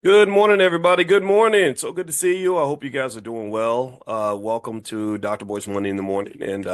Good morning, everybody. Good morning. So good to see you. I hope you guys are doing well. Welcome to Dr. Boyce Monday in the morning, and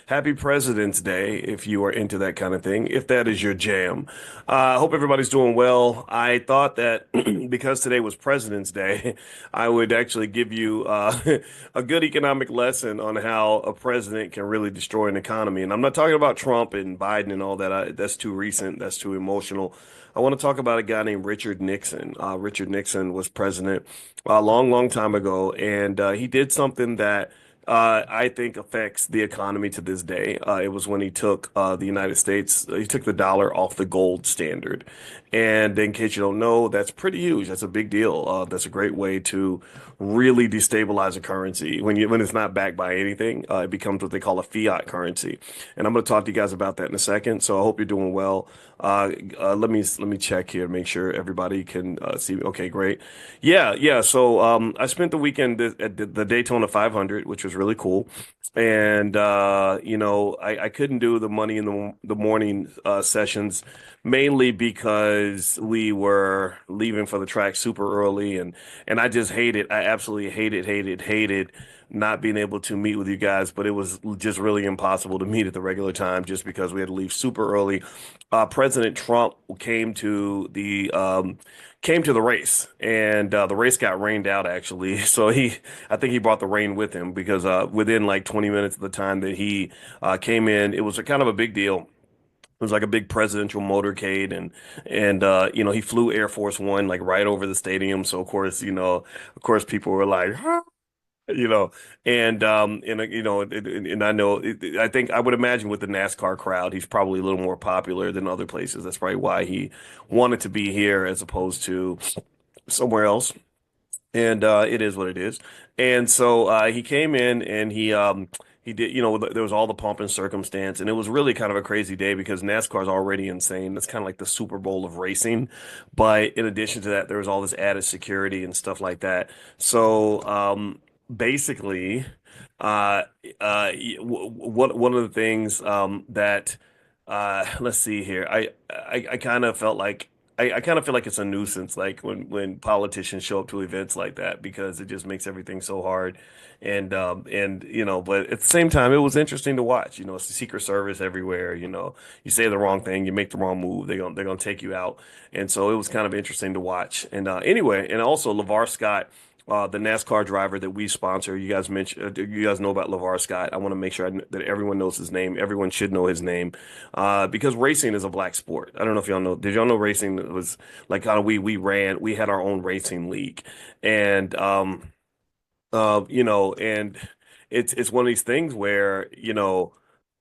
happy President's Day if you are into that kind of thing, if that is your jam. I hope everybody's doing well. I thought that because today was President's Day, I would actually give you a good economic lesson on how a president can really destroy an economy. And I'm not talking about Trump and Biden and all that. That's too recent. That's too emotional. I want to talk about a guy named Richard Nixon. Richard Nixon was president a long, long time ago, and he did something that I think affects the economy to this day. It was when he took the United States, he took the dollar off the gold standard. And in case you don't know, that's pretty huge. That's a big deal. That's a great way to really destabilize a currency. When it's not backed by anything, it becomes what they call a fiat currency. And I'm going to talk to you guys about that in a second. So I hope you're doing well. Let me check here, make sure everybody can see. Okay, great. Yeah. So I spent the weekend at the Daytona 500, which was really cool. And I couldn't do the money in the morning sessions mainly because we were leaving for the track super early, and I just hated. I absolutely hated not being able to meet with you guys, but it was just really impossible to meet at the regular time just because we had to leave super early. President Trump came to the race, and the race got rained out actually. So I think he brought the rain with him because within like 20 minutes of the time that he came in, it was a kind of a big deal. It was like a big presidential motorcade, and he flew Air Force One like right over the stadium. So of course, people were like, you know, and I know, I think I would imagine with the NASCAR crowd, he's probably a little more popular than other places. That's probably why he wanted to be here as opposed to somewhere else. And it is what it is. And so he came in and he did, there was all the pomp and circumstance, and it was really kind of a crazy day because NASCAR is already insane. That's kind of like the Super Bowl of racing. But in addition to that, there was all this added security and stuff like that. So basically, uh, one of the things that let's see here, I kind of felt like. I kind of feel like it's a nuisance, like when politicians show up to events like that, because it just makes everything so hard. But at the same time, it was interesting to watch. It's the Secret Service everywhere. You say the wrong thing, you make the wrong move, they're gonna take you out. And so it was kind of interesting to watch. And anyway, and also LeVar Scott, the NASCAR driver that we sponsor. You guys know about LeVar Scott. I want to make sure that everyone knows his name. Everyone should know his name, because racing is a black sport. I don't know if y'all know. Did y'all know racing was like kind of we had our own racing league, and and it's one of these things where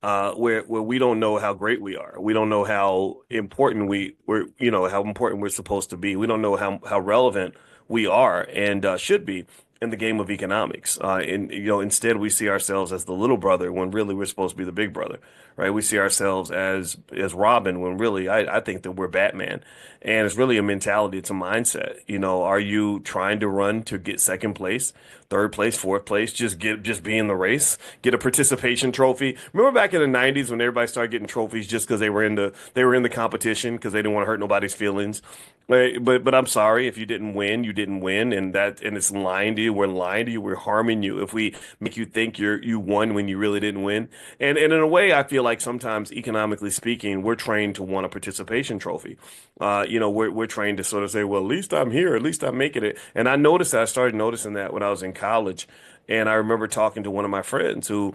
where we don't know how great we are. We don't know how important how important we're supposed to be. We don't know how relevant we are and should be in the game of economics. And instead we see ourselves as the little brother when really we're supposed to be the big brother, right? We see ourselves as Robin when really I think that we're Batman. And it's really a mentality, it's a mindset. Are you trying to run to get second place, third place, fourth place, just be in the race, get a participation trophy? Remember back in the 90s when everybody started getting trophies just because they were in the competition because they didn't want to hurt nobody's feelings. But I'm sorry if you didn't win, you didn't win, and it's lying to you. We're lying to you. We're harming you if we make you think you won when you really didn't win. And in a way, I feel like sometimes, economically speaking, we're trained to want a participation trophy. We're trained to sort of say, well, at least I'm here, at least I'm making it. And I started noticing that when I was in college, and I remember talking to one of my friends who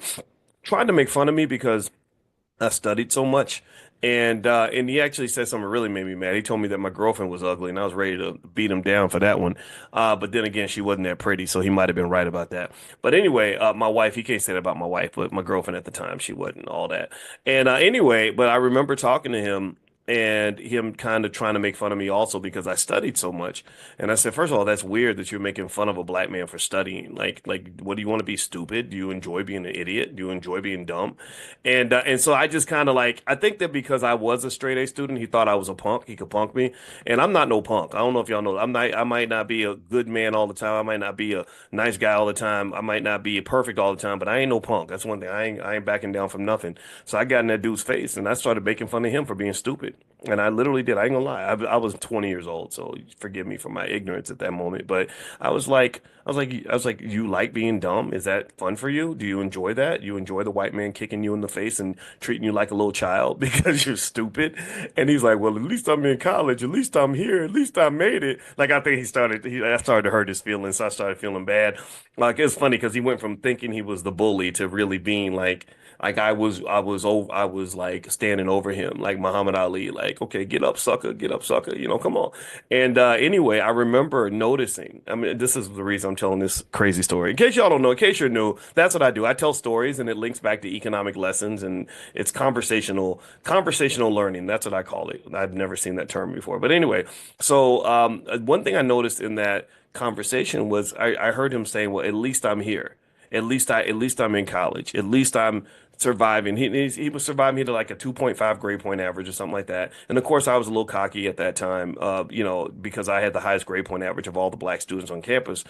tried to make fun of me because I studied so much. And he actually said something that really made me mad. He told me that my girlfriend was ugly, and I was ready to beat him down for that one. But then again, she wasn't that pretty, so he might have been right about that. But anyway, my wife, he can't say that about my wife, but my girlfriend at the time, she wasn't all that. And anyway, but I remember talking to him and him kind of trying to make fun of me also because I studied so much. And I said, first of all, that's weird that you're making fun of a black man for studying. Like, what do you want to be stupid? Do you enjoy being an idiot? Do you enjoy being dumb? And so I just kind of like I think that because I was a straight A student, he thought I was a punk. He could punk me, and I'm not no punk. I don't know if y'all know. I'm not. I might not be a good man all the time. I might not be a nice guy all the time. I might not be perfect all the time. But I ain't no punk. That's one thing. I ain't backing down from nothing. So I got in that dude's face, and I started making fun of him for being stupid. And I literally did. I ain't gonna lie. I was 20 years old, so forgive me for my ignorance at that moment. But you like being dumb? Is that fun for you? Do you enjoy that? You enjoy the white man kicking you in the face and treating you like a little child because you're stupid? And he's like, well, at least I'm in college. At least I'm here. At least I made it. Like I think I started to hurt his feelings. So I started feeling bad. Like it's funny because he went from thinking he was the bully to really being like I was like standing over him like Muhammad Ali, like, okay, get up, sucker, come on. And anyway, I remember noticing, I mean, this is the reason I'm telling this crazy story. In case y'all don't know, in case you're new, that's what I do. I tell stories and it links back to economic lessons and it's conversational learning. That's what I call it. I've never seen that term before. But anyway, so one thing I noticed in that conversation was I heard him saying, well, at least I'm here. At least I'm in college. At least I'm surviving. He was surviving. He had like a 2.5 grade point average or something like that. And of course, I was a little cocky at that time, because I had the highest grade point average of all the black students on campus.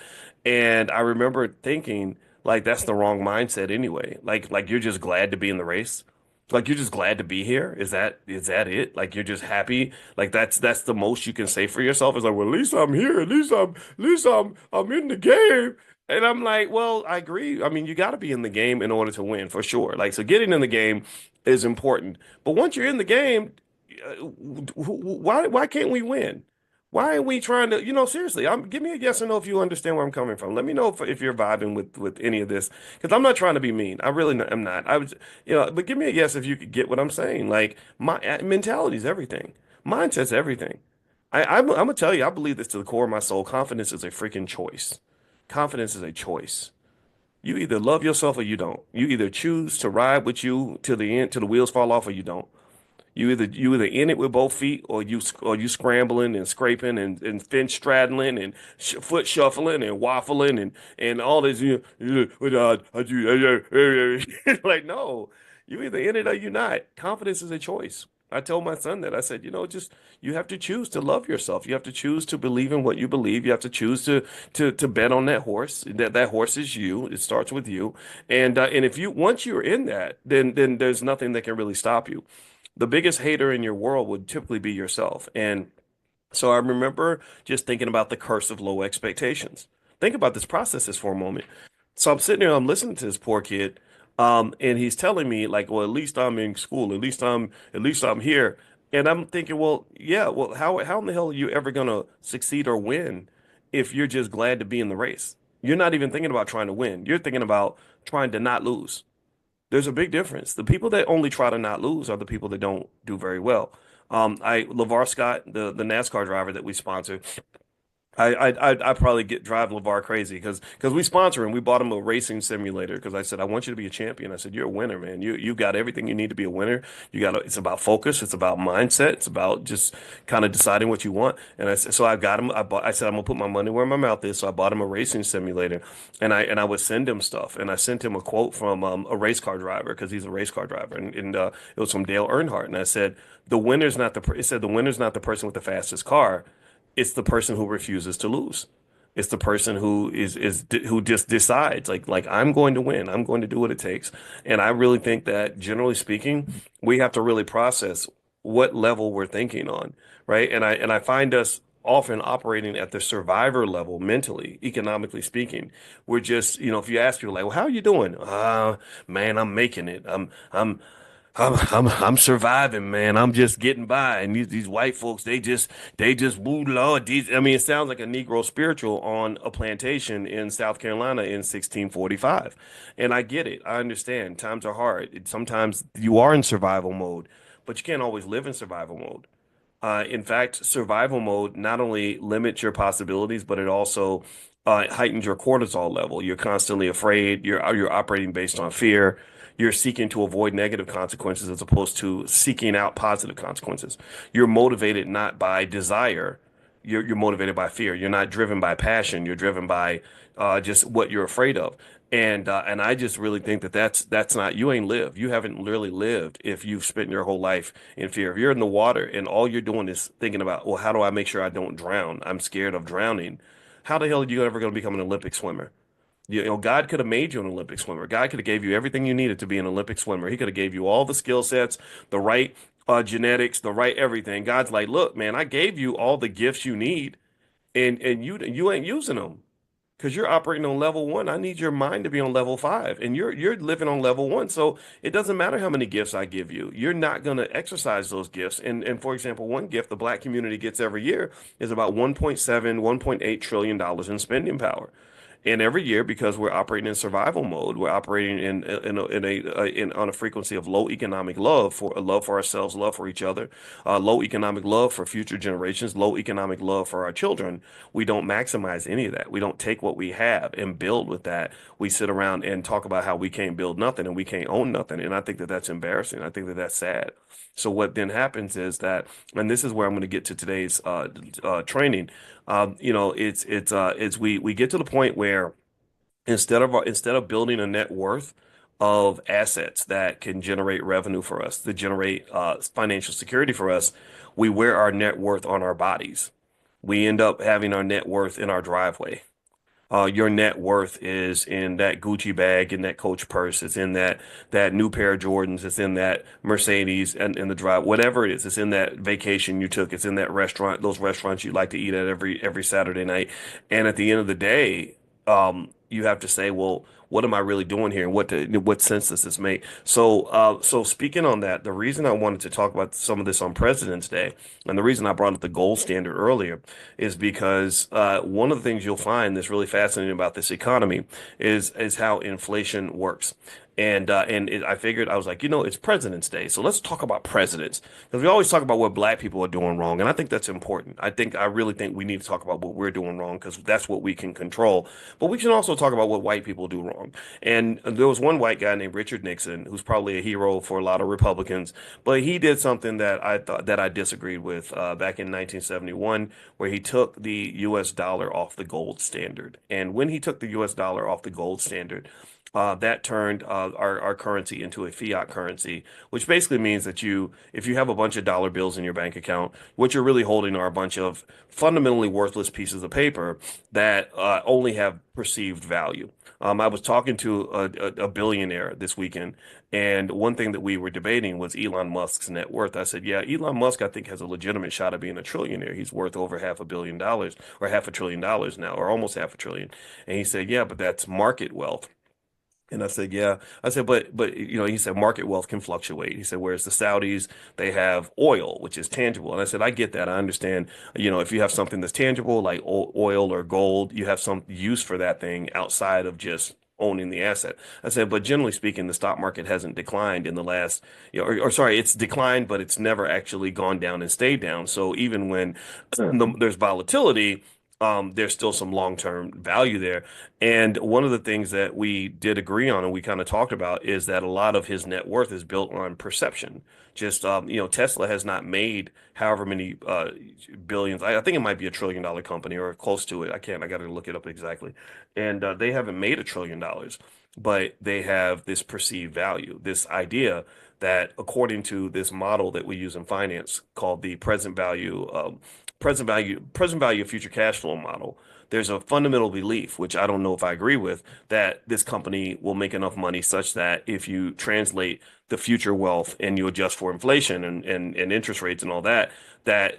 And I remember thinking, like, that's the wrong mindset anyway. Like you're just glad to be in the race. Like you're just glad to be here. Is that it? Like you're just happy. Like that's the most you can say for yourself. Is like, well, at least I'm here. At least I'm in the game. And I'm like, well, I agree. I mean, you got to be in the game in order to win for sure. Like, so getting in the game is important. But once you're in the game, why can't we win? Why are we trying to, seriously, give me a yes or no if you understand where I'm coming from. Let me know if you're vibing with any of this, because I'm not trying to be mean. I really am not. I was, but give me a yes if you could get what I'm saying. Like my mentality is everything. Mindset's everything. I'm gonna tell you, I believe this to the core of my soul. Confidence is a freaking choice. Confidence is a choice. You either love yourself or you don't. You either choose to ride with you till the end, till the wheels fall off, or you don't. You either in it with both feet, or you scrambling and scraping and fin straddling and foot shuffling and waffling and all this. Like no, you either in it or you not. Confidence is a choice. I told my son that. I said, just you have to choose to love yourself. You have to choose to believe in what you believe. You have to choose to bet on that horse. That horse is you. It starts with you. And if you once you're in that, then there's nothing that can really stop you. The biggest hater in your world would typically be yourself. And so I remember just thinking about the curse of low expectations. Think about this process for a moment. So I'm sitting there, I'm listening to this poor kid, and he's telling me like, well, at least I'm in school, at least I'm here. And I'm thinking, well, yeah, well, how in the hell are you ever gonna succeed or win if you're just glad to be in the race? You're not even thinking about trying to win. You're thinking about trying to not lose. There's a big difference. The people that only try to not lose are the people that don't do very well. LeVar Scott, the NASCAR driver that we sponsor, I probably get drive LeVar crazy because we sponsor him. We bought him a racing simulator because I said I want you to be a champion. I said you're a winner, man. You got everything you need to be a winner. It's about focus. It's about mindset. It's about just kind of deciding what you want. And so I got him. I said I'm gonna put my money where my mouth is. So I bought him a racing simulator, and I would send him stuff. And I sent him a quote from a race car driver because he's a race car driver, and it was from Dale Earnhardt. And I said it said the winner's not the person with the fastest car. It's the person who refuses to lose. It's the person who just decides like I'm going to win. I'm going to do what it takes. And I really think that generally speaking, we have to really process what level we're thinking on, right? And I find us often operating at the survivor level mentally, economically speaking. We're just, if you ask people like, well, how are you doing? Man, I'm making it. I'm surviving, man. I'm just getting by. And these white folks, they just woo Lord. I mean, it sounds like a Negro spiritual on a plantation in South Carolina in 1645. And I get it. I understand. Times are hard. Sometimes you are in survival mode, but you can't always live in survival mode. In fact, survival mode not only limits your possibilities, but it also heightens your cortisol level. You're constantly afraid. You're operating based on fear. You're seeking to avoid negative consequences as opposed to seeking out positive consequences. You're motivated not by desire. You're motivated by fear. You're not driven by passion. You're driven by just what you're afraid of. And I just really think that that's not you ain't lived. You haven't really lived if you've spent your whole life in fear. If you're in the water and all you're doing is thinking about, well, how do I make sure I don't drown? I'm scared of drowning. How the hell are you ever going to become an Olympic swimmer? God could have made you an Olympic swimmer. God could have gave you everything you needed to be an Olympic swimmer. He could have gave you all the skill sets, the right genetics, the right everything. God's like, look, man, I gave you all the gifts you need, and you ain't using them because you're operating on level one. I need your mind to be on level five, and you're living on level one. So it doesn't matter how many gifts I give you. You're not going to exercise those gifts. And for example, one gift the black community gets every year is about 1.7, 1.8 trillion dollars in spending power. And every year, because we're operating in survival mode, we're operating in on a frequency of low economic love for ourselves, love for each other, low economic love for future generations, low economic love for our children. We don't maximize any of that. We don't take what we have and build with that. We sit around and talk about how we can't build nothing and we can't own nothing. And I think that that's embarrassing. I think that that's sad. So what then happens is that, and this is where I'm going to get to today's training. It's we get to the point where instead of building a net worth of assets that can generate revenue for us, to generate financial security for us, we wear our net worth on our bodies. We end up having our net worth in our driveway. Your net worth is in that Gucci bag, in that Coach purse. It's in that new pair of Jordans. It's in that Mercedes and in the drive, whatever it is. It's in that vacation you took. It's in that restaurant, those restaurants you like to eat at every Saturday night. And at the end of the day, you have to say, well, what am I really doing here? What sense does this make? So speaking on that, the reason I wanted to talk about some of this on President's Day, and the reason I brought up the gold standard earlier, is because one of the things you'll find that's really fascinating about this economy is how inflation works. I figured I was like, it's President's Day, so let's talk about presidents because we always talk about what black people are doing wrong, and I think that's important. I really think we need to talk about what we're doing wrong because that's what we can control. But we can also talk about what white people do wrong. And there was one white guy named Richard Nixon who's probably a hero for a lot of Republicans, but he did something that I thought that I disagreed with back in 1971, where he took the U.S. dollar off the gold standard. And when he took the U.S. dollar off the gold standard, that turned our currency into a fiat currency, which basically means that if you have a bunch of dollar bills in your bank account, what you're really holding are a bunch of fundamentally worthless pieces of paper that only have perceived value. I was talking to a billionaire this weekend, and one thing that we were debating was Elon Musk's net worth. I said, yeah, Elon Musk, I think, has a legitimate shot of being a trillionaire. He's worth over $500 million or $500 billion now, or almost half a trillion. And he said, yeah, but that's market wealth. And I said, yeah. I said, but he said market wealth can fluctuate. He said, whereas the Saudis, they have oil, which is tangible. And I said, I get that. I understand, if you have something that's tangible, like oil or gold, you have some use for that thing outside of just owning the asset. I said, but generally speaking, the stock market hasn't declined in the last, or sorry, it's declined, but it's never actually gone down and stayed down. So even when there's volatility, there's still some long-term value there. And one of the things that we did agree on and we kind of talked about is that a lot of his net worth is built on perception. Just, Tesla has not made however many billions. I think it might be $1 trillion company or close to it. I got to look it up exactly. And they haven't made $1 trillion, but they have this perceived value, this idea that according to this model that we use in finance called the present value of future cash flow model, there's a fundamental belief, which I don't know if I agree with, that this company will make enough money such that if you translate the future wealth and you adjust for inflation and interest rates and all that, that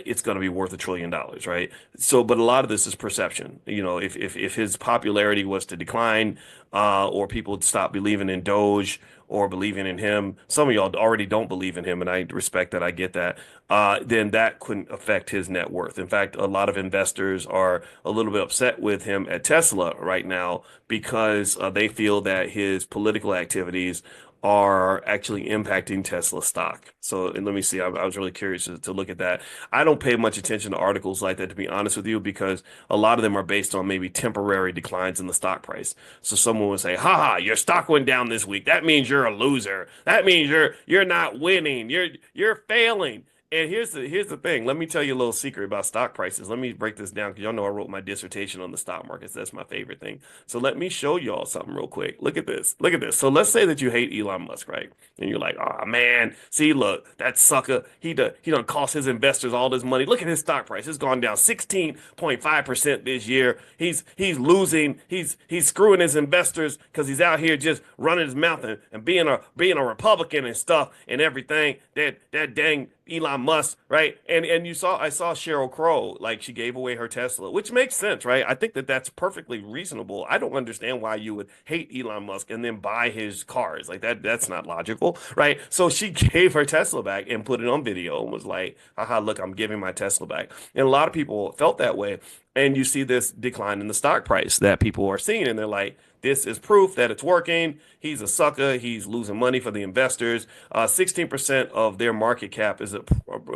it's going to be worth $1 trillion, right? So, but a lot of this is perception. If his popularity was to decline, or people would stop believing in Doge or believing in him, some of y'all already don't believe in him, and I respect that, I get that, then that couldn't affect his net worth. In fact, a lot of investors are a little bit upset with him at Tesla right now because they feel that his political activities are actually impacting Tesla stock. So, and let me see, I was really curious to look at that. I don't pay much attention to articles like that, to be honest with you, because a lot of them are based on maybe temporary declines in the stock price. So someone would say, ha, your stock went down this week. That means you're a loser. That means you're not winning. You're failing. And here's the thing. Let me tell you a little secret about stock prices. Let me break this down because y'all know I wrote my dissertation on the stock markets. That's my favorite thing. So let me show y'all something real quick. Look at this. Look at this. So let's say that you hate Elon Musk, right? And you're like, oh man, see, look, that sucker, he done cost his investors all this money. Look at his stock price. It's gone down 16.5% this year. He's losing, he's screwing his investors because he's out here just running his mouth and being a Republican and stuff and everything. That dang Elon Musk, right? And I saw Sheryl Crow, like she gave away her Tesla, which makes sense, right? I think that that's perfectly reasonable. I don't understand why you would hate Elon Musk and then buy his cars. Like that's not logical, right? So she gave her Tesla back and put it on video and was like, haha, look, I'm giving my Tesla back. And a lot of people felt that way. And you see this decline in the stock price that people are seeing, and they're like, this is proof that it's working. He's a sucker. He's losing money for the investors. 16% of their market cap is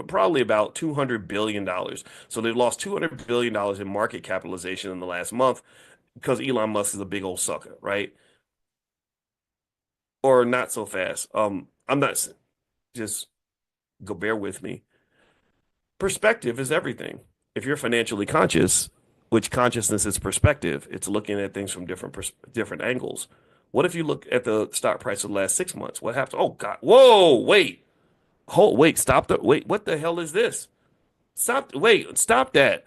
probably about $200 billion. So they've lost $200 billion in market capitalization in the last month because Elon Musk is a big old sucker, right? Or not so fast. I'm not just go bear with me. Perspective is everything. If you're financially conscious, which consciousness is perspective, it's looking at things from different angles. What if you look at the stock price of the last 6 months? What happened? Oh God! Whoa! Wait! Hold! Wait! Stop the wait! What the hell is this? Stop! Wait! Stop that!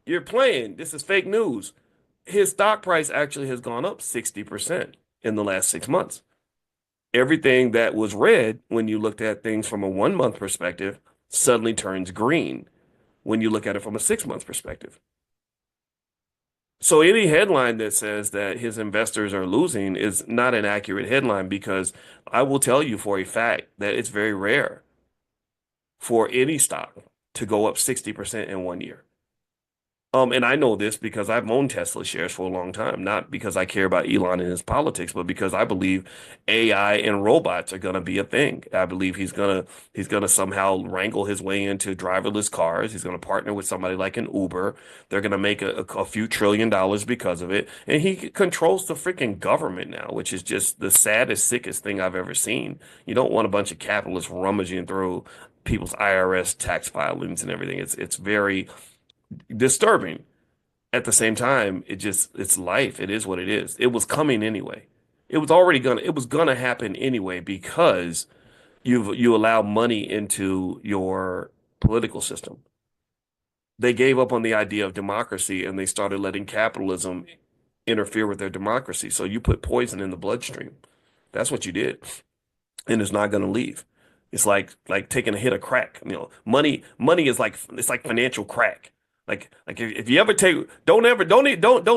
You're playing. This is fake news. His stock price actually has gone up 60% in the last 6 months. Everything that was red when you looked at things from a 1 month perspective suddenly turns green when you look at it from a 6 month perspective. So any headline that says that his investors are losing is not an accurate headline because I will tell you for a fact that it's very rare for any stock to go up 60% in 1 year. And I know this because I've owned Tesla shares for a long time, not because I care about Elon and his politics, but because I believe AI and robots are going to be a thing. I believe he's gonna somehow wrangle his way into driverless cars. He's going to partner with somebody like an Uber. They're going to make a few trillion dollars because of it, and he controls the freaking government now, which is just the saddest, sickest thing I've ever seen. You don't want a bunch of capitalists rummaging through people's IRS tax filings and everything. It's very disturbing. At the same time, it's life. It is what it is. It was coming anyway. It was gonna happen anyway because you allow money into your political system. They gave up on the idea of democracy and they started letting capitalism interfere with their democracy. So you put poison in the bloodstream. That's what you did. And it's not going to leave. It's like taking a hit of crack. Money is like it's like financial crack. Like if you ever take don't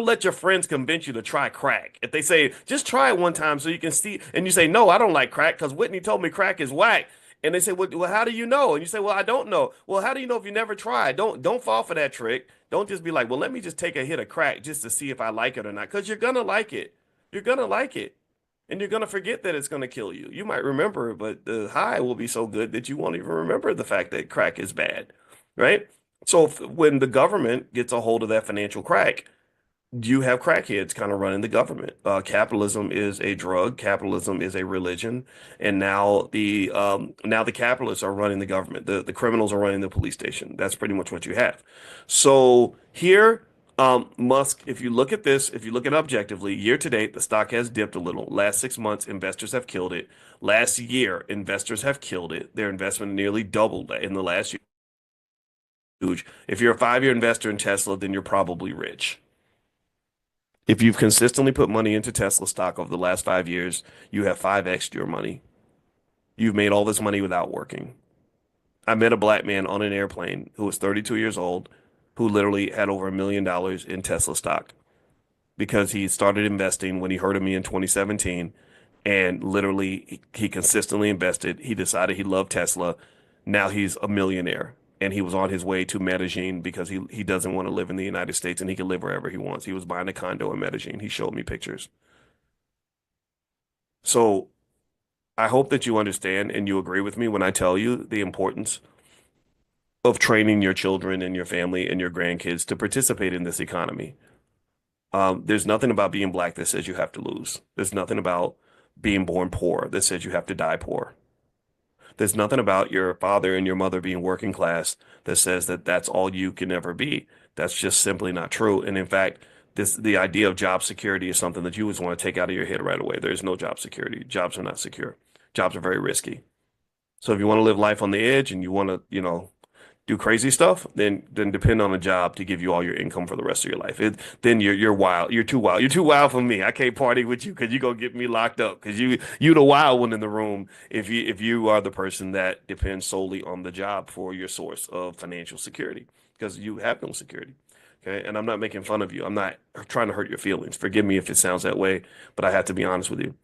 let your friends convince you to try crack. If they say just try it one time so you can see, and you say no, I don't like crack because Whitney told me crack is whack. And they say, well, how do you know? And you say, well, I don't know. Well, how do you know if you never tried? Don't fall for that trick. Don't just be like, well, let me just take a hit of crack just to see if I like it or not. Because you're gonna like it. You're gonna like it. And you're going to forget that it's going to kill you. You might remember, but the high will be so good that you won't even remember the fact that crack is bad, right? So when the government gets a hold of that financial crack, you have crackheads kind of running the government. Capitalism is a drug, capitalism is a religion, and now the capitalists are running the government. The criminals are running the police station. That's pretty much what you have. So here, Musk, if you look at this, if you look at it objectively, year to date, the stock has dipped a little. Last 6 months, investors have killed it. Last year, investors have killed it. Their investment nearly doubled in the last year. Huge. If you're a 5 year investor in Tesla, then you're probably rich. If you've consistently put money into Tesla stock over the last 5 years, you have 5x your money. You've made all this money without working. I met a black man on an airplane who was 32 years old, who literally had over $1 million in Tesla stock because he started investing when he heard of me in 2017, and literally he consistently invested. He decided he loved Tesla. Now he's a millionaire, and he was on his way to Medellin because he doesn't want to live in the United States and he can live wherever he wants. He was buying a condo in Medellin. He showed me pictures. So I hope that you understand and you agree with me when I tell you the importance of training your children and your family and your grandkids to participate in this economy. There's nothing about being black that says you have to lose. There's nothing about being born poor that says you have to die poor. There's nothing about your father and your mother being working class that says that that's all you can ever be. That's just simply not true. And in fact, the idea of job security is something that you always want to take out of your head right away. There's no job security. Jobs are not secure. Jobs are very risky. So if you want to live life on the edge and you want to, do crazy stuff, then depend on a job to give you all your income for the rest of your life. Then you're wild. You're too wild. You're too wild for me. I can't party with you because you gonna get me locked up because you the wild one in the room if you are the person that depends solely on the job for your source of financial security because you have no security. Okay, and I'm not making fun of you. I'm not trying to hurt your feelings. Forgive me if it sounds that way, but I have to be honest with you.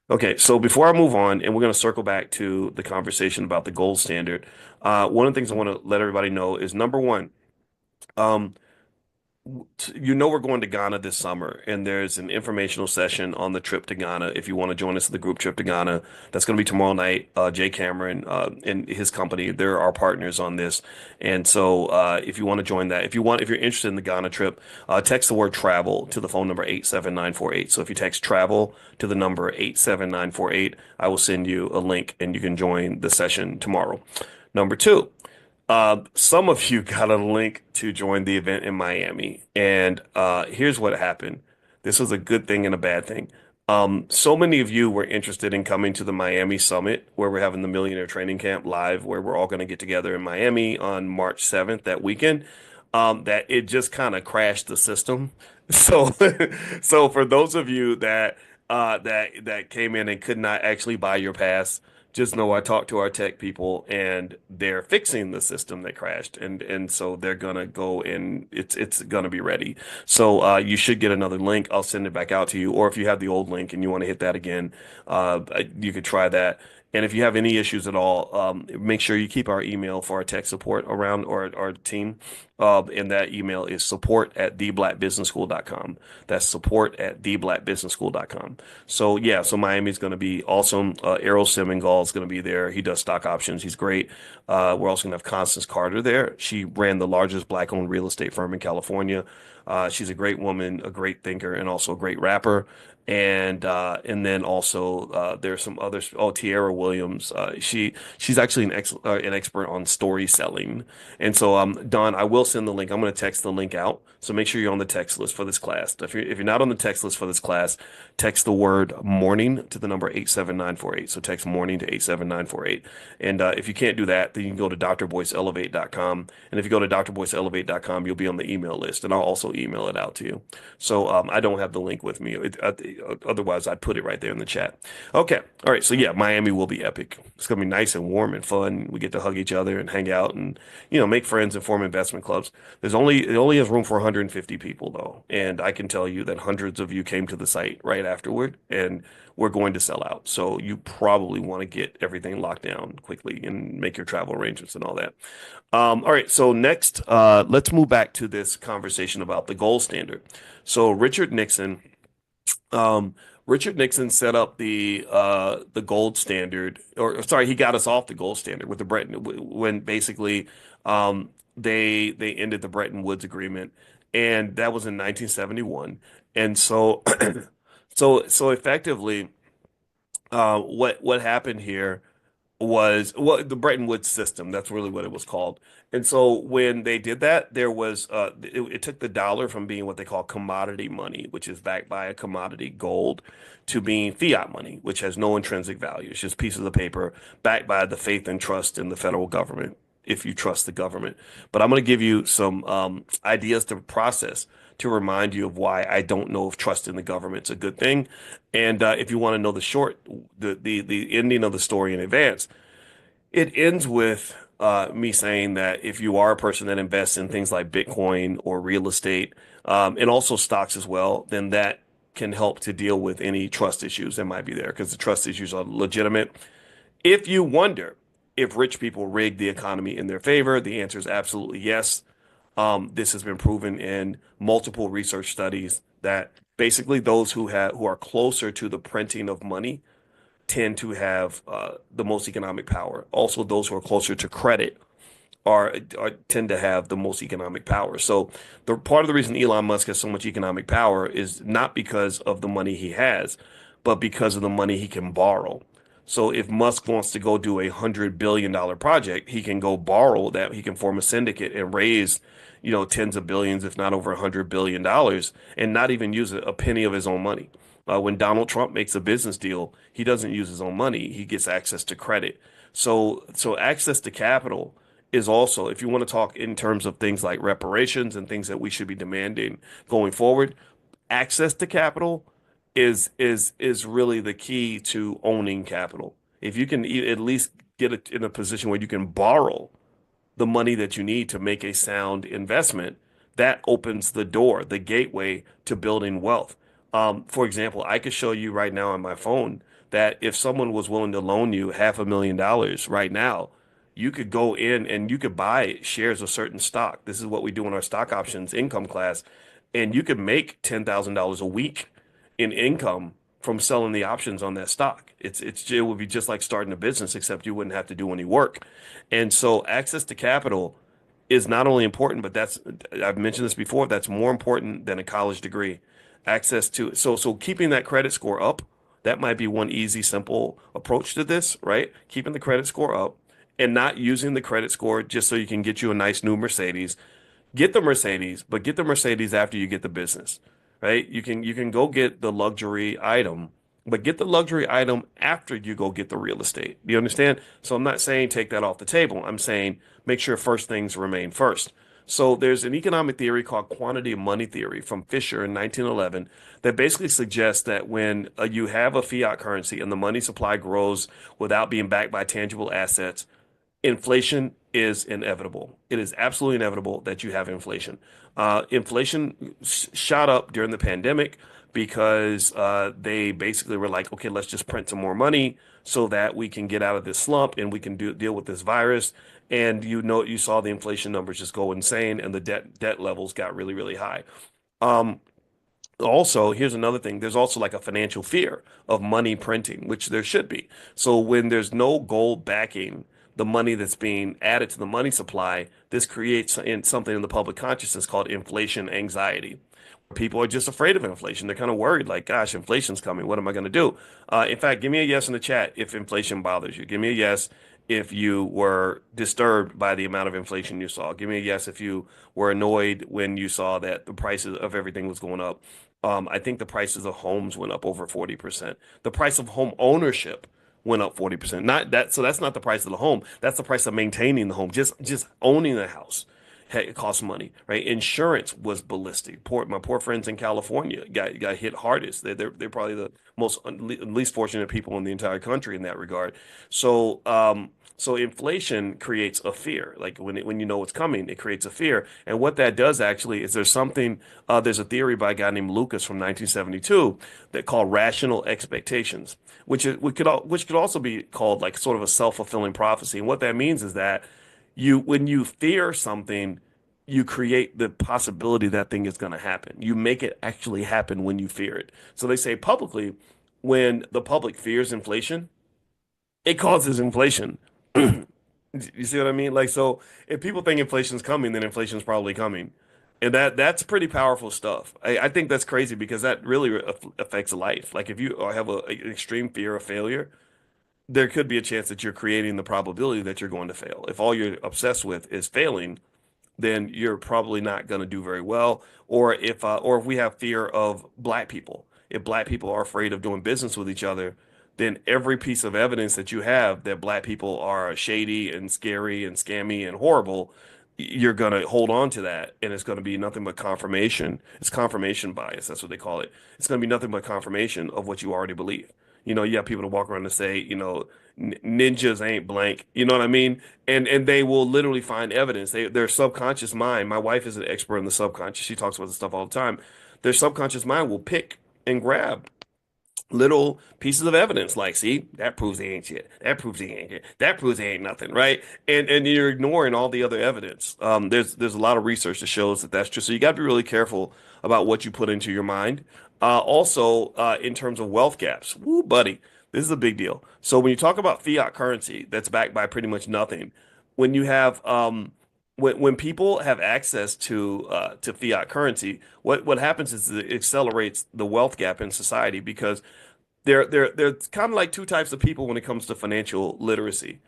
Okay, so before I move on, and we're going to circle back to the conversation about the gold standard, one of the things I want to let everybody know is number one, um, we're going to Ghana this summer, and there's an informational session on the trip to Ghana. If you want to join us at the group trip to Ghana, that's going to be tomorrow night. Jay Cameron and his company, they're our partners on this, and so if you want to join that, if you're interested in the Ghana trip, text the word travel to the phone number 87948. So if you text travel to the number 87948, I will send you a link, and you can join the session tomorrow. Number two. Some of you got a link to join the event in Miami, and here's what happened. This was a good thing and a bad thing. So many of you were interested in coming to the Miami Summit, where we're having the Millionaire Training Camp live, where we're all going to get together in Miami on March 7th, that weekend. That it just kind of crashed the system. So, so for those of you that came in and could not actually buy your pass, just know I talked to our tech people and they're fixing the system that crashed and so they're gonna go and it's gonna be ready. So you should get another link. I'll send it back out to you. Or if you have the old link and you want to hit that again, you could try that. And if you have any issues at all, make sure you keep our email for our tech support around or our team. And that email is support@theblackbusinessschool.com. That's support@theblackbusinessschool.com. So yeah, so Miami's going to be awesome. Errol Semengal is going to be there. He does stock options. He's great. We're also going to have Constance Carter there. She ran the largest black-owned real estate firm in California. She's a great woman, a great thinker, and also a great rapper. And then also there's some others. Oh, Tiara Williams. She's actually an expert on story selling. And so Don, I will send the link. I'm going to text the link out. So make sure you're on the text list for this class. If you're not on the text list for this class, text the word morning to the number 87948. So text morning to 87948. And if you can't do that, then you can go to drboyceelevate.com. And if you go to drboyceelevate.com, you'll be on the email list. And I'll also email it out to you. So I don't have the link with me. Otherwise, I'd put it right there in the chat. Okay. All right. So yeah, Miami will be epic. It's going to be nice and warm and fun. We get to hug each other and hang out and, make friends and form investment clubs. It only has room for 150 people though. And I can tell you that hundreds of you came to the site right afterward and we're going to sell out. So you probably want to get everything locked down quickly and make your travel arrangements and all that. All right. So next, let's move back to this conversation about the gold standard. So Richard Nixon set up the gold standard, or sorry, he got us off the gold standard with the Bretton when basically they ended the Bretton Woods Agreement, and that was in 1971. And so so effectively, what happened here was the Bretton Woods system. That's really what it was called. And so when they did that, there was it took the dollar from being what they call commodity money, which is backed by a commodity gold, to being fiat money, which has no intrinsic value. It's just pieces of paper backed by the faith and trust in the federal government, if you trust the government. But I'm going to give you some ideas to process to remind you of why I don't know if trust in the government's a good thing. And if you want to know the ending of the story in advance, it ends with me saying that if you are a person that invests in things like Bitcoin or real estate, and also stocks as well, then that can help to deal with any trust issues that might be there because the trust issues are legitimate. If you wonder if rich people rig the economy in their favor, the answer is absolutely yes. This has been proven in multiple research studies that basically those who are closer to the printing of money tend to have the most economic power. Also, those who are closer to credit are tend to have the most economic power. So the part of the reason Elon Musk has so much economic power is not because of the money he has, but because of the money he can borrow. So if Musk wants to go do $100 billion project, he can go borrow that. He can form a syndicate and raise, tens of billions, if not over $100 billion, and not even use a penny of his own money. When Donald Trump makes a business deal, he doesn't use his own money. He gets access to credit. So access to capital is also, if you want to talk in terms of things like reparations and things that we should be demanding going forward, access to capital is really the key to owning capital. If you can at least get it in a position where you can borrow the money that you need to make a sound investment, that opens the door, the gateway to building wealth. For example, I could show you right now on my phone that if someone was willing to loan you $500,000 right now, you could go in and you could buy shares of certain stock. This is what we do in our stock options income class. And you could make $10,000 a week in income from selling the options on that stock. It would be just like starting a business, except you wouldn't have to do any work. And so access to capital is not only important, but I've mentioned this before, that's more important than a college degree. Access to so keeping that credit score up, that might be one easy, simple approach to this, right? Keeping the credit score up and not using the credit score just so you can get you a nice new Mercedes. Get the Mercedes, but get the Mercedes after you get the business, right? You can go get the luxury item, but get the luxury item after you go get the real estate. Do you understand? So I'm not saying take that off the table. I'm saying make sure first things remain first. So there's an economic theory called quantity of money theory from Fisher in 1911 that basically suggests that when you have a fiat currency and the money supply grows without being backed by tangible assets, inflation is inevitable. It is absolutely inevitable that you have inflation. Inflation shot up during the pandemic because they basically were like, okay, let's just print some more money so that we can get out of this slump and we can deal with this virus. And you saw the inflation numbers just go insane, and the debt levels got really, really high. Um, Also, here's another thing. There's also like a financial fear of money printing, which there should be. So when there's no gold backing the money that's being added to the money supply, this creates something in the public consciousness called inflation anxiety. People are just afraid of inflation. They're kind of worried, like, gosh, inflation's coming. What am I going to do? In fact, give me a yes in the chat if inflation bothers you. Give me a yes if you were disturbed by the amount of inflation you saw. Give me a yes if you were annoyed when you saw that the prices of everything was going up. I think the prices of homes went up over 40%. The price of home ownership went up 40%. Not that, so that's not the price of the home. That's the price of maintaining the home. Just owning the house. It costs money, right? Insurance was ballistic. My poor friends in California got hit hardest. They're probably the most least fortunate people in the entire country in that regard. So inflation creates a fear. Like when you know it's coming, it creates a fear. And what that does actually is there's a theory by a guy named Lucas from 1972 that called rational expectations, which could also be called like sort of a self-fulfilling prophecy. And what that means is that when you fear something, you create the possibility that thing is going to happen. You make it actually happen when you fear it. So they say publicly, when the public fears inflation, it causes inflation. You see what I mean? Like, so if people think inflation's coming, then inflation's probably coming. And that's pretty powerful stuff. I think that's crazy because that really affects life. Like if you have an extreme fear of failure, there could be a chance that you're creating the probability that you're going to fail. If all you're obsessed with is failing, then you're probably not going to do very well. Or if we have fear of black people, if black people are afraid of doing business with each other, then every piece of evidence that you have that black people are shady and scary and scammy and horrible, you're going to hold on to that, and it's going to be nothing but confirmation. It's confirmation bias. That's what they call it. It's going to be nothing but confirmation of what you already believe. You have people to walk around and say, ninjas ain't blank. You know what I mean? And they will literally find evidence. Their subconscious mind, my wife is an expert in the subconscious. She talks about this stuff all the time. Their subconscious mind will pick and grab little pieces of evidence like, see, that proves they ain't shit. That proves they ain't shit. That proves they ain't nothing, right? And you're ignoring all the other evidence. There's a lot of research that shows that that's true. So you got to be really careful about what you put into your mind. Also, in terms of wealth gaps, woo, buddy, this is a big deal. So when you talk about fiat currency that's backed by pretty much nothing, when you have when people have access to fiat currency, what happens is it accelerates the wealth gap in society because there's kind of like two types of people when it comes to financial literacy.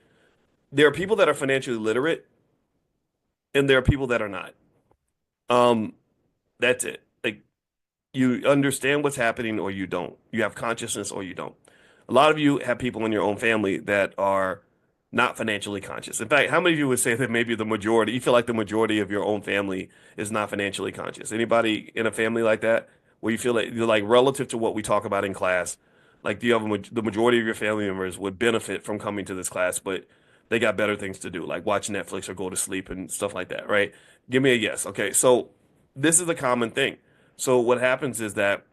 There are people that are financially literate, and there are people that are not. Um, that's it. Like you understand what's happening or you don't. You have consciousness or you don't. A lot of you have people in your own family that are not financially conscious. In fact, how many of you would say that maybe the majority, you feel like the majority of your own family is not financially conscious? Anybody in a family like that where you feel like you're like relative to what we talk about in class, like do you have the majority of your family members would benefit from coming to this class, but they got better things to do, like watch Netflix or go to sleep and stuff like that, right? Give me a yes. Okay, so this is a common thing. So what happens is that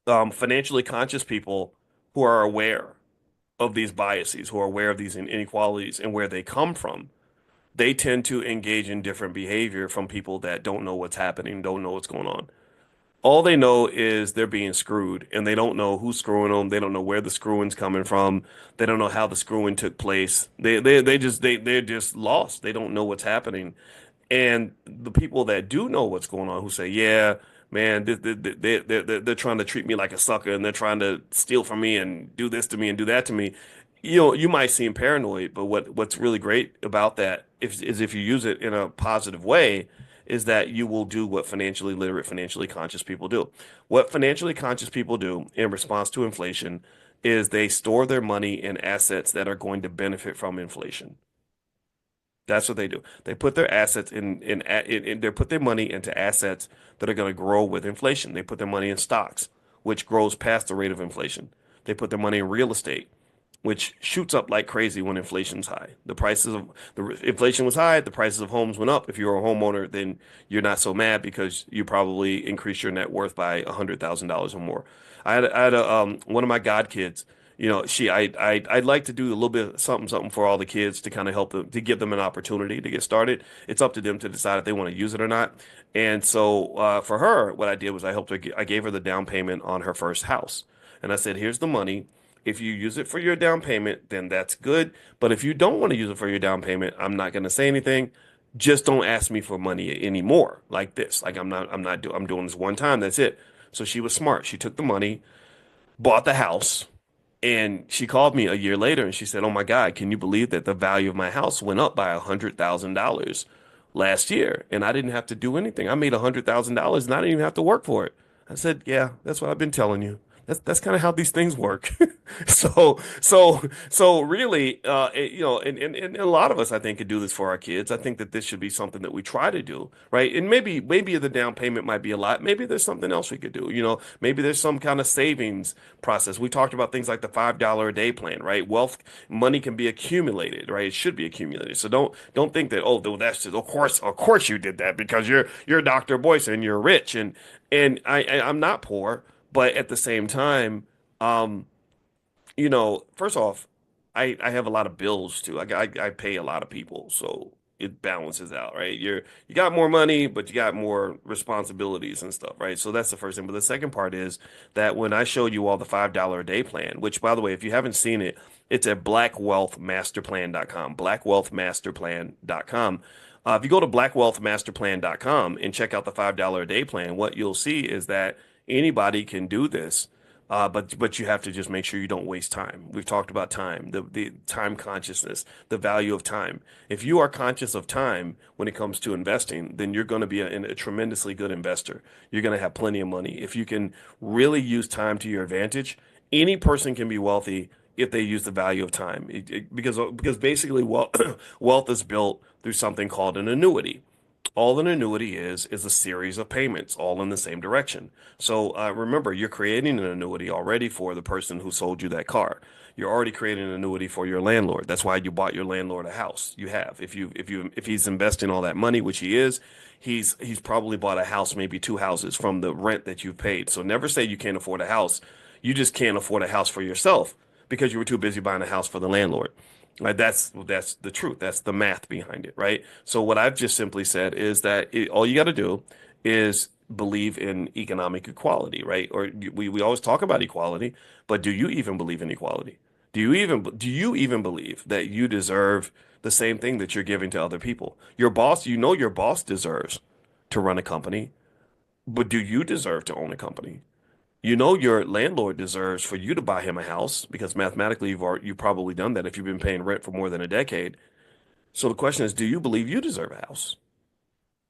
financially conscious people who are aware of these biases, who are aware of these inequalities and where they come from, they tend to engage in different behavior from people that don't know what's happening, don't know what's going on. All they know is they're being screwed, and they don't know who's screwing them. They don't know where the screwing's coming from. They don't know how the screwing took place. They're just lost. They don't know what's happening. And the people that do know what's going on, who say, "Yeah, man, they're trying to treat me like a sucker, and they're trying to steal from me and do this to me and do that to me," you might seem paranoid, but what's really great about that is if you use it in a positive way, is that you will do what financially literate, financially conscious people do. What financially conscious people do in response to inflation is they store their money in assets that are going to benefit from inflation. That's what they do. They put their assets they put their money into assets that are going to grow with inflation. They put their money in stocks, which grows past the rate of inflation. They put their money in real estate, which shoots up like crazy when inflation's high. The inflation was high, the prices of homes went up. If you're a homeowner, then you're not so mad because you probably increased your net worth by $100,000 or more. I had one of my godkids. I'd like to do a little bit of something for all the kids to kind of help them to give them an opportunity to get started. It's up to them to decide if they want to use it or not. And so for her, what I did was I gave her the down payment on her first house, and I said, "Here's the money. If you use it for your down payment, then that's good. But if you don't want to use it for your down payment, I'm not going to say anything. Just don't ask me for money anymore like this. Like I'm doing this one time. That's it." So she was smart. She took the money, bought the house, and she called me a year later and she said, "Oh my God, can you believe that the value of my house went up by $100,000 last year? And I didn't have to do anything. I made $100,000 and I didn't even have to work for it." I said, "Yeah, that's what I've been telling you. That's kind of how these things work." So really, and a lot of us, I think, could do this for our kids. I think that this should be something that we try to do, right? And maybe the down payment might be a lot. Maybe there's something else we could do. Maybe there's some kind of savings process. We talked about things like the $5 a day plan, right? Money can be accumulated, right? It should be accumulated. So don't think that, oh, that's just, of course you did that because you're Dr. Boyce and you're rich, and I'm not poor, but at the same time, um, first off, I have a lot of bills too. I pay a lot of people, so it balances out, right? You got more money, but you got more responsibilities and stuff, right? So that's the first thing. But the second part is that when I showed you all the $5 a day plan, which by the way, if you haven't seen it, it's at blackwealthmasterplan.com, blackwealthmasterplan.com. If you go to blackwealthmasterplan.com and check out the $5 a day plan, what you'll see is that anybody can do this. But you have to just make sure you don't waste time. We've talked about time, the time consciousness, the value of time. If you are conscious of time when it comes to investing, then you're going to be a tremendously good investor. You're going to have plenty of money. If you can really use time to your advantage, any person can be wealthy if they use the value of time. Because basically wealth is built through something called an annuity. All an annuity is a series of payments, all in the same direction. So remember, you're creating an annuity already for the person who sold you that car. You're already creating an annuity for your landlord. That's why you bought your landlord a house. You have. If he's investing all that money, which he is, he's probably bought a house, maybe two houses from the rent that you've paid. So never say you can't afford a house. You just can't afford a house for yourself because you were too busy buying a house for the landlord. Right, that's the truth. That's the math behind it, right? So what I've just simply said is that all you got to do is believe in economic equality, right? Or we always talk about equality, but do you even believe in equality? Do you even believe that you deserve the same thing that you're giving to other people? Your boss deserves to run a company, but do you deserve to own a company? You know your landlord deserves for you to buy him a house because mathematically you've probably done that if you've been paying rent for more than a decade. So the question is, do you believe you deserve a house?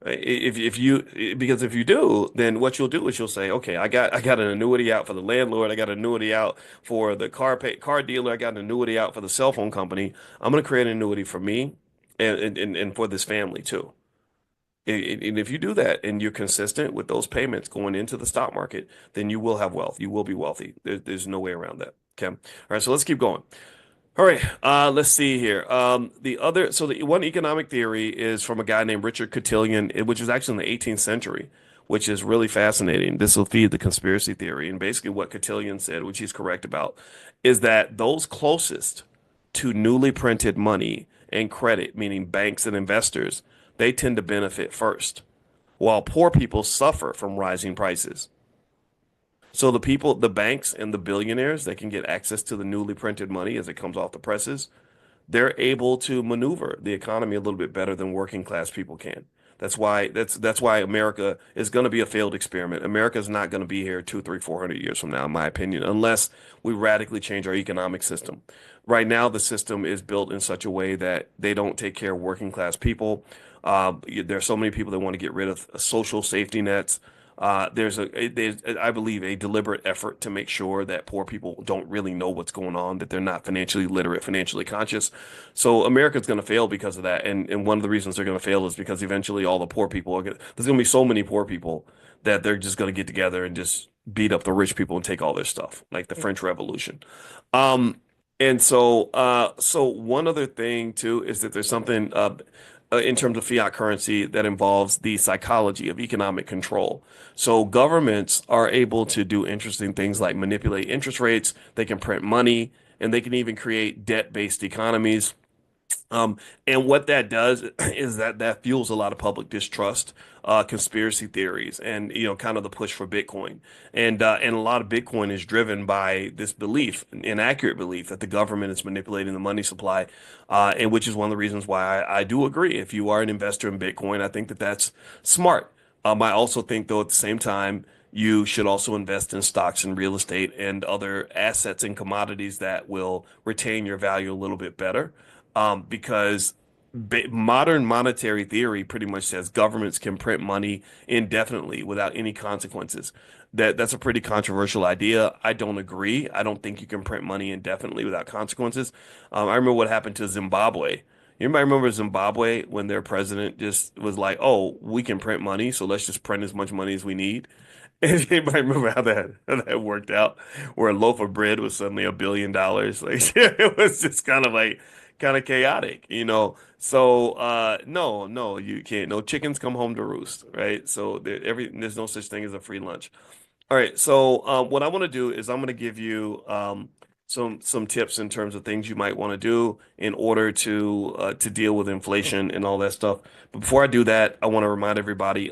If you because if you do, then what you'll do is you'll say, okay, I got an annuity out for the landlord, I got an annuity out for the car dealer, I got an annuity out for the cell phone company. I'm going to create an annuity for me and for this family too. And if you do that and you're consistent with those payments going into the stock market, then you will have wealth. You will be wealthy. There's no way around that. Okay. All right. So let's keep going. All right, let's see here. The one economic theory is from a guy named Richard Cotillion, which is actually in the 18th century, which is really fascinating. This will feed the conspiracy theory. And basically, what Cotillion said, which he's correct about, is that those closest to newly printed money and credit, meaning banks and investors, they tend to benefit first, while poor people suffer from rising prices. So the people, the banks and the billionaires that can get access to the newly printed money as it comes off the presses, they're able to maneuver the economy a little bit better than working class people can. That's why America is going to be a failed experiment. America is not going to be here 400 years from now, in my opinion, unless we radically change our economic system. Right now, the system is built in such a way that they don't take care of working class people. There are so many people that want to get rid of social safety nets. There's, I believe, a deliberate effort to make sure that poor people don't really know what's going on, that they're not financially literate, financially conscious. So America's going to fail because of that. And one of the reasons they're going to fail is because eventually all the poor people there's going to be so many poor people that they're just going to get together and just beat up the rich people and take all their stuff, like the French Revolution. Um, so one other thing too is that there's something in terms of fiat currency that involves the psychology of economic control. So governments are able to do interesting things like manipulate interest rates, they can print money, and they can even create debt-based economies. Um, and what that does is that fuels a lot of public distrust, conspiracy theories, and kind of the push for Bitcoin. And a lot of Bitcoin is driven by this belief, an inaccurate belief that the government is manipulating the money supply, and which is one of the reasons why I do agree. If you are an investor in Bitcoin, I think that that's smart. I also think, though, at the same time, you should also invest in stocks and real estate and other assets and commodities that will retain your value a little bit better because modern monetary theory pretty much says governments can print money indefinitely without any consequences. That's a pretty controversial idea. I don't agree. I don't think you can print money indefinitely without consequences. I remember what happened to Zimbabwe. Anybody remember Zimbabwe when their president just was like, "Oh, we can print money, so let's just print as much money as we need." Anybody remember how that worked out? Where a loaf of bread was suddenly $1 billion. Like it was just kind of chaotic. So no, no, you can't. No chickens come home to roost, right? So there's no such thing as a free lunch. All right, so what I want to do is I'm going to give you some tips in terms of things you might want to do in order to deal with inflation and all that stuff. But before I do that, I want to remind everybody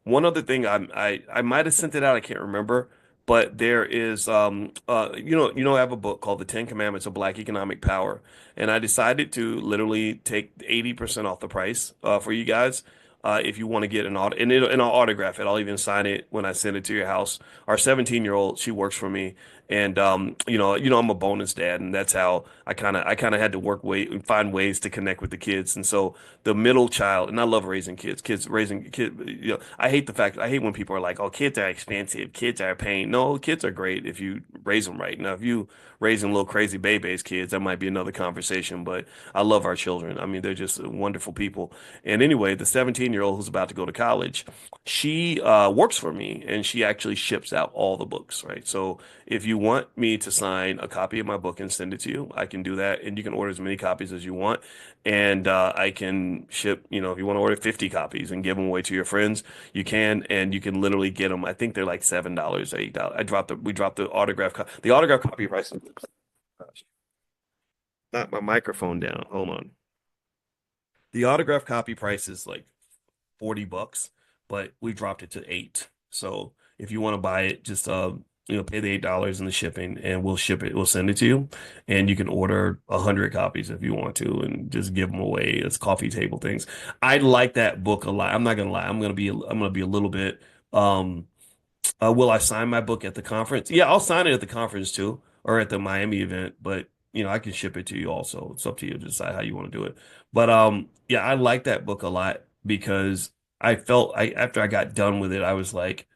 one other thing I might have sent it out, I can't remember, but there is I have a book called The Ten Commandments of Black Economic Power, and I decided to literally take 80% off the price for you guys. If you want to get and I'll autograph it. I'll even sign it when I send it to your house. Our 17-year-old, she works for me, and I'm a bonus dad, and that's how I kind of had to find ways to connect with the kids. And so the middle child, and I love raising kids raising kids. I hate when people are like, "Oh, kids are expensive, kids are a pain." No, kids are great if you raise them right. Now, if you raising little crazy babies kids, that might be another conversation. But I love our children. I mean, they're just wonderful people. And anyway, the 17-year-old who's about to go to college, she works for me and she actually ships out all the books, right? So if you want me to sign a copy of my book and send it to you, I can do that. And you can order as many copies as you want. And I can ship, if you want to order 50 copies and give them away to your friends, you can. And you can literally get them. I think they're like $7, $8. We dropped the autograph copy price. Gosh, knock my microphone down. Hold on. The autograph copy price is like $40, but we dropped it to 8. So if you want to buy it, just pay the $8 in the shipping and we'll ship it. We'll send it to you. And you can order 100 copies if you want to and just give them away as coffee table things. I like that book a lot. I'm not gonna lie. I'm gonna be a little bit um Will I sign my book at the conference? Yeah, I'll sign it at the conference too, or at the Miami event. But I can ship it to you also. It's up to you to decide how you want to do it. But yeah, I like that book a lot because I felt I after I got done with it, I was like,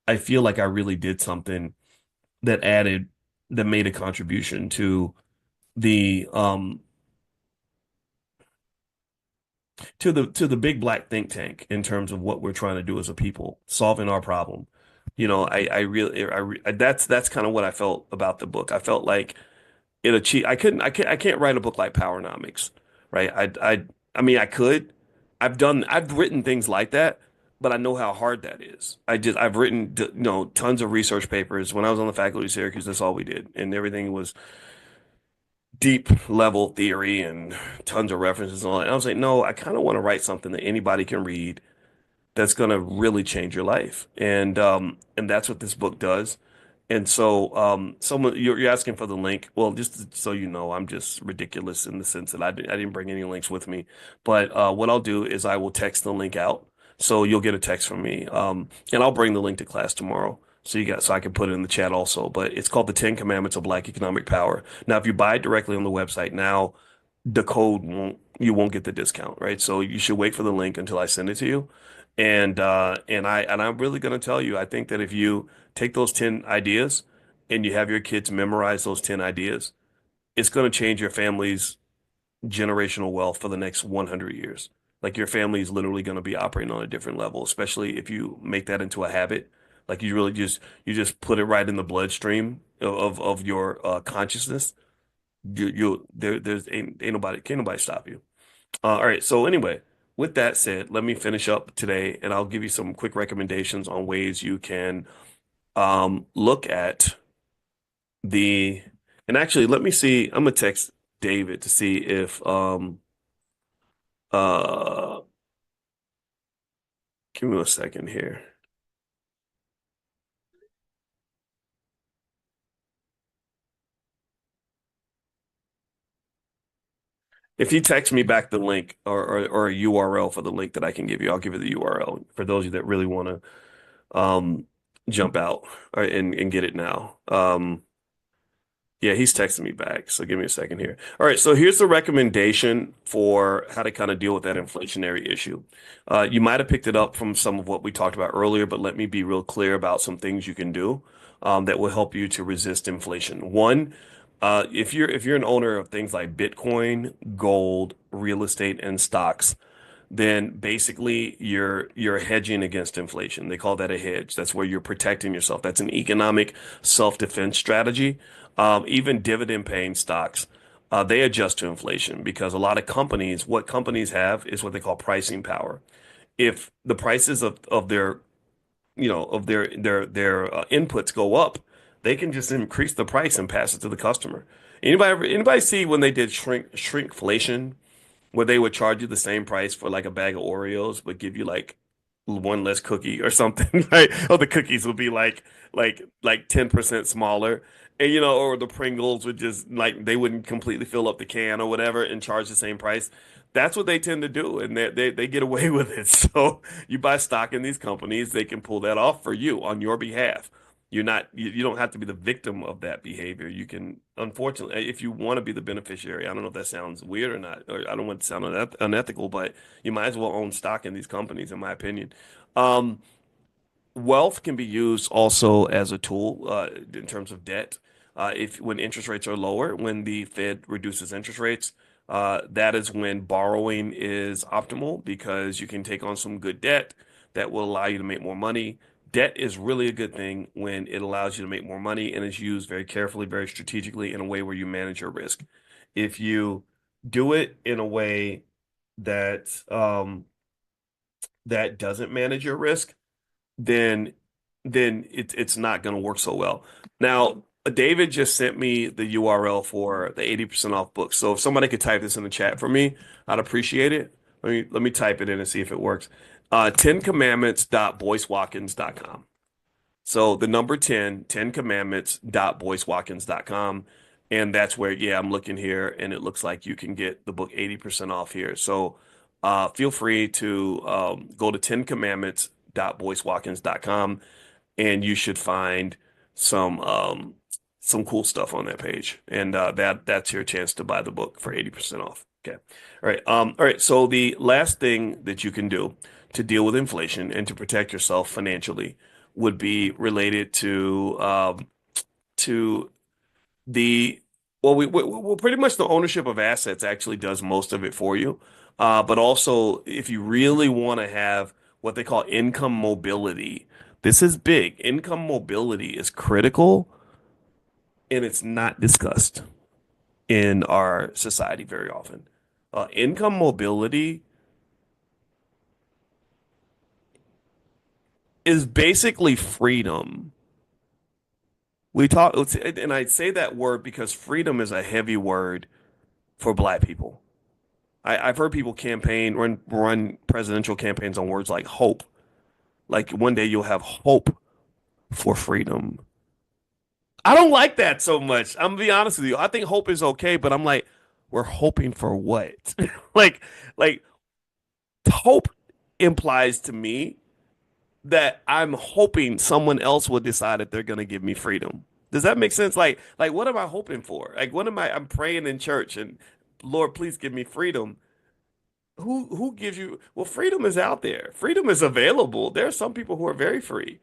I feel like I really did something that added that made a contribution the to the big black think tank in terms of what we're trying to do as a people, solving our problem. I really that's kind of what I felt about the book. I felt like it achieved. I can't write a book like Powernomics, right? I mean I could. I've written things like that, but I know how hard that is. I've written tons of research papers when I was on the faculty of Syracuse. That's all we did, and everything was deep level theory and tons of references and all that. And I was like, no, I kind of want to write something that anybody can read that's going to really change your life. And that's what this book does. And so someone you're asking for the link. Well, just so you know, I'm just ridiculous in the sense that I didn't bring any links with me. But what I'll do is I will text the link out. So you'll get a text from me. And I'll bring the link to class tomorrow. So I can put it in the chat also. But it's called the Ten Commandments of Black Economic Power. Now, if you buy it directly on the website now, the code won't you won't get the discount, right? So you should wait for the link until I send it to you. And I'm really going to tell you, I think that if you take those 10 ideas and you have your kids memorize those 10 ideas, it's going to change your family's generational wealth for the next 100 years. Like your family is literally going to be operating on a different level, especially if you make that into a habit. Like you just put it right in the bloodstream of your consciousness. There's ain't nobody can't nobody stop you. All right. So anyway, with that said, let me finish up today, and I'll give you some quick recommendations on ways you can look at the. And actually, let me see. I'm gonna text David to see if uh give me a second here. If he texts me back the link or a URL for the link that I can give you, I'll give you the URL for those of you that really want to jump out and get it now. Yeah, he's texting me back. So give me a second here. All right. So here's the recommendation for how to kind of deal with that inflationary issue. You might have picked it up from some of what we talked about earlier, but let me be real clear about some things you can do that will help you to resist inflation. One, if you're an owner of things like Bitcoin, gold, real estate, and stocks, then basically you're hedging against inflation. They call that a hedge. That's where you're protecting yourself. That's an economic self-defense strategy. Even dividend-paying stocks, they adjust to inflation because a lot of companies, what companies have is what they call pricing power. If the prices of their of their inputs go up, they can just increase the price and pass it to the customer. Anybody see when they did shrinkflation? Where they would charge you the same price for like a bag of Oreos, but give you like one less cookie or something, right? Or the cookies would be like 10% smaller. And or the Pringles would just like they wouldn't completely fill up the can or whatever and charge the same price. That's what they tend to do, and they get away with it. So you buy stock in these companies, they can pull that off for you on your behalf. You don't have to be the victim of that behavior. You can, unfortunately, if you want to be the beneficiary, I don't know if that sounds weird or not, or I don't want to sound unethical, but you might as well own stock in these companies, in my opinion. Um, Wealth can be used also as a tool in terms of debt. If when interest rates are lower, when the Fed reduces interest rates, that is when borrowing is optimal because you can take on some good debt that will allow you to make more money. Debt is really a good thing when it allows you to make more money and is used very carefully, very strategically in a way where you manage your risk. If you do it in a way that that doesn't manage your risk, then it's not going to work so well. Now, David just sent me the URL for the 80% off book. So if somebody could type this in the chat for me, I'd appreciate it. Let me type it in and see if it works. 10commandments.boycewatkins.com. So the number 10commandments.boycewatkins.com. And that's where, yeah, I'm looking here and it looks like you can get the book 80% off here. So feel free to go to 10commandments.boycewatkins.com and you should find some some cool stuff on that page. And that's your chance to buy the book for 80% off. Okay. All right. So the last thing that you can do to deal with inflation and to protect yourself financially would be related to the well, pretty much the ownership of assets actually does most of it for you. But also, if you really want to have what they call income mobility, this is big. Income mobility is critical and it's not discussed in our society very often. Income mobility is basically freedom. We talk, and I say that word because freedom is a heavy word for Black people. I've heard people run presidential campaigns on words like hope. Like one day you'll have hope for freedom. I don't like that so much. I'm gonna be honest with you. I think hope is okay, but I'm like, we're hoping for what? Like, like hope implies to me that I'm hoping someone else will decide that they're gonna give me freedom. Does that make sense? Like what am I hoping for? Like what am I? I'm praying in church and Lord, please give me freedom. Who gives you? Well, freedom is out there. Freedom is available. There are some people who are very free.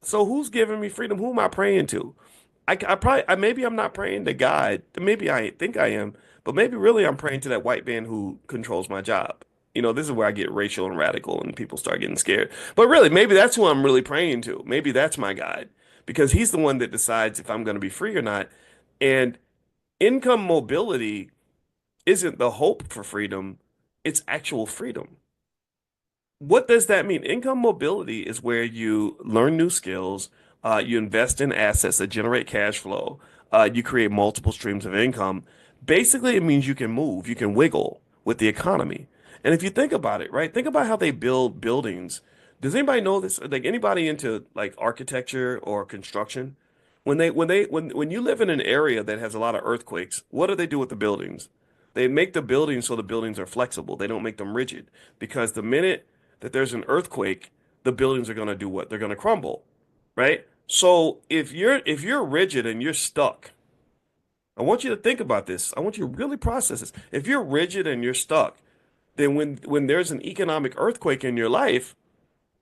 So who's giving me freedom? Who am I praying to? I probably maybe I'm not praying to God. Maybe I think I am, but maybe really I'm praying to that white man who controls my job. This is where I get racial and radical and people start getting scared. But really, maybe that's who I'm really praying to. Maybe that's my God because he's the one that decides if I'm going to be free or not. And income mobility isn't the hope for freedom, it's actual freedom. What does that mean? Income mobility is where you learn new skills, you invest in assets that generate cash flow, you create multiple streams of income. Basically, it means you can move, you can wiggle with the economy. And if you think about it, right? Think about how they build buildings. Does anybody know this? Like anybody into like architecture or construction? When you live in an area that has a lot of earthquakes, what do they do with the buildings? They make the buildings so the buildings are flexible. They don't make them rigid because the minute that there's an earthquake, the buildings are going to do what? They're going to crumble, right? So if you're rigid and you're stuck, I want you to think about this. I want you to really process this. If you're rigid and you're stuck, then when there's an economic earthquake in your life,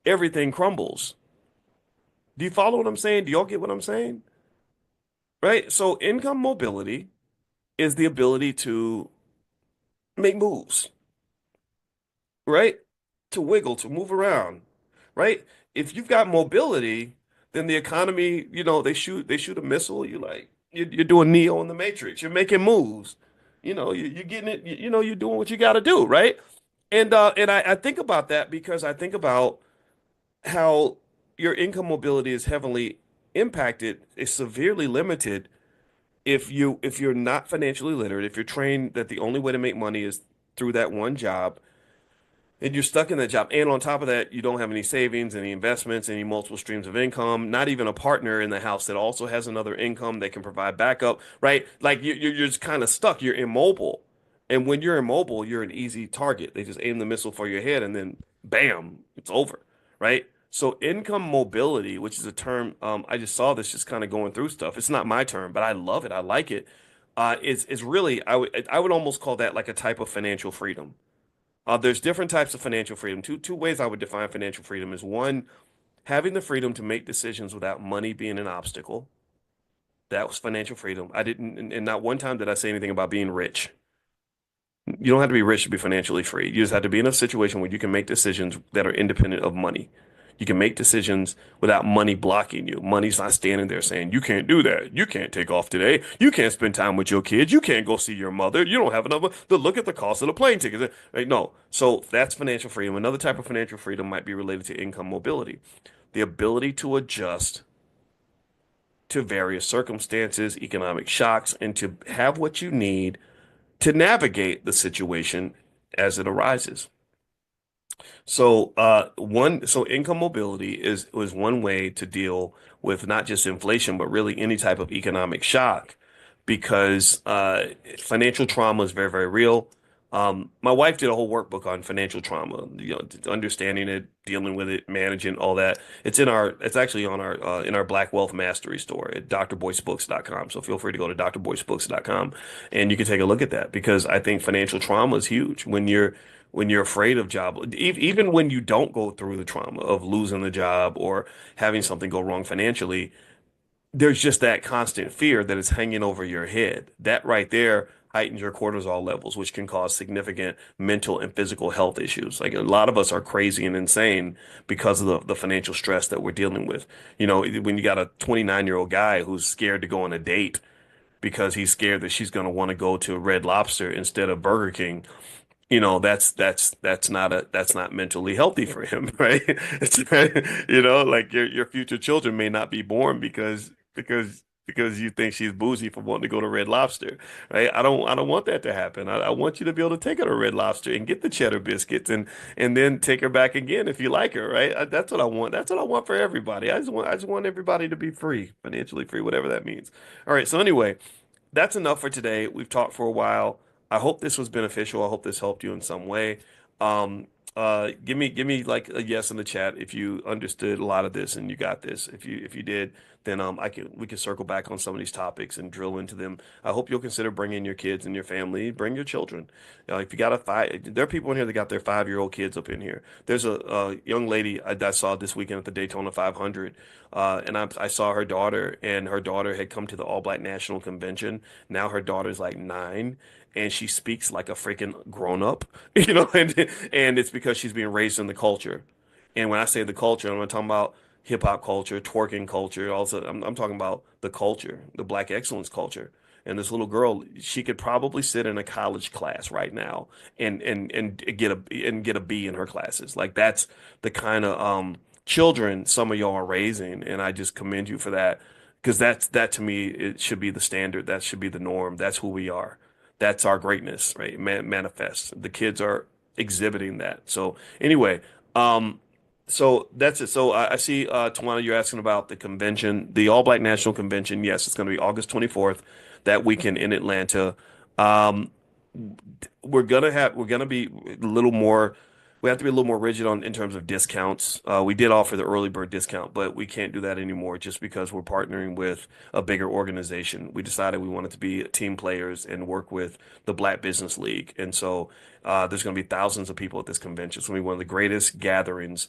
everything crumbles. Do you follow what I'm saying? Do y'all get what I'm saying? Right? So income mobility is the ability to make moves, right? To wiggle, to move around, right? If you've got mobility, then the economy, they shoot a missile, you're doing Neo in the Matrix. You're making moves. You're getting it, you're doing what you got to do, right? And I think about that because I think about how your income mobility is heavily impacted, is severely limited if you're not financially literate, if you're trained that the only way to make money is through that one job, and you're stuck in that job. And on top of that, you don't have any savings, any investments, any multiple streams of income, not even a partner in the house that also has another income that can provide backup, right? Like you're just kind of stuck. You're immobile. And when you're immobile, you're an easy target. They just aim the missile for your head and then bam, it's over, right? So income mobility, which is a term, I just saw this just kind of going through stuff. It's not my term, but I love it. I like it. Is really I would almost call that like a type of financial freedom. There's different types of financial freedom. Two ways I would define financial freedom is one, having the freedom to make decisions without money being an obstacle. That was financial freedom. I didn't, and not one time did I say anything about being rich. You don't have to be rich to be financially free. You just have to be in a situation where you can make decisions that are independent of money. You can make decisions without money blocking you. Money's not standing there saying, you can't do that. You can't take off today. You can't spend time with your kids. You can't go see your mother. You don't have enough to look at the cost of the plane ticket. Like, no. So that's financial freedom. Another type of financial freedom might be related to income mobility, the ability to adjust to various circumstances, economic shocks, and to have what you need to navigate the situation as it arises. So income mobility is was one way to deal with not just inflation, but really any type of economic shock, because financial trauma is very, very real. My wife did a whole workbook on financial trauma, understanding it, dealing with it, managing all that. It's actually on our in our Black Wealth Mastery store at drboycebooks.com. So feel free to go to drboycebooks.com and you can take a look at that because I think financial trauma is huge when you're afraid of even when you don't go through the trauma of losing the job or having something go wrong financially, there's just that constant fear that is hanging over your head. That right there heightens your cortisol levels, which can cause significant mental and physical health issues. Like a lot of us are crazy and insane because of the financial stress that we're dealing with. You know, when you got a 29-year-old guy who's scared to go on a date because he's scared that she's going to want to go to Red Lobster instead of Burger King, that's not mentally healthy for him, right? It's, like your future children may not be born because you think she's bougie for wanting to go to Red Lobster, right? I don't want that to happen. I want you to be able to take her to Red Lobster and get the cheddar biscuits and then take her back again if you like her, right? That's what I want. That's what I want for everybody. I just want everybody to be free, financially free, whatever that means. All right. So anyway, that's enough for today. We've talked for a while. I hope this was beneficial. I hope this helped you in some way. Um, give me like a yes in the chat if you understood a lot of this and you got this. If you did, then we can circle back on some of these topics and drill into them. I hope you'll consider bringing your kids and your family. Bring your children. If you got there are people in here that got their 5-year-old kids up in here. There's a young lady I saw this weekend at the Daytona 500, and I saw her daughter, and her daughter had come to the All Black National Convention. Now her daughter's like 9, and she speaks like a freaking grown up, and it's because she's being raised in the culture. And when I say the culture, I'm not talking about hip hop culture, twerking culture. Also, I'm talking about the culture, the Black excellence culture. And this little girl, she could probably sit in a college class right now and get a B in her classes. Like that's the kind of children some of y'all are raising, and I just commend you for that because that to me it should be the standard. That should be the norm. That's who we are. That's our greatness, right? Manifest. The kids are exhibiting that. So anyway, so that's it. So I see, Tawana, you're asking about the convention, the All Black National Convention. Yes, it's going to be August 24th, that weekend in Atlanta. Um, we're gonna be a little more. We have to be a little more rigid on in terms of discounts. We did offer the early bird discount, but we can't do that anymore just because we're partnering with a bigger organization. We decided we wanted to be team players and work with the Black Business League, and so there's going to be thousands of people at this convention. It's going to be one of the greatest gatherings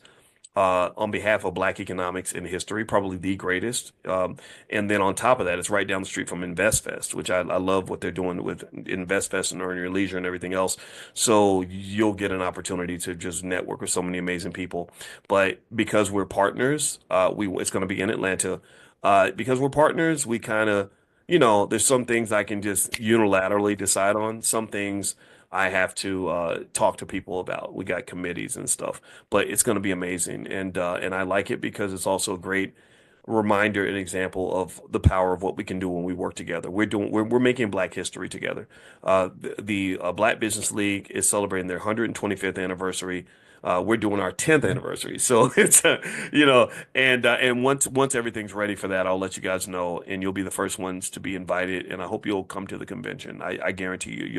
on behalf of Black economics in history, probably the greatest. And then on top of that, it's right down the street from InvestFest, which I love what they're doing with InvestFest and Earn Your Leisure and everything else. So you'll get an opportunity to just network with so many amazing people. But because we're partners, it's going to be in Atlanta. Because we're partners, we kind of, there's some things I can just unilaterally decide on. Some things I have to talk to people about. We got committees and stuff, but it's going to be amazing, and I like it because it's also a great reminder and example of the power of what we can do when we work together. We're making Black history together. The Black Business League is celebrating their 125th anniversary. We're doing our 10th anniversary, so it's and once everything's ready for that, I'll let you guys know, and you'll be the first ones to be invited. And I hope you'll come to the convention. I guarantee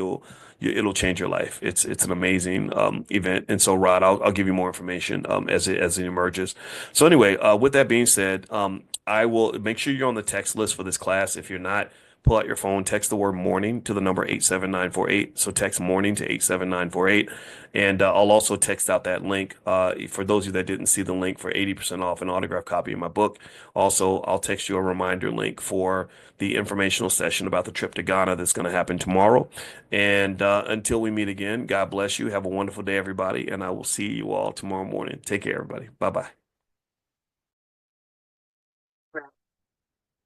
it'll change your life. It's an amazing event. And so, Rod, I'll give you more information as it emerges. So anyway, with that being said, I will make sure you're on the text list for this class. If you're not, pull out your phone, text the word morning to the number 87948. So text morning to 87948. And I'll also text out that link for those of you that didn't see the link for 80% off an autographed copy of my book. Also, I'll text you a reminder link for the informational session about the trip to Ghana that's going to happen tomorrow. And until we meet again, God bless you. Have a wonderful day, everybody. And I will see you all tomorrow morning. Take care, everybody. Bye-bye.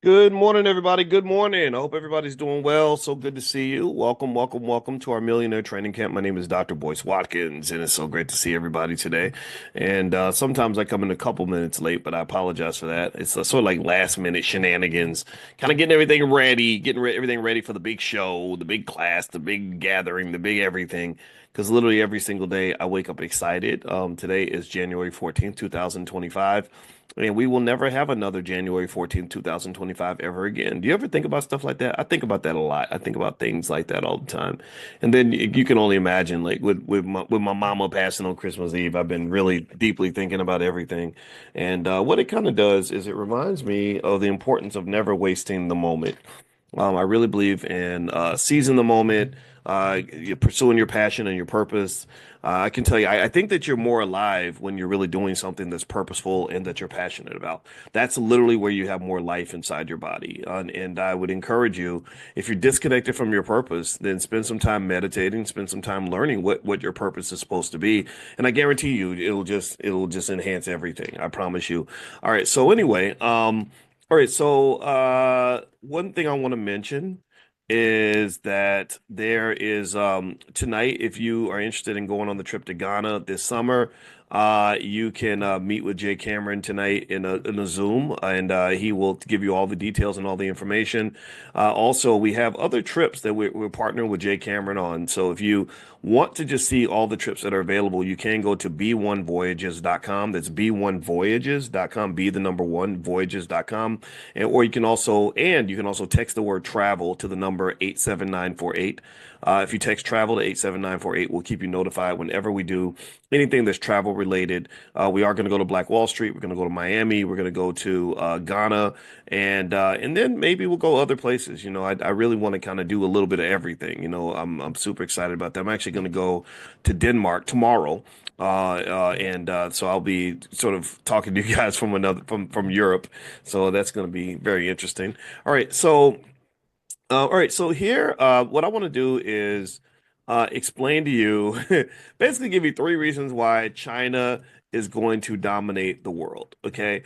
Good morning, everybody. Good morning. I hope everybody's doing well. So good to see you. Welcome, welcome, welcome to our Millionaire Training Camp. My name is Dr. Boyce Watkins, and it's so great to see everybody today. And sometimes I come in a couple minutes late, but I apologize for that. It's sort of like last minute shenanigans, kind of getting everything ready, everything ready for the big show, the big class, the big gathering, the big everything. Because literally every single day I wake up excited. Today is January 14th, 2025. And we will never have another January 14th, 2025 ever again. Do you ever think about stuff like that? I think about that a lot. I think about things like that all the time. And then you can only imagine, like with my mama passing on Christmas Eve, I've been really deeply thinking about everything. And what it kind of does is it reminds me of the importance of never wasting the moment. I really believe in seizing the moment, you're pursuing your passion and your purpose. I can tell you, I think that you're more alive when you're really doing something that's purposeful and that you're passionate about. That's literally where you have more life inside your body. And I would encourage you, if you're disconnected from your purpose, then spend some time meditating, spend some time learning what your purpose is supposed to be. And I guarantee you, it'll just enhance everything. I promise you. All right. So anyway, all right, so one thing I want to mention is that there is tonight, if you are interested in going on the trip to Ghana this summer, you can meet with Jay Cameron tonight in a Zoom, and he will give you all the details and all the information. Also, we have other trips that we're partnering with Jay Cameron on. So if you want to just see all the trips that are available, you can go to b1voyages.com. That's b1voyages.com, be the number one voyages.com. And you can also text the word travel to the number 87948. If you text travel to 87948, we'll keep you notified whenever we do anything that's travel related. We are going to go to Black Wall Street. We're going to go to Miami. We're going to go to Ghana, and then maybe we'll go other places. I really want to kind of do a little bit of everything. I'm super excited about that. I'm actually going to go to Denmark tomorrow. And so I'll be sort of talking to you guys from Europe. So that's going to be very interesting. All right. So here, what I want to do is explain to you, basically give you three reasons why China is going to dominate the world. Okay.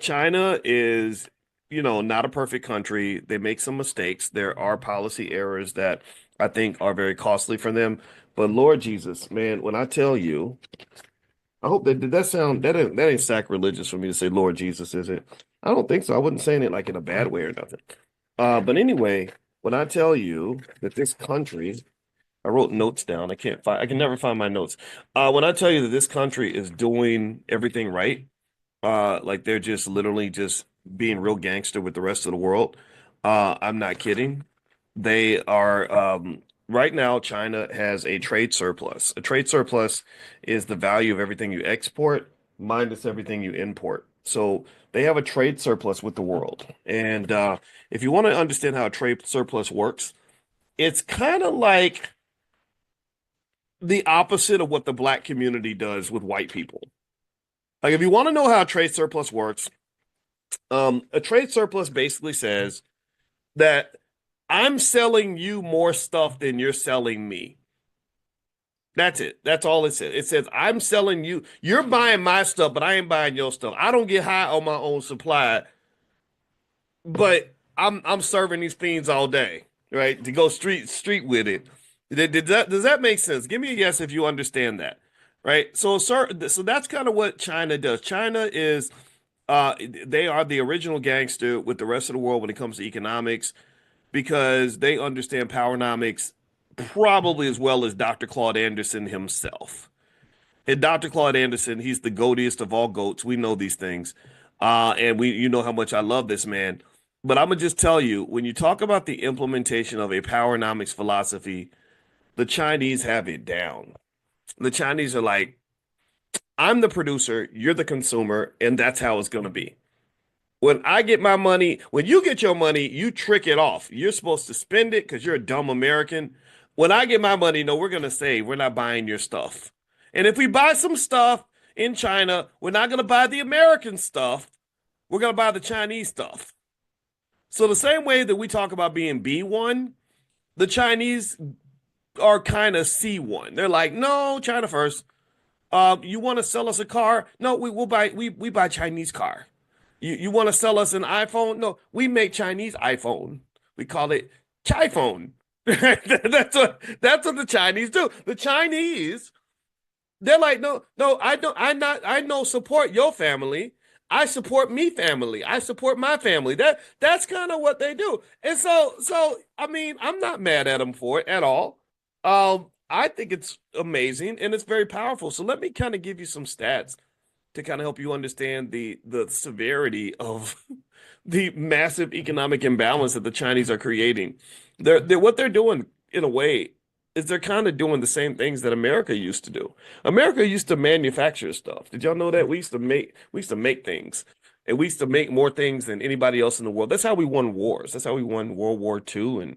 China is, not a perfect country. They make some mistakes. There are policy errors that I think are very costly for them. But Lord Jesus, man, when I tell you, I hope that did that sound that ain't sacrilegious for me to say Lord Jesus, is it? I don't think so. I wasn't saying it like in a bad way or nothing. But anyway, when I tell you that this country, I wrote notes down. I can never find my notes. When I tell you that this country is doing everything right, like they're just literally just being real gangster with the rest of the world. I'm not kidding. They are right now, China has a trade surplus. A trade surplus is the value of everything you export minus everything you import. So they have a trade surplus with the world. And if you want to understand how a trade surplus works, it's kind of like the opposite of what the black community does with white people. Like, if you want to know how a trade surplus works, a trade surplus basically says that I'm selling you more stuff than you're selling me. That's it. That's all it says. It says I'm selling you. You're buying my stuff, but I ain't buying your stuff. I don't get high on my own supply, but I'm serving these fiends all day, right? To go street with it. Does that make sense? Give me a yes if you understand that, right? So that's kind of what China does. China is they are the original gangster with the rest of the world when it comes to economics because they understand powernomics probably as well as Dr. Claude Anderson himself. And Dr. Claude Anderson, he's the goatiest of all goats. We know these things. And you know how much I love this man. But I'm gonna just tell you, when you talk about the implementation of a powernomics philosophy, the Chinese have it down. The Chinese are like, I'm the producer, you're the consumer, and that's how it's gonna be. When I get my money, when you get your money, you trick it off. You're supposed to spend it because you're a dumb American. When I get my money, no, we're going to say we're not buying your stuff. And if we buy some stuff in China, we're not going to buy the American stuff. We're going to buy the Chinese stuff. So the same way that we talk about being B1, the Chinese are kind of C1. They're like, no, China first. You want to sell us a car? No, we buy Chinese car. You want to sell us an iPhone? No, we make Chinese iPhone. We call it Chai phone. That's what the Chinese do. The Chinese, they're like, no, I don't support your family. I support me family. I support my family. That's kind of what they do. And so I mean, I'm not mad at them for it at all. I think it's amazing and it's very powerful. So let me kind of give you some stats to kind of help you understand the severity of the massive economic imbalance that the Chinese are creating. They're what they're doing in a way is they're kind of doing the same things that America used to do. America used to manufacture stuff. Did y'all know that? We used to make things. And we used to make more things than anybody else in the world. That's how we won wars. That's how we won World War II and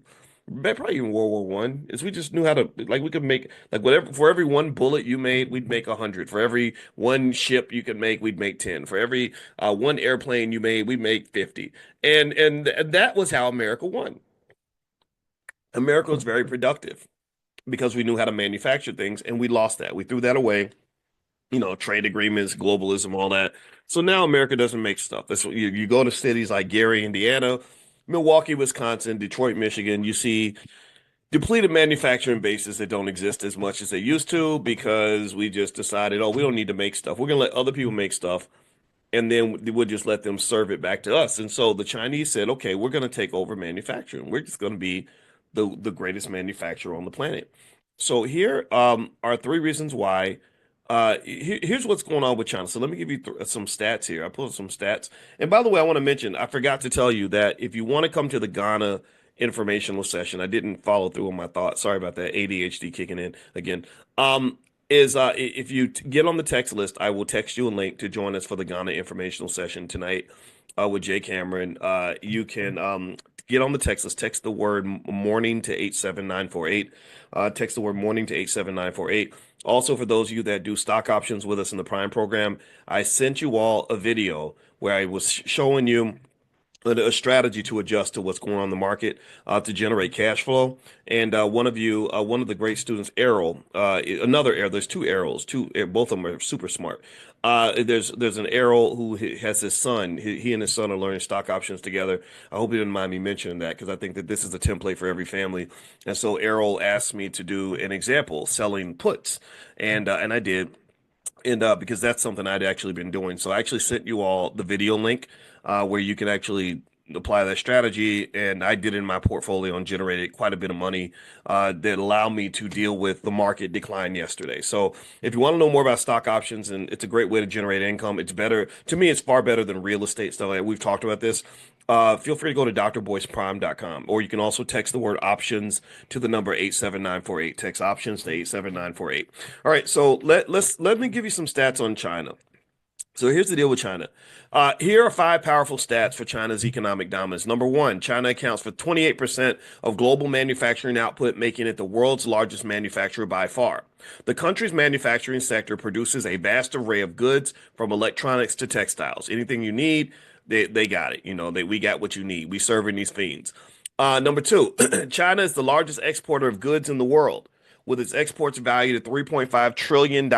probably even World War One. Is we just knew how to like we could make like whatever for every one bullet you made, we'd make 100. For every one ship you could make, we'd make 10. For every one airplane you made, we'd make 50. And that was how America won. America was very productive because we knew how to manufacture things, and we lost that. We threw that away. Trade agreements, globalism, all that. So now America doesn't make stuff. That's what you go to cities like Gary, Indiana, Milwaukee, Wisconsin, Detroit, Michigan. You see depleted manufacturing bases that don't exist as much as they used to because we just decided, oh, we don't need to make stuff. We're gonna let other people make stuff, and then we'll just let them serve it back to us. And so the Chinese said, okay, we're going to take over manufacturing. We're just going to be the greatest manufacturer on the planet. So here are three reasons why. Here's what's going on with China. So let me give you some stats here. I pulled some stats. And by the way, I want to mention, I forgot to tell you that if you want to come to the Ghana informational session, I didn't follow through on my thoughts. Sorry about that. ADHD kicking in again. Is if you get on the text list, I will text you a link to join us for the Ghana informational session tonight with Jay Cameron. You can get on the text list, text the word morning to 87948. Text the word morning to 87948. Also, for those of you that do stock options with us in the Prime program, I sent you all a video where I was showing you a strategy to adjust to what's going on in the market to generate cash flow. And one of the great students, Errol, another Errol, there's two Errols, both of them are super smart. There's an Errol who has his son. He and his son are learning stock options together. I hope you didn't mind me mentioning that because I think that this is a template for every family. And so Errol asked me to do an example selling puts, and I did. And because that's something I'd actually been doing. So I actually sent you all the video link where you can actually apply that strategy. And I did it in my portfolio and generated quite a bit of money that allowed me to deal with the market decline yesterday. So if you want to know more about stock options, and it's a great way to generate income, it's better to me, it's far better than real estate stuff. Like we've talked about this. Feel free to go to drboyceprime.com, or you can also text the word options to the number 87948. Text options to 87948. All right, so let me give you some stats on China. So here's the deal with China. Here are five powerful stats for China's economic dominance. Number one, China accounts for 28% of global manufacturing output, making it the world's largest manufacturer by far. The country's manufacturing sector produces a vast array of goods from electronics to textiles. Anything you need, they got it. We got what you need. We serving these fiends. Number two, China is the largest exporter of goods in the world, with its exports valued at $3.5 trillion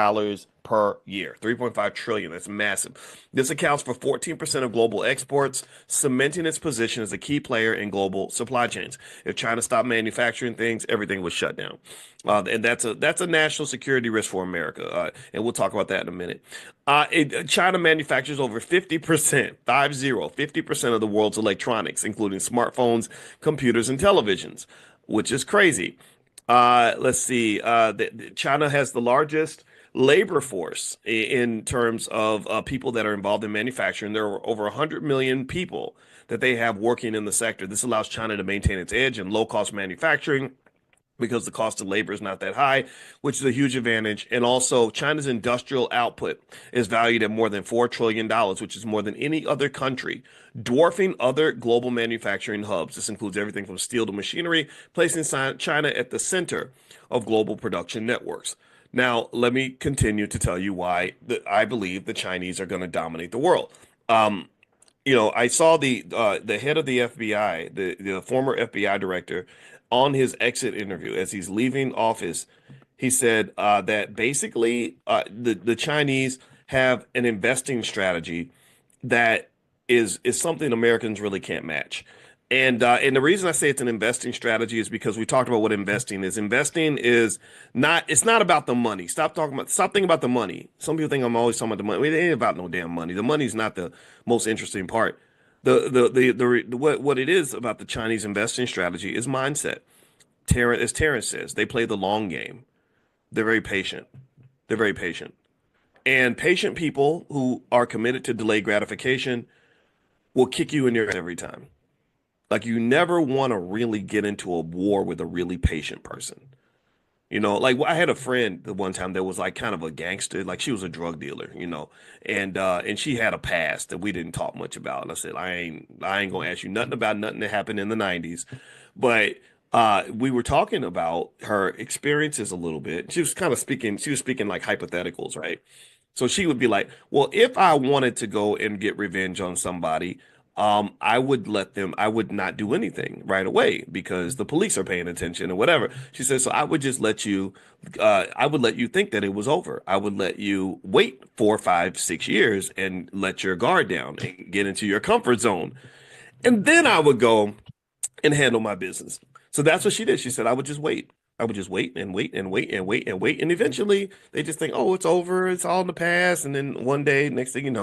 per year. 3.5 trillion. That's massive. This accounts for 14% of global exports, cementing its position as a key player in global supply chains. If China stopped manufacturing things, everything would shut down. And that's a national security risk for America. And we'll talk about that in a minute. China manufactures over 50%, 50% of the world's electronics, including smartphones, computers, and televisions, which is crazy. Let's see. China has the largest labor force in terms of people that are involved in manufacturing. There are over 100 million people that they have working in the sector. This allows China to maintain its edge in low-cost manufacturing because the cost of labor is not that high, which is a huge advantage. And also, China's industrial output is valued at more than $4 trillion, which is more than any other country, dwarfing other global manufacturing hubs. This includes everything from steel to machinery, placing China at the center of global production networks. Now, let me continue to tell you why I believe the Chinese are going to dominate the world. I saw the head of the FBI, the former FBI director, on his exit interview as he's leaving office. He said that basically the Chinese have an investing strategy that is something Americans really can't match. And the reason I say it's an investing strategy is because we talked about what investing is. Investing is not, it's not about the money. Stop thinking about the money. Some people think I'm always talking about the money. It ain't about no damn money. The money's not the most interesting part. What it is about the Chinese investing strategy is mindset. As Terrence says, they play the long game. They're very patient. They're very patient. And patient people who are committed to delayed gratification will kick you in your ass every time. Like you never want to really get into a war with a really patient person. You know, like I had a friend the one time that was like kind of a gangster, like she was a drug dealer, and she had a past that we didn't talk much about. And I said, I ain't gonna ask you nothing about nothing that happened in the 90s. But we were talking about her experiences a little bit. She was speaking like hypotheticals, right? So she would be like, well, if I wanted to go and get revenge on somebody, I would not do anything right away because the police are paying attention or whatever. She says, so I would just I would let you think that it was over. I would let you wait 4, 5, 6 years and let your guard down and get into your comfort zone. And then I would go and handle my business. So that's what she did. She said, I would just wait. I would just wait and wait and wait and wait and wait. And eventually they just think, oh, it's over. It's all in the past. And then one day, next thing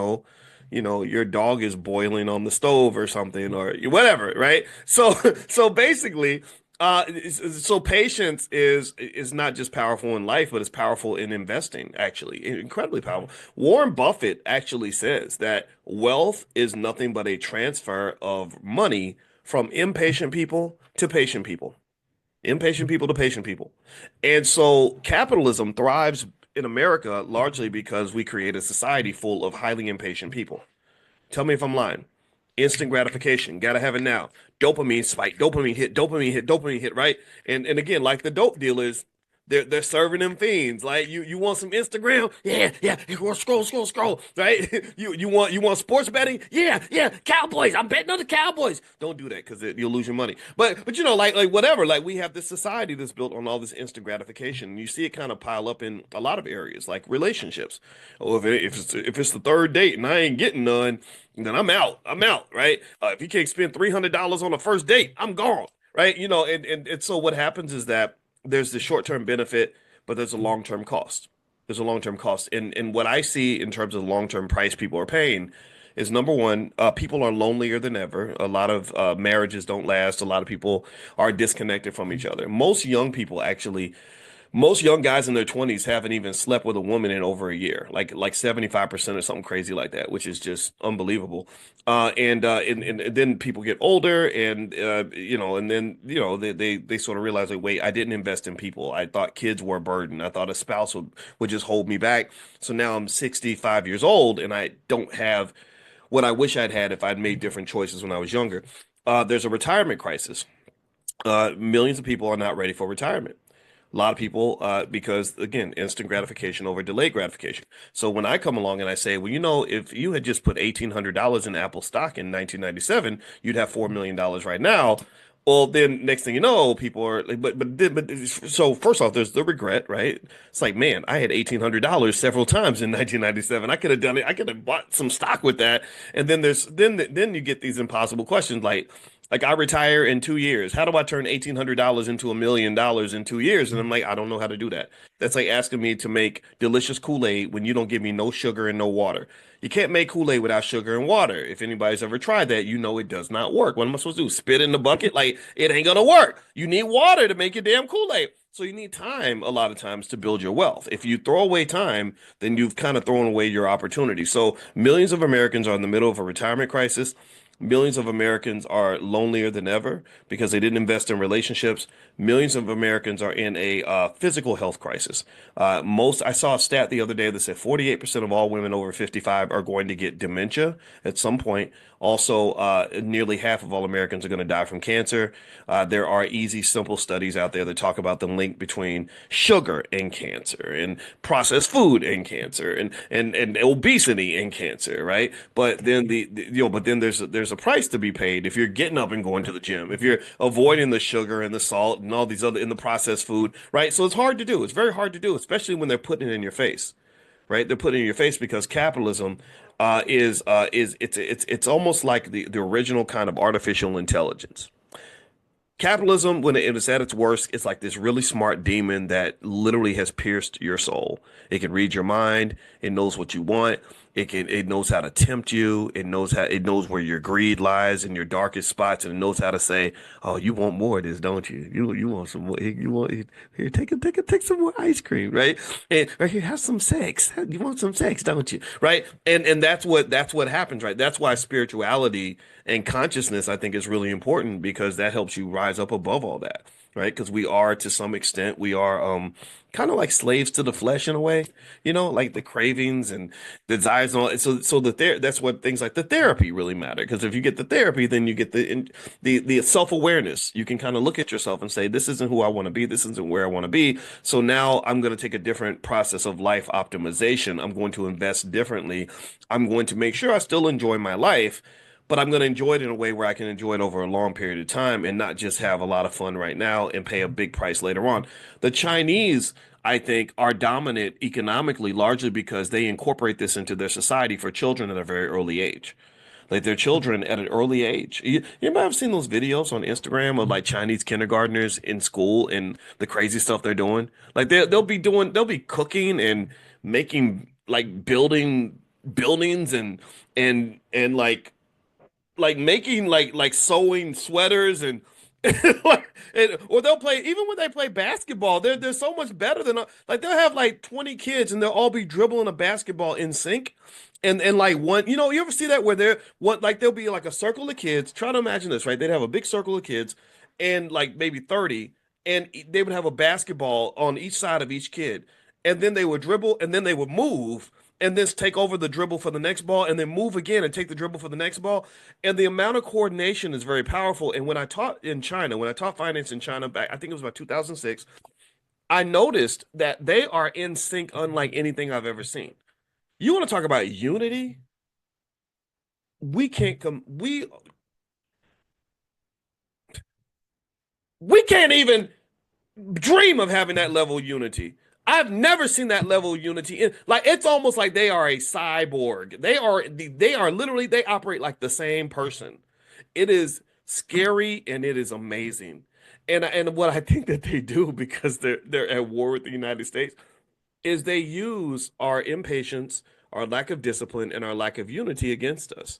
your dog is boiling on the stove or something or whatever, right? So, so basically, so patience is not just powerful in life, but it's powerful in investing, actually, incredibly powerful. Warren Buffett actually says that wealth is nothing but a transfer of money from impatient people to patient people, impatient people to patient people. And so capitalism thrives in America largely because we create a society full of highly impatient people. Tell me if I'm lying. Instant gratification, gotta have it now. Dopamine spike, dopamine hit, dopamine hit, right? And again, like the dope dealers, they're serving them fiends. Like you want some Instagram? Yeah, yeah. Scroll, right? You want sports betting? Yeah, yeah. Cowboys. I'm betting on the Cowboys. Don't do that because you'll lose your money. But like whatever. Like we have this society that's built on all this instant gratification. And you see it kind of pile up in a lot of areas, like relationships. Oh, if it's the third date and I ain't getting none, then I'm out. I'm out, right? If you can't spend $300 on a first date, I'm gone, right? And so what happens is that there's the short-term benefit, but there's a long-term cost. There's a long-term cost. And what I see in terms of the long-term price people are paying is number one, people are lonelier than ever. A lot of marriages don't last. A lot of people are disconnected from each other. Most young guys in their 20s haven't even slept with a woman in over a year, like 75% or something crazy like that, which is just unbelievable. And then people get older and then they sort of realize like, wait, I didn't invest in people. I thought kids were a burden. I thought a spouse would just hold me back. So now I'm 65 years old and I don't have what I wish I'd had if I'd made different choices when I was younger. There's a retirement crisis. Millions of people are not ready for retirement. A lot of people, because again, instant gratification over delayed gratification. So when I come along and I say, well, if you had just put $1,800 in Apple stock in 1997, you'd have $4 million right now. Well, then next thing you know, people are like, so first off, there's the regret, right? It's like, man, I had $1,800 several times in 1997. I could have done it. I could have bought some stock with that. And then you get these impossible questions like I retire in 2 years. How do I turn $1,800 into $1 million in 2 years? And I'm like, I don't know how to do that. That's like asking me to make delicious Kool-Aid when you don't give me no sugar and no water. You can't make Kool-Aid without sugar and water. If anybody's ever tried that, you know it does not work. What am I supposed to do? Spit in the bucket? Like it ain't gonna work. You need water to make your damn Kool-Aid. So you need time a lot of times to build your wealth. If you throw away time, then you've kind of thrown away your opportunity. So millions of Americans are in the middle of a retirement crisis. Millions of Americans are lonelier than ever because they didn't invest in relationships. Millions of Americans are in a physical health crisis. I saw a stat the other day that said 48% of all women over 55 are going to get dementia at some point. Also, nearly half of all Americans are going to die from cancer. There are easy, simple studies out there that talk about the link between sugar and cancer and processed food and cancer and obesity and cancer, right? But then there's a price to be paid if you're getting up and going to the gym, if you're avoiding the sugar and the salt and all these other in the processed food, right? So it's hard to do. It's very hard to do, especially when they're putting it in your face, right? They're putting it in your face because capitalism it's almost like the original kind of artificial intelligence. Capitalism, when it is at its worst, it's like this really smart demon that literally has pierced your soul. It can read your mind. It knows what you want. It knows how to tempt you. It knows where your greed lies in your darkest spots, and it knows how to say, "Oh, you want more of this, don't you? You want some more? You want here? Take some more ice cream, right? And right here, have some sex. You want some sex, don't you? Right? And that's what happens, right? That's why spirituality and consciousness, I think, is really important because that helps you rise up above all that, right? Because we are, to some extent, we are kind of like slaves to the flesh in a way, like the cravings and desires and all. That's what things like the therapy really matter. Because if you get the therapy, then you get the self-awareness. You can kind of look at yourself and say, this isn't who I want to be. This isn't where I want to be. So now I'm going to take a different process of life optimization. I'm going to invest differently. I'm going to make sure I still enjoy my life, but I'm going to enjoy it in a way where I can enjoy it over a long period of time and not just have a lot of fun right now and pay a big price later on. The Chinese, I think, are dominant economically largely because they incorporate this into their society for children at a very early age. Like their children at an early age. You might have seen those videos on Instagram of like Chinese kindergartners in school and the crazy stuff they're doing. Like they'll be cooking and making like building buildings and like making like sewing sweaters and or they'll play even when they play basketball. They're so much better than like they'll have like 20 kids and they'll all be dribbling a basketball in sync. And like one, you ever see that where they're what like there'll be like a circle of kids. Try to imagine this, right? They'd have a big circle of kids and like maybe 30, and they would have a basketball on each side of each kid. And then they would dribble and then they would move and then take over the dribble for the next ball and then move again and take the dribble for the next ball. And the amount of coordination is very powerful. And when I taught in China, when I taught finance in China back, I think it was about 2006, I noticed that they are in sync unlike anything I've ever seen. You want to talk about unity? We can't come we can't even dream of having that level of unity. I've never seen that level of unity. Like it's almost like they are a cyborg. They are literally they operate like the same person. It is scary and it is amazing. And what I think that they do because they're at war with the United States is they use our impatience, our lack of discipline, and our lack of unity against us.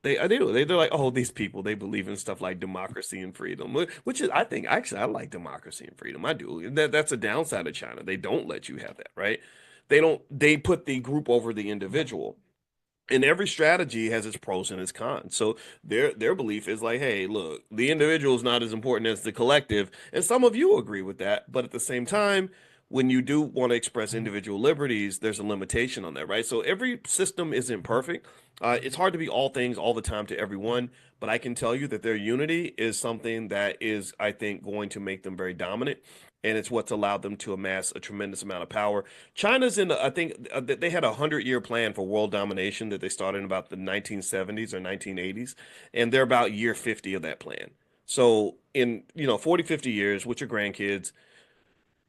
They do. They're like, oh, these people, they believe in stuff like democracy and freedom, which is, I think, actually, I like democracy and freedom. I do. That's a downside of China. They don't let you have that, right? They put the group over the individual. And every strategy has its pros and its cons. So their belief is like, hey, look, the individual is not as important as the collective. And some of you agree with that, but at the same time, when you do want to express individual liberties, there's a limitation on that, right? So every system isn't perfect. It's hard to be all things all the time to everyone, but I can tell you that their unity is something that is, I think, going to make them very dominant. And it's what's allowed them to amass a tremendous amount of power. China's in, I think, they had a 100-year plan for world domination that they started in about the 1970s or 1980s, and they're about year 50 of that plan. So in, 40, 50 years with your grandkids,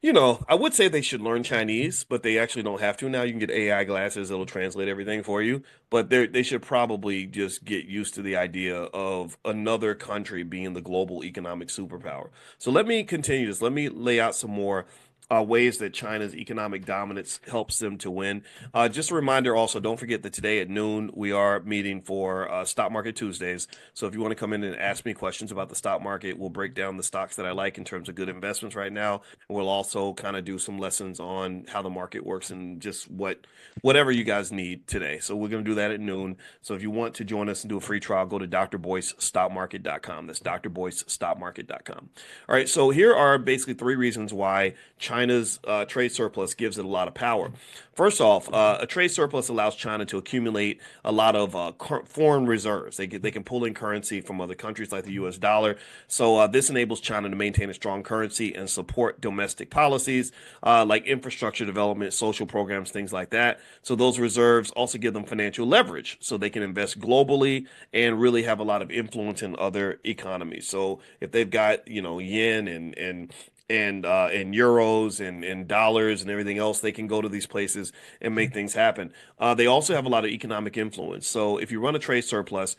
I would say they should learn Chinese, but they actually don't have to now. You can get AI glasses that'll translate everything for you, but they should probably just get used to the idea of another country being the global economic superpower. So let me continue this. Let me lay out some more ways that China's economic dominance helps them to win. Just a reminder also, don't forget that today at noon, we are meeting for Stock Market Tuesdays. So if you want to come in and ask me questions about the stock market, we'll break down the stocks that I like in terms of good investments right now. We'll also kind of do some lessons on how the market works and just whatever you guys need today. So we're going to do that at noon. So if you want to join us and do a free trial, go to drboycestockmarket.com. That's drboycestockmarket.com. All right, so here are basically three reasons why China's trade surplus gives it a lot of power. First off, a trade surplus allows China to accumulate a lot of foreign reserves. They can pull in currency from other countries like the U.S. dollar. So this enables China to maintain a strong currency and support domestic policies like infrastructure development, social programs, things like that. So those reserves also give them financial leverage, so they can invest globally and really have a lot of influence in other economies. So if they've got yen and euros and dollars and everything else, they can go to these places and make things happen. They also have a lot of economic influence. So if you run a trade surplus,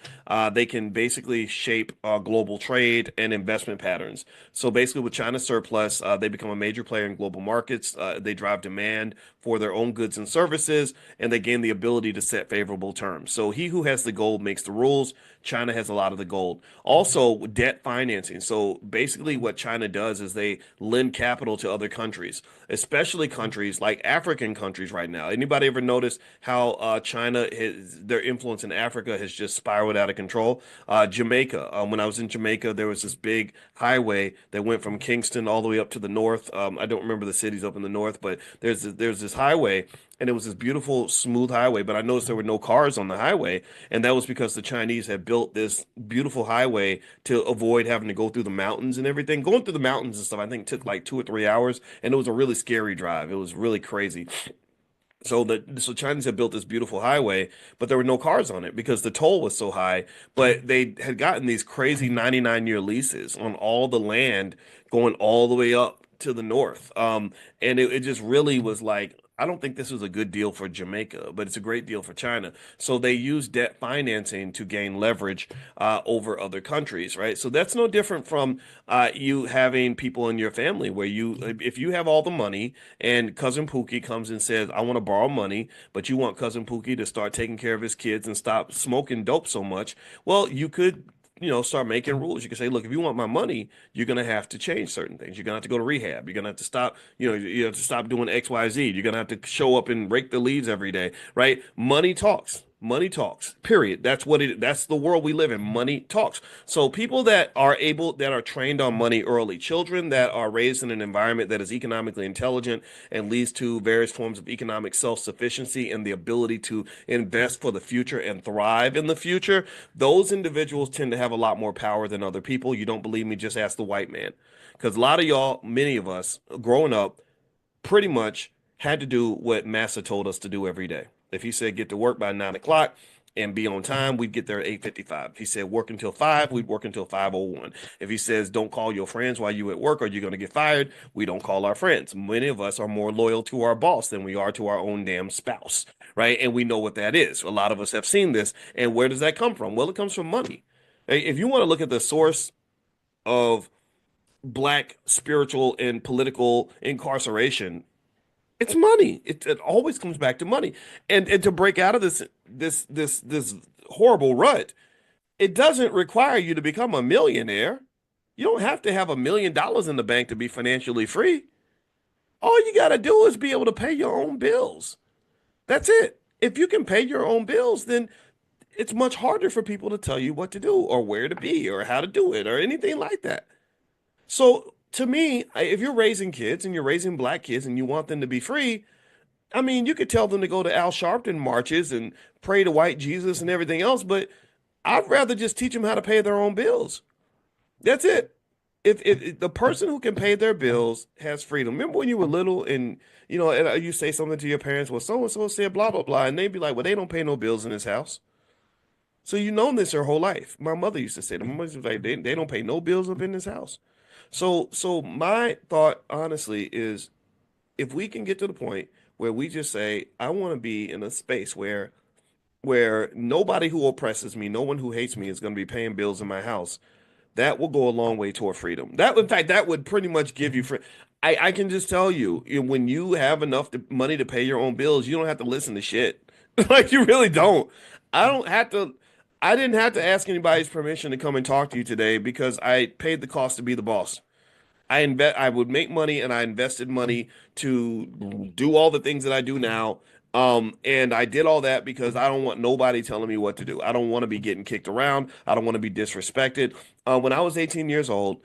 they can basically shape global trade and investment patterns. So basically, with China's surplus, they become a major player in global markets. They drive demand for their own goods and services, and they gain the ability to set favorable terms. So he who has the gold makes the rules. China has a lot of the gold. Also, debt financing. So basically, what China does is they lend capital to other countries, especially countries like African countries right now. Anybody ever notice how China their influence in Africa has just spiraled out of control? Jamaica. When I was in Jamaica, there was this big highway that went from Kingston all the way up to the north. I don't remember the cities up in the north, but there's this highway, and it was this beautiful, smooth highway. But I noticed there were no cars on the highway, and that was because the Chinese had built this beautiful highway to avoid having to go through the mountains and everything. Going through the mountains and stuff, I think took like 2 or 3 hours, and it was a really scary drive. It was really crazy. So Chinese had built this beautiful highway, but there were no cars on it because the toll was so high. But they had gotten these crazy 99-year leases on all the land going all the way up to the north. And it just really was like, I don't think this was a good deal for Jamaica, but it's a great deal for China. So they use debt financing to gain leverage over other countries, right? So that's no different from you having people in your family where if you have all the money and Cousin Pookie comes and says, I want to borrow money, but you want Cousin Pookie to start taking care of his kids and stop smoking dope so much, well, you could start making rules. You can say, look, if you want my money, you're going to have to change certain things. You're going to have to go to rehab. You're going to have to stop, you have to stop doing X, Y, Z. You're going to have to show up and rake the leaves every day, right? Money talks. Money talks, period. That's the world we live in. Money talks. So people that are trained on money early, children that are raised in an environment that is economically intelligent and leads to various forms of economic self-sufficiency and the ability to invest for the future and thrive in the future, those individuals tend to have a lot more power than other people. You don't believe me? Just ask the white man. Because a lot of y'all, many of us growing up, pretty much had to do what Massa told us to do every day. If he said get to work by 9 o'clock and be on time, we'd get there at 8:55. If he said work until 5, we'd work until 5:01. If he says don't call your friends while you at work or you're going to get fired, we don't call our friends. Many of us are more loyal to our boss than we are to our own damn spouse, right? And we know what that is. A lot of us have seen this. And where does that come from? Well, it comes from money. If you want to look at the source of black spiritual and political incarceration, it's money. It always comes back to money. And to break out of this horrible rut, it doesn't require you to become a millionaire. You don't have to have $1 million in the bank to be financially free. All you got to do is be able to pay your own bills. That's it. If you can pay your own bills, then it's much harder for people to tell you what to do or where to be or how to do it or anything like that. So to me, if you're raising kids and you're raising black kids and you want them to be free, I mean, you could tell them to go to Al Sharpton marches and pray to white Jesus and everything else, but I'd rather just teach them how to pay their own bills. That's it. If the person who can pay their bills has freedom. Remember when you were little and you say something to your parents, well, so and so said blah blah blah, and they'd be like, well, they don't pay no bills in this house. So you've known this your whole life. My mother used to say, my mother was like, they don't pay no bills up in this house. So my thought, honestly, is if we can get to the point where we just say, I want to be in a space where nobody who oppresses me, no one who hates me is going to be paying bills in my house, that will go a long way toward freedom. In fact, that would pretty much give you free. I can just tell you, when you have enough money to pay your own bills, you don't have to listen to shit. Like you really don't. I don't have to. I didn't have to ask anybody's permission to come and talk to you today because I paid the cost to be the boss. I would make money and I invested money to do all the things that I do now. And I did all that because I don't want nobody telling me what to do. I don't want to be getting kicked around. I don't want to be disrespected. When I was 18 years old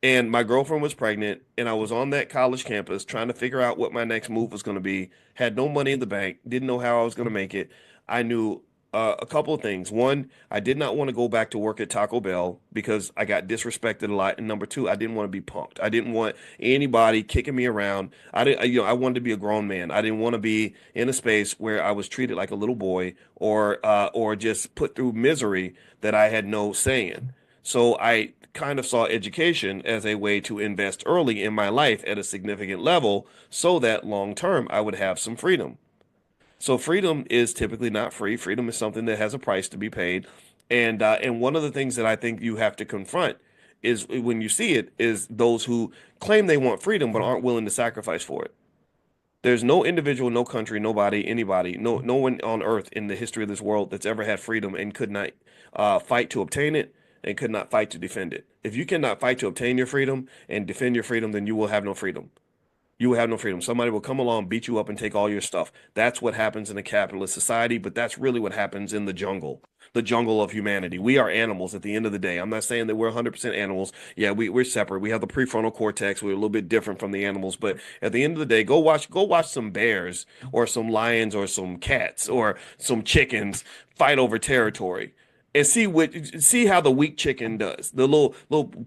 and my girlfriend was pregnant and I was on that college campus trying to figure out what my next move was going to be, had no money in the bank, didn't know how I was going to make it. I knew a couple of things. One, I did not want to go back to work at Taco Bell because I got disrespected a lot. And number two, I didn't want to be punked. I didn't want anybody kicking me around. I wanted to be a grown man. I didn't want to be in a space where I was treated like a little boy or just put through misery that I had no say in. So I kind of saw education as a way to invest early in my life at a significant level so that long term I would have some freedom. So freedom is typically not free. Freedom is something that has a price to be paid. And one of the things that I think you have to confront is when you see it is those who claim they want freedom but aren't willing to sacrifice for it. There's no individual, no country, nobody, anybody, no one on earth in the history of this world that's ever had freedom and could not fight to obtain it and could not fight to defend it. If you cannot fight to obtain your freedom and defend your freedom, then you will have no freedom. You will have no freedom. Somebody will come along, beat you up, and take all your stuff. That's what happens in a capitalist society, but that's really what happens in the jungle of humanity. We are animals at the end of the day. I'm not saying that we're 100% animals. Yeah, we're separate. We have the prefrontal cortex. We're a little bit different from the animals, but at the end of the day, go watch some bears or some lions or some cats or some chickens fight over territory and see how the weak chicken does. The little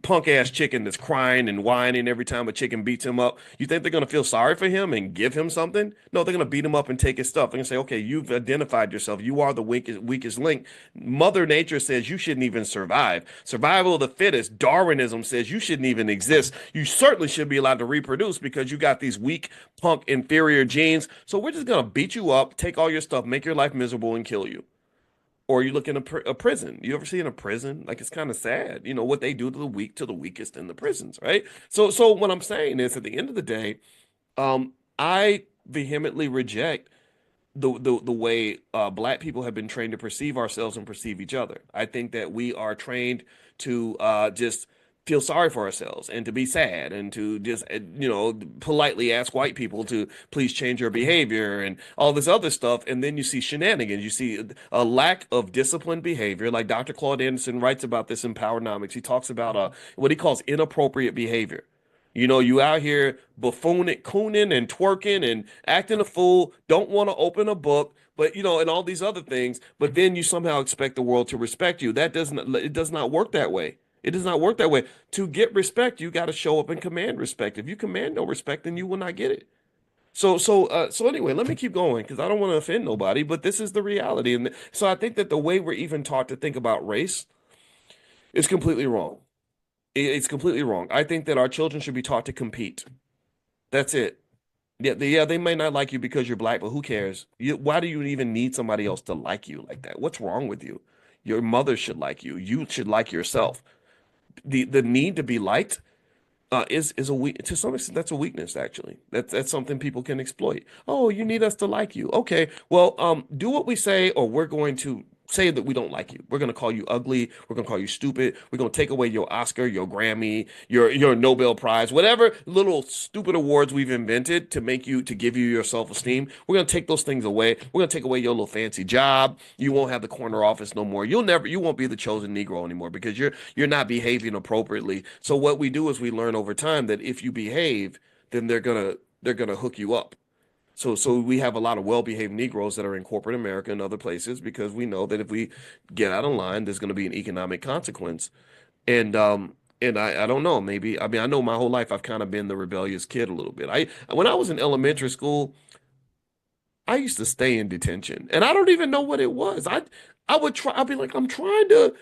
punk ass chicken that's crying and whining every time a chicken beats him up. You think they're gonna feel sorry for him and give him something? No, they're gonna beat him up and take his stuff. They're gonna say, okay, you've identified yourself. You are the weakest link. Mother Nature says you shouldn't even survive. Survival of the fittest. Darwinism says you shouldn't even exist. You certainly should be allowed to reproduce because you got these weak, punk, inferior genes. So we're just gonna beat you up, take all your stuff, make your life miserable, and kill you. Or you look in a prison. You ever see in a prison? Like it's kind of sad, what they do to the weak, to the weakest in the prisons, right? So what I'm saying is, at the end of the day, I vehemently reject the way black people have been trained to perceive ourselves and perceive each other. I think that we are trained to just feel sorry for ourselves and to be sad and to just politely ask white people to please change your behavior and all this other stuff. And then you see shenanigans. You see a lack of disciplined behavior. Like Dr. Claude Anderson writes about this in Powernomics. He talks about what he calls inappropriate behavior. You out here buffooning, cooning, and twerking and acting a fool, don't want to open a book, but and all these other things, but then you somehow expect the world to respect you. It does not work that way. It does not work that way. To get respect, you got to show up and command respect. If you command no respect, then you will not get it. So anyway, let me keep going because I don't want to offend nobody, but this is the reality. And so I think that the way we're even taught to think about race is completely wrong. It's completely wrong. I think that our children should be taught to compete. That's it. Yeah, they may not like you because you're black, but who cares? Why do you even need somebody else to like you like that? What's wrong with you? Your mother should like you. You should like yourself. The need to be liked is a weak to some extent. That's a weakness, actually. That's something people can exploit. Oh, you need us to like you. Okay, well, do what we say, or we're going to say that we don't like you. We're going to call you ugly. We're going to call you stupid. We're going to take away your Oscar, your Grammy, your Nobel Prize, whatever little stupid awards we've invented to give you your self-esteem. We're going to take those things away. We're going to take away your little fancy job. You won't have the corner office no more. You won't be the chosen Negro anymore because you're not behaving appropriately. So what we do is we learn over time that if you behave, then they're gonna hook you up. So we have a lot of well-behaved Negroes that are in corporate America and other places because we know that if we get out of line, there's going to be an economic consequence. And I don't know, maybe I mean I know my whole life I've kind of been the rebellious kid a little bit. When I was in elementary school, I used to stay in detention, and I don't even know what it was. I would try. I'd be like, I'm trying to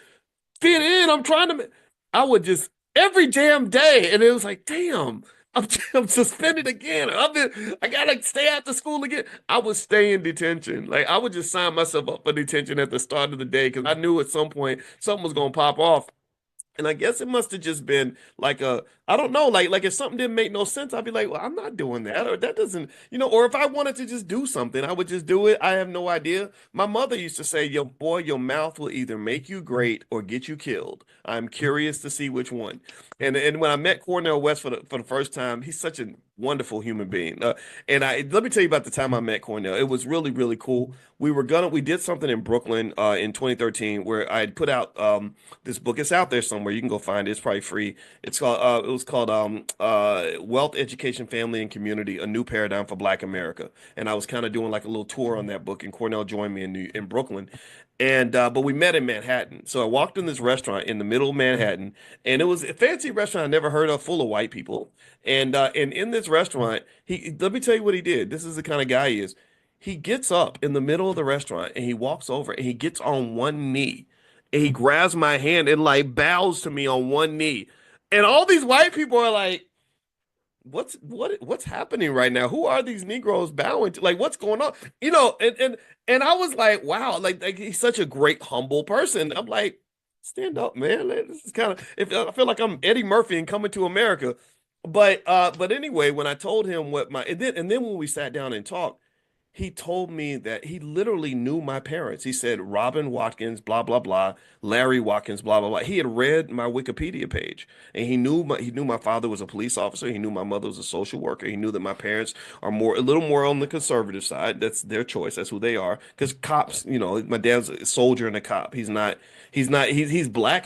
fit in. I'm trying to. I would just every damn day, and it was like, damn, I'm suspended again. I gotta stay after school again. I would stay in detention. Like I would just sign myself up for detention at the start of the day because I knew at some point something was gonna pop off. And I guess it must have just been like I don't know, like if something didn't make no sense, I'd be like, well, I'm not doing that, or that doesn't, or if I wanted to just do something, I would just do it. I have no idea. My mother used to say, "Yo, boy, your mouth will either make you great or get you killed. I'm curious to see which one." And when I met Cornell West for the first time, he's such a wonderful human being. And let me tell you about the time I met Cornell. It was really, really cool. We did something in Brooklyn in 2013 where I had put out this book. It's out there somewhere. You can go find it. It's probably free. It was called Wealth, Education, Family, and Community: A New Paradigm for Black America. And I was kind of doing like a little tour on that book, and Cornell joined me in Brooklyn. And but we met in Manhattan. So I walked in this restaurant in the middle of Manhattan, and it was a fancy restaurant I never heard of, full of white people. And in this restaurant, he let me tell you what he did. This is the kind of guy he is. He gets up in the middle of the restaurant and he walks over and he gets on one knee and he grabs my hand and like bows to me on one knee. And all these white people are like, what's happening right now? Who are these Negroes bowing to? Like, what's going on? And I was like, wow, like he's such a great, humble person. I'm like, stand up, man. Like, this is kind of if I feel like I'm Eddie Murphy and Coming to America. but anyway, when I told him what my and then when we sat down and talked, he told me that he literally knew my parents. He said Robin Watkins, blah blah blah, Larry Watkins, blah blah blah. He had read my Wikipedia page, and he knew my father was a police officer. He knew my mother was a social worker. He knew that my parents are a little more on the conservative side. That's their choice. That's who they are. Because cops, my dad's a soldier and a cop. He's black,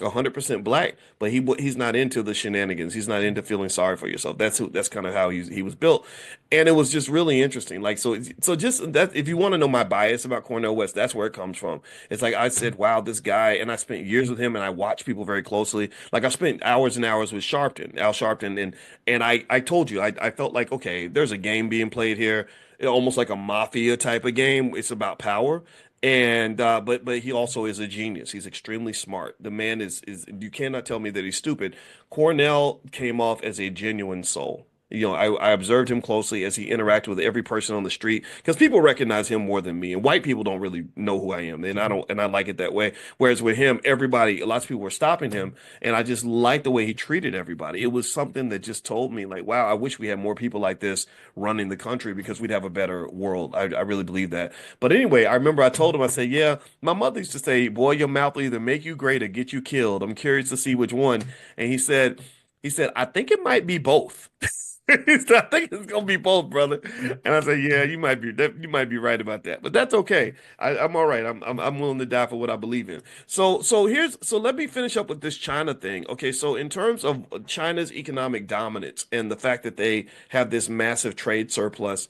100% black, but he's not into the shenanigans. He's not into feeling sorry for yourself. That's kind of how he was built. And it was just really interesting. Like, so just that, if you want to know my bias about Cornel West, that's where it comes from. It's like I said, wow, this guy, and I spent years with him and I watched people very closely. Like I spent hours and hours with Al Sharpton, and I told you, I felt like, okay, there's a game being played here, almost like a mafia type of game. It's about power. And but he also is a genius. He's extremely smart. The man is you cannot tell me that he's stupid. Cornell came off as a genuine soul. I observed him closely as he interacted with every person on the street because people recognize him more than me, and white people don't really know who I am, and I don't, and I like it that way. Whereas with him, everybody, lots of people were stopping him, and I just liked the way he treated everybody. It was something that just told me, like, wow, I wish we had more people like this running the country because we'd have a better world. I really believe that. But anyway, I remember I told him, I said, yeah, my mother used to say, boy, your mouth will either make you great or get you killed. I'm curious to see which one. And he said, I think it might be both. He said, I think it's gonna be both, brother. And I said, yeah, you might be right about that, but that's okay. I'm all right. I'm willing to die for what I believe in. So let me finish up with this China thing. Okay, so in terms of China's economic dominance and the fact that they have this massive trade surplus,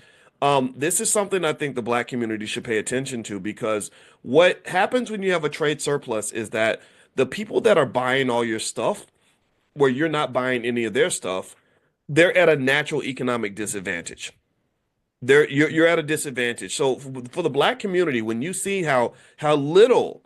this is something I think the black community should pay attention to because what happens when you have a trade surplus is that the people that are buying all your stuff, where you're not buying any of their stuff, they're at a natural economic disadvantage. You're at a disadvantage. So for the black community, when you see how little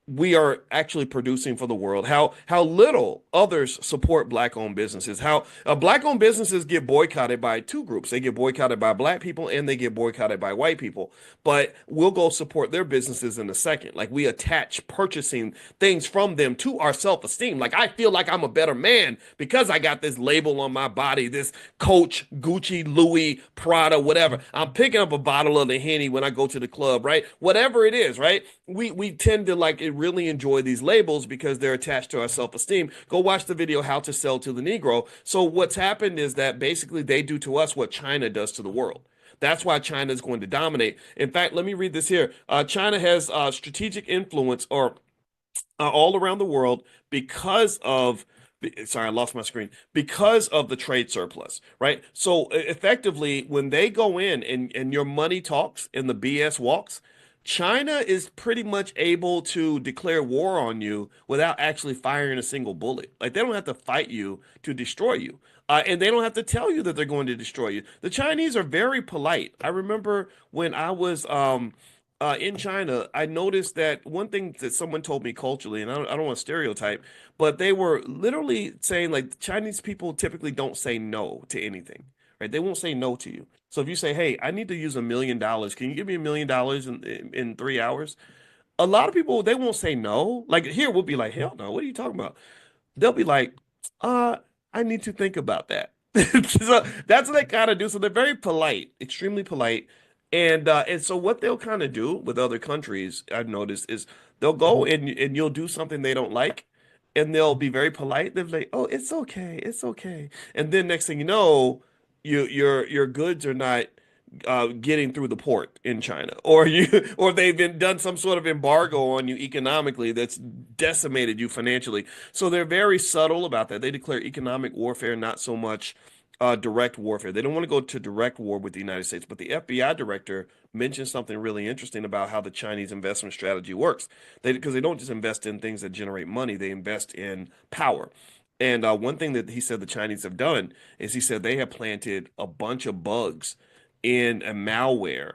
we are actually producing for the world, how little others support black-owned businesses, how black-owned businesses get boycotted by two groups. They get boycotted by black people and they get boycotted by white people. But we'll go support their businesses in a second. Like we attach purchasing things from them to our self-esteem. Like I feel like I'm a better man because I got this label on my body, this Coach, Gucci, Louis, Prada, whatever. I'm picking up a bottle of the Henny when I go to the club, right? Whatever it is, right? We tend to like really enjoy these labels because they're attached to our self-esteem. Go watch the video How to Sell to the Negro. So what's happened is that basically they do to us what China does to the world. That's why China is going to dominate. In fact, let me read this here. China has strategic influence or all around the world because of sorry, I lost my screen. Because of the trade surplus, right? So effectively, when they go in and your money talks and the BS walks, China is pretty much able to declare war on you without actually firing a single bullet. Like they don't have to fight you to destroy you. And they don't have to tell you that they're going to destroy you. The Chinese are very polite. I remember when I was in China, I noticed that one thing that someone told me culturally, and I don't want to stereotype, but they were literally saying like Chinese people typically don't say no to anything, right? They won't say no to you. So if you say, "Hey, I need to use $1 million. Can you give me $1 million in 3 hours?" A lot of people they won't say no. Like here, we'll be like, "Hell no! What are you talking about?" They'll be like, uh, I need to think about that. So that's what they kind of do. So they're very polite, extremely polite. And so what they'll kind of do with other countries, I've noticed, is they'll go and you'll do something they don't like, and they'll be very polite. They'll be like, "Oh, it's okay, it's okay." And then next thing you know, your goods are not getting through the port in China, or or they've been done some sort of embargo on you economically that's decimated you financially. So they're very subtle about that. They declare economic warfare, not so much direct warfare. They don't want to go to direct war with the United States, but the FBI director mentioned something really interesting about how the Chinese investment strategy works. Because they don't just invest in things that generate money, they invest in power. And one thing that he said the Chinese have done is he said they have planted a bunch of bugs in a malware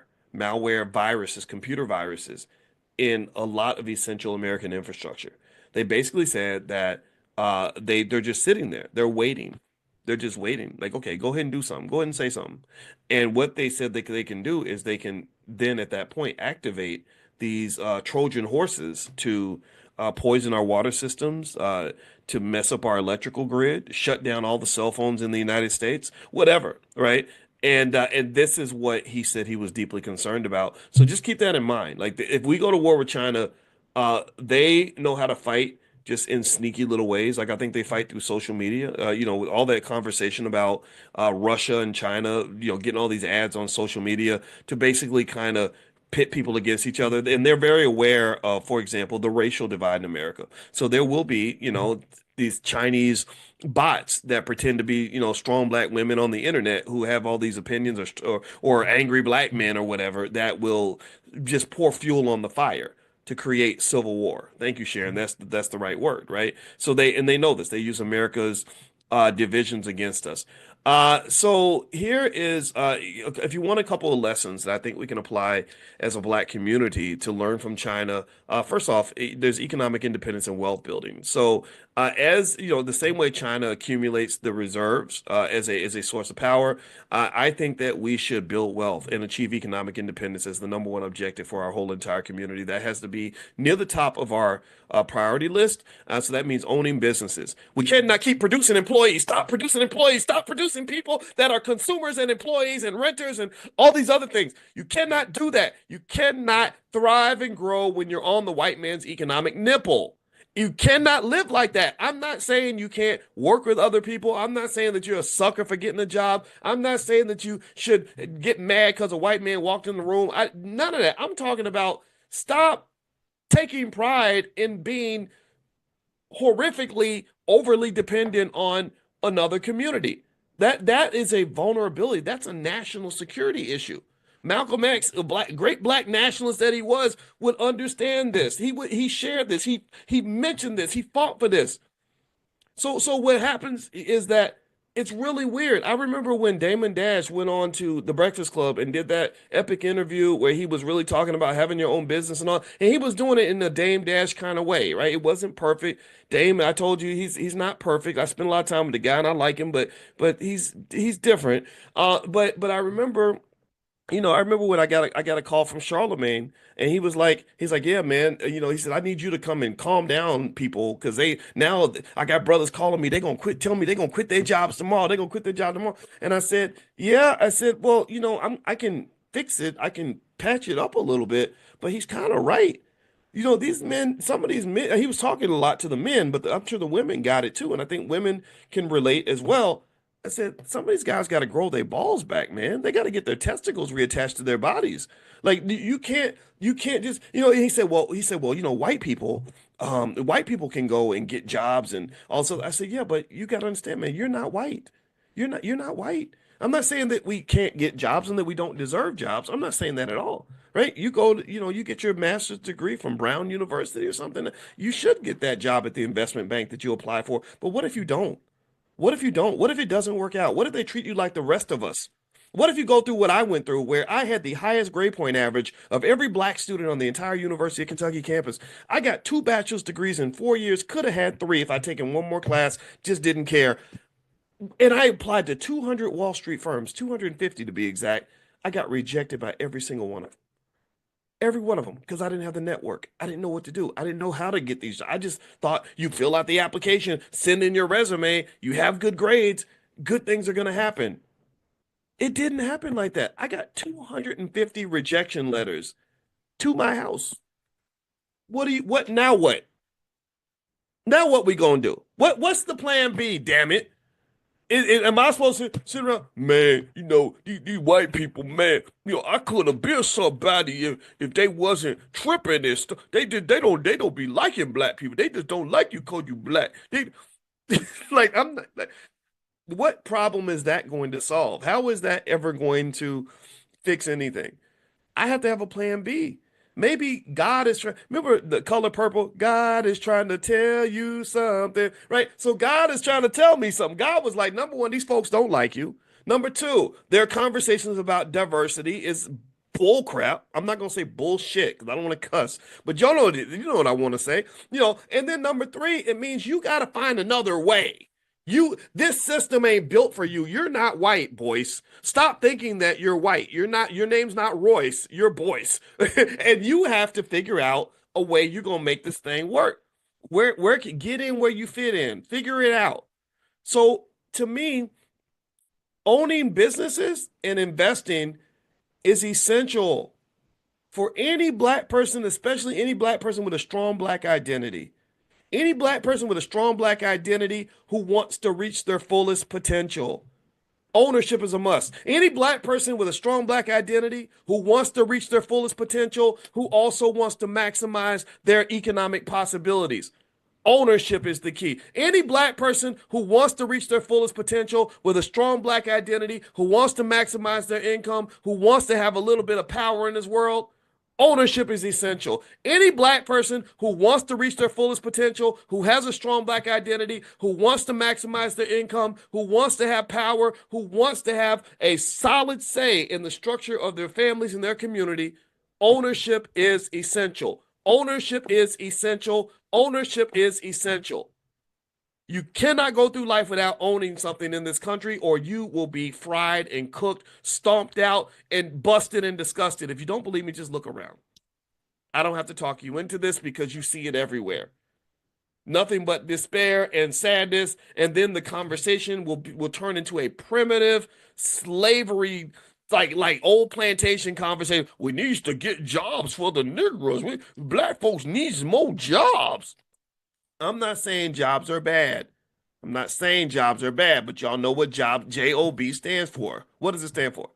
viruses, computer viruses, in a lot of essential American infrastructure. They basically said that they're just sitting there. They're waiting. They're just waiting. Like, okay, go ahead and do something. Go ahead and say something. And what they said they can do is they can then at that point activate these Trojan horses to poison our water systems, to mess up our electrical grid, shut down all the cell phones in the United States, whatever, right? And this is what he said he was deeply concerned about. So just keep that in mind. Like if we go to war with China, they know how to fight just in sneaky little ways. Like I think they fight through social media. With all that conversation about Russia and China, getting all these ads on social media to basically kind of pit people against each other. And they're very aware of, for example, the racial divide in America. So there will be, these Chinese bots that pretend to be, strong black women on the internet who have all these opinions, or angry black men or whatever that will just pour fuel on the fire to create civil war. Thank you, Sharon. That's the right word, right? So they know this. They use America's divisions against us. So here is, if you want a couple of lessons that I think we can apply as a black community to learn from China. First off, there's economic independence and wealth building. So as you know, the same way China accumulates the reserves as a source of power, I think that we should build wealth and achieve economic independence as the number one objective for our whole entire community. That has to be near the top of our priority list. So that means owning businesses. We cannot keep producing employees. Stop producing employees. Stop producing people that are consumers and employees and renters and all these other things. You cannot do that. You cannot thrive and grow when you're on the white man's economic nipple. You cannot live like that. I'm not saying you can't work with other people. I'm not saying that you're a sucker for getting a job. I'm not saying that you should get mad because a white man walked in the room. None of that. I'm talking about stop taking pride in being horrifically overly dependent on another community. That is a vulnerability. That's a national security issue. Malcolm X, great black nationalist that he was, would understand this. He shared this. He mentioned this. He fought for this. So what happens is that it's really weird. I remember when Damon Dash went on to The Breakfast Club and did that epic interview where he was really talking about having your own business and all, and he was doing it in a Dame Dash kind of way, right? It wasn't perfect. Dame, I told you he's not perfect. I spent a lot of time with the guy and I like him, but he's different. But I remember. I remember when I got a call from Charlemagne, and he's like, yeah, man, he said, I need you to come and calm down people because I got brothers calling me, telling me they're gonna quit their jobs tomorrow, they're gonna quit their job tomorrow, and I said, yeah, I said, well, I can fix it, I can patch it up a little bit, but he's kind of right. These men, some of these men, he was talking a lot to the men, but I'm sure the women got it too, and I think women can relate as well. I said, some of these guys got to grow their balls back, man. They got to get their testicles reattached to their bodies. Like you can't just, he said, well, white people can go and get jobs and also. I said, yeah, but you got to understand, man, you're not white. You're not white. I'm not saying that we can't get jobs and that we don't deserve jobs. I'm not saying that at all. Right? You go to, you get your master's degree from Brown University or something. You should get that job at the investment bank that you apply for. But what if you don't? What if you don't? What if it doesn't work out? What if they treat you like the rest of us? What if you go through what I went through, where I had the highest grade point average of every black student on the entire University of Kentucky campus? I got 2 bachelor's degrees in 4 years, could have had 3 if I'd taken one more class, just didn't care. And I applied to 200 Wall Street firms, 250 to be exact. I got rejected by every single one of them. Every one of them, because I didn't have the network. I didn't know what to do. I didn't know how to get these. I just thought you fill out the application, send in your resume, you have good grades, good things are going to happen. It didn't happen like that. I got 250 rejection letters to my house. What now what? Now what we gonna do? What's the plan B, damn it? Am I supposed to sit around, man? These white people, man. I could have been somebody if they wasn't tripping and stuff. They don't be liking black people. They just don't like you because you black. They like I'm not, like, what problem is that going to solve? How is that ever going to fix anything? I have to have a plan B. Maybe God is trying. Remember the color purple? God is trying to tell you something, right? So God is trying to tell me something. God was like, number one, these folks don't like you. Number two, their conversations about diversity is bull crap. I'm not gonna say bullshit because I don't want to cuss, but you know what I want to say. And then number three, it means you got to find another way. This system ain't built for you. You're not white, Boyce. Stop thinking that you're white. You're not, your name's not Royce, you're Boyce. And you have to figure out a way you're gonna make this thing work. Get in where you fit in. Figure it out. So to me, owning businesses and investing is essential for any black person, especially any black person with a strong black identity. Any black person with a strong black identity who wants to reach their fullest potential. Ownership is a must. Any black person with a strong black identity who wants to reach their fullest potential, who also wants to maximize their economic possibilities. Ownership is the key. Any black person who wants to reach their fullest potential with a strong black identity, who wants to maximize their income, who wants to have a little bit of power in this world, ownership is essential. Any black person who wants to reach their fullest potential, who has a strong black identity, who wants to maximize their income, who wants to have power, who wants to have a solid say in the structure of their families and their community, ownership is essential. Ownership is essential. Ownership is essential. You cannot go through life without owning something in this country, or you will be fried and cooked, stomped out, and busted and disgusted. If you don't believe me, just look around. I don't have to talk you into this because you see it everywhere. Nothing but despair and sadness, and then the conversation will turn into a primitive slavery, like old plantation conversation. We need to get jobs for the Negroes. Black folks needs more jobs. I'm not saying jobs are bad. I'm not saying jobs are bad, but y'all know what job stands for. What does it stand for?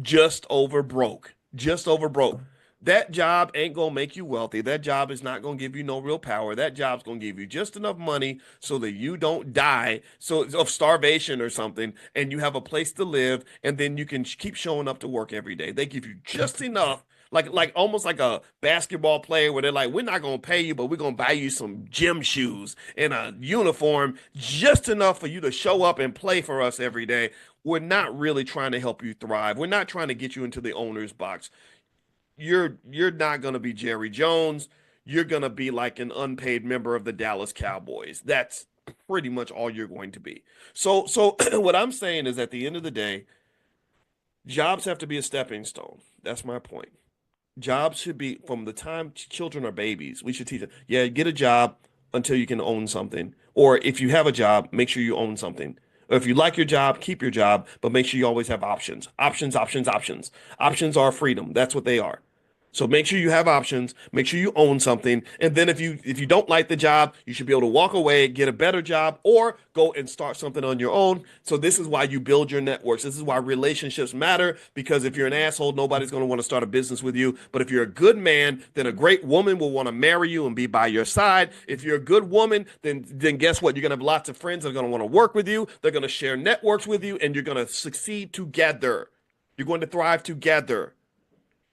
Just over broke. Just over broke. That job ain't gonna make you wealthy. That job is not gonna give you no real power. That job's gonna give you just enough money so that you don't die of starvation or something, and you have a place to live, and then you can keep showing up to work every day. They give you just enough, like almost like a basketball player where they're like, we're not gonna pay you, but we're gonna buy you some gym shoes and a uniform, just enough for you to show up and play for us every day. We're not really trying to help you thrive. We're not trying to get you into the owner's box. You're not going to be Jerry Jones. You're going to be like an unpaid member of the Dallas Cowboys. That's pretty much all you're going to be. So what I'm saying is at the end of the day, jobs have to be a stepping stone. That's my point. Jobs should be from the time children are babies. We should teach them, yeah, get a job until you can own something. Or if you have a job, make sure you own something. Or if you like your job, keep your job, but make sure you always have options. Options, options, options. Options are freedom. That's what they are. So make sure you have options, make sure you own something, and then if you don't like the job, you should be able to walk away, get a better job, or go and start something on your own. So this is why you build your networks. This is why relationships matter, because if you're an asshole, nobody's going to want to start a business with you. But if you're a good man, then a great woman will want to marry you and be by your side. If you're a good woman, then guess what? You're going to have lots of friends that are going to want to work with you. They're going to share networks with you, and you're going to succeed together. You're going to thrive together.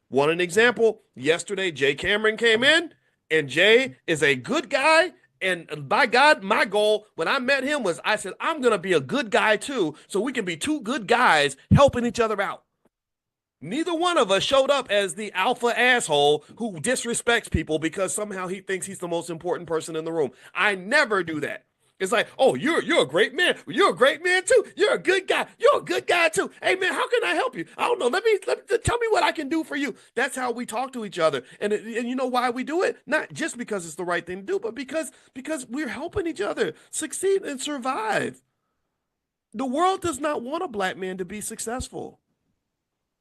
Want an example? Yesterday, Jay Cameron came in, and Jay is a good guy. And by God, my goal when I met him was I said, I'm going to be a good guy too, so we can be two good guys helping each other out. Neither one of us showed up as the alpha asshole who disrespects people because somehow he thinks he's the most important person in the room. I never do that. It's like, oh, you're a great man. You're a great man too. You're a good guy. You're a good guy too. Hey man, how can I help you? I don't know. Let me tell me what I can do for you. That's how we talk to each other. And you know why we do it? Not just because it's the right thing to do, but because we're helping each other succeed and survive. The world does not want a black man to be successful.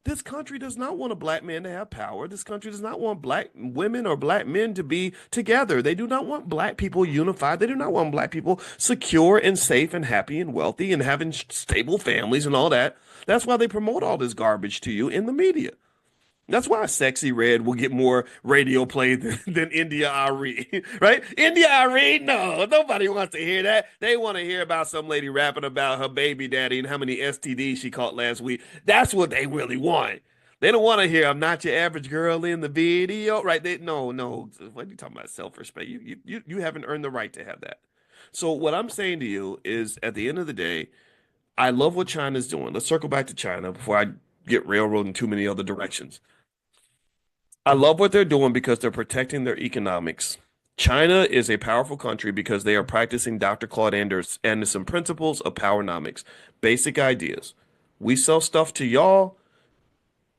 This country does not want a black man to have power. This country does not want black women or black men to be together. They do not want black people unified. They do not want black people secure and safe and happy and wealthy and having stable families and all that. That's why they promote all this garbage to you in the media. That's why Sexy Red will get more radio play than India Ari, right? India Ari, no, nobody wants to hear that. They want to hear about some lady rapping about her baby daddy and how many STDs she caught last week. That's what they really want. They don't want to hear I'm not your average girl in the video, right? No. What are you talking about? Self-respect. You haven't earned the right to have that. So what I'm saying to you is, at the end of the day, I love what China's doing. Let's circle back to China before I get railroaded in too many other directions. I love what they're doing because they're protecting their economics. China is a powerful country because they are practicing Dr. Claude Anderson principles of powernomics, basic ideas. We sell stuff to y'all,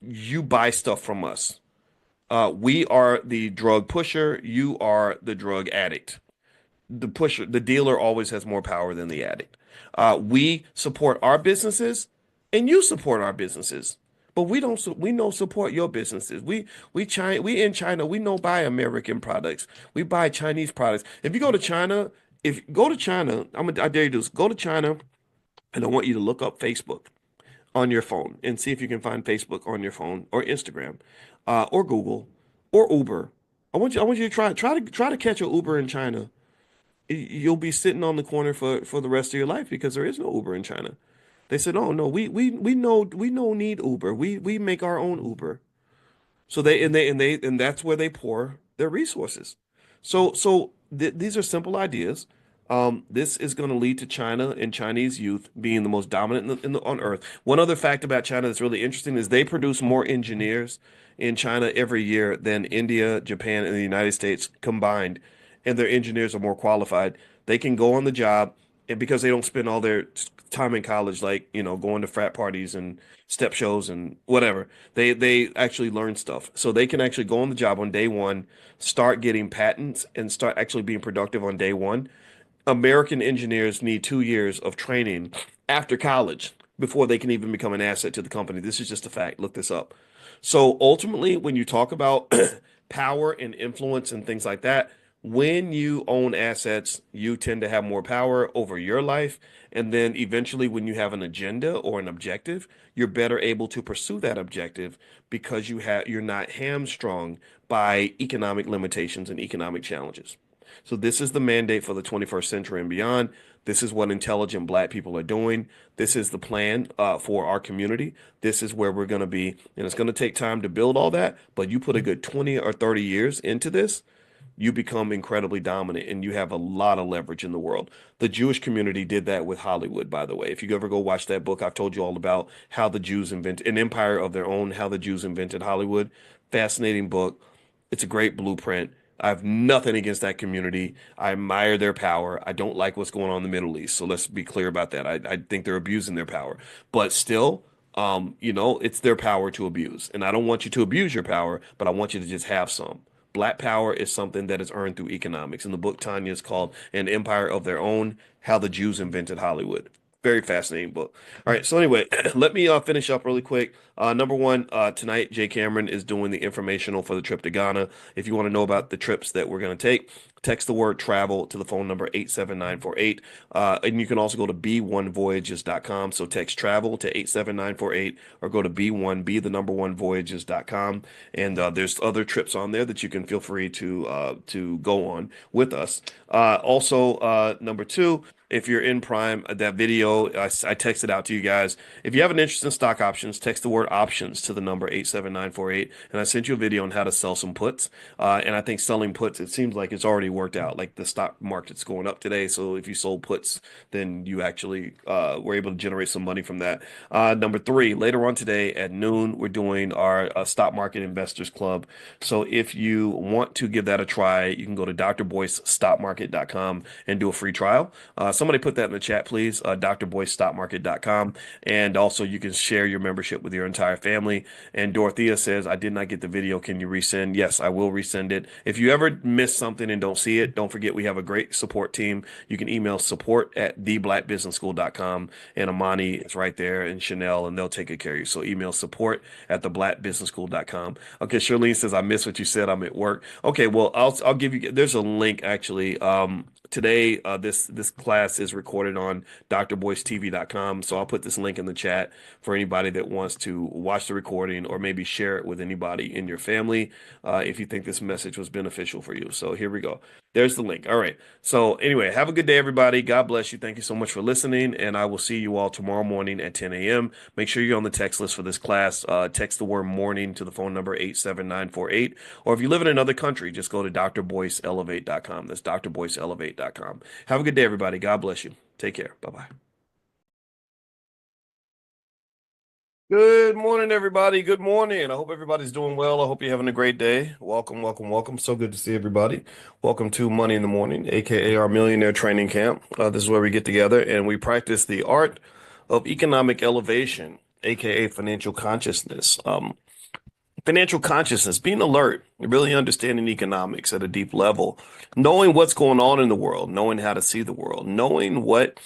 you buy stuff from us. We are the drug pusher, you are the drug addict. the dealer always has more power than the addict. We support our businesses, and you support our businesses, but we don't. We don't support your businesses. We in China. We don't buy American products. We buy Chinese products. If you go to China, if go to China, I dare you to do this. Go to China, and I want you to look up Facebook on your phone and see if you can find Facebook on your phone or Instagram, or Google or Uber. I want you to try to catch an Uber in China. You'll be sitting on the corner for the rest of your life because there is no Uber in China. They said, "Oh no, we no need Uber. We make our own Uber." So and that's where they pour their resources. So th these are simple ideas. This is going to lead to China and Chinese youth being the most dominant on earth. One other fact about China that's really interesting is they produce more engineers in China every year than India, Japan, and the United States combined, and their engineers are more qualified. They can go on the job, and because they don't spend all their time in college, like, going to frat parties and step shows and whatever, they actually learn stuff. So they can actually go on the job on day one, start getting patents, and start actually being productive on day one. American engineers need 2 years of training after college before they can even become an asset to the company. This is just a fact. Look this up. So ultimately, when you talk about power and influence and things like that, when you own assets, you tend to have more power over your life. And then eventually, when you have an agenda or an objective, you're better able to pursue that objective because you're not hamstrung by economic limitations and economic challenges. So this is the mandate for the 21st century and beyond. This is what intelligent Black people are doing. This is the plan for our community. This is where we're going to be. And it's going to take time to build all that, but you put a good 20 or 30 years into this, you become incredibly dominant and you have a lot of leverage in the world. The Jewish community did that with Hollywood, by the way. If you ever go watch that book, I've told you all about how the Jews invented an empire of their own, how the Jews invented Hollywood. Fascinating book. It's a great blueprint. I have nothing against that community. I admire their power. I don't like what's going on in the Middle East. So let's be clear about that. I think they're abusing their power. But still, it's their power to abuse. And I don't want you to abuse your power, but I want you to just have some. Black power is something that is earned through economics. And the book, Tanya, is called An Empire of Their Own: How the Jews Invented Hollywood. Very fascinating book. All right. So anyway, let me finish up really quick. Number one, tonight, Jay Cameron is doing the informational for the trip to Ghana. If you want to know about the trips that we're going to take, text the word travel to the phone number 87948. And you can also go to b1voyages.com. So text travel to 87948 or go to b1, the number one voyages.com. And there's other trips on there that you can feel free to go on with us. Also, number two, if you're in Prime, that video I texted out to you guys. If you have an interest in stock options, text the word options to the number 87948. And I sent you a video on how to sell some puts. And I think selling puts, it seems like it's already worked out. Like the stock market's going up today. So if you sold puts, then you actually were able to generate some money from that. Number three, later on today at noon, we're doing our Stock Market Investors Club. So if you want to give that a try, you can go to drboycestockmarket.com and do a free trial. Somebody put that in the chat, please. drboycestockmarket.com. And also, you can share your membership with your entire family. And Dorothea says, I did not get the video. Can you resend? Yes, I will resend it. If you ever miss something and don't see it, don't forget we have a great support team. You can email support@theblackbusinessschool.com. And Amani is right there, and Chanel, and they'll take good care of you. So email support@theblackbusinessschool.com. Okay, Charlene says, I missed what you said. I'm at work. Okay, well, I'll give you, there's a link actually. Today, this class is recorded on drboycetv.com. So I'll put this link in the chat for anybody that wants to watch the recording or maybe share it with anybody in your family if you think this message was beneficial for you. So here we go. There's the link. All right. So anyway, have a good day, everybody. God bless you. Thank you so much for listening. And I will see you all tomorrow morning at 10 a.m. Make sure you're on the text list for this class. Text the word morning to the phone number 87948. Or if you live in another country, just go to drboyceelevate.com. That's drboyceelevate.com. Have a good day, everybody. God bless you. Take care. Bye-bye. Good morning, everybody. Good morning. I hope everybody's doing well. I hope you're having a great day. Welcome, welcome, welcome. So good to see everybody. Welcome to Money in the Morning, aka our Millionaire Training Camp. This is where we get together and we practice the art of economic elevation, aka financial consciousness. financial consciousness, being alert, really understanding economics at a deep level, knowing what's going on in the world, knowing how to see the world, knowing what's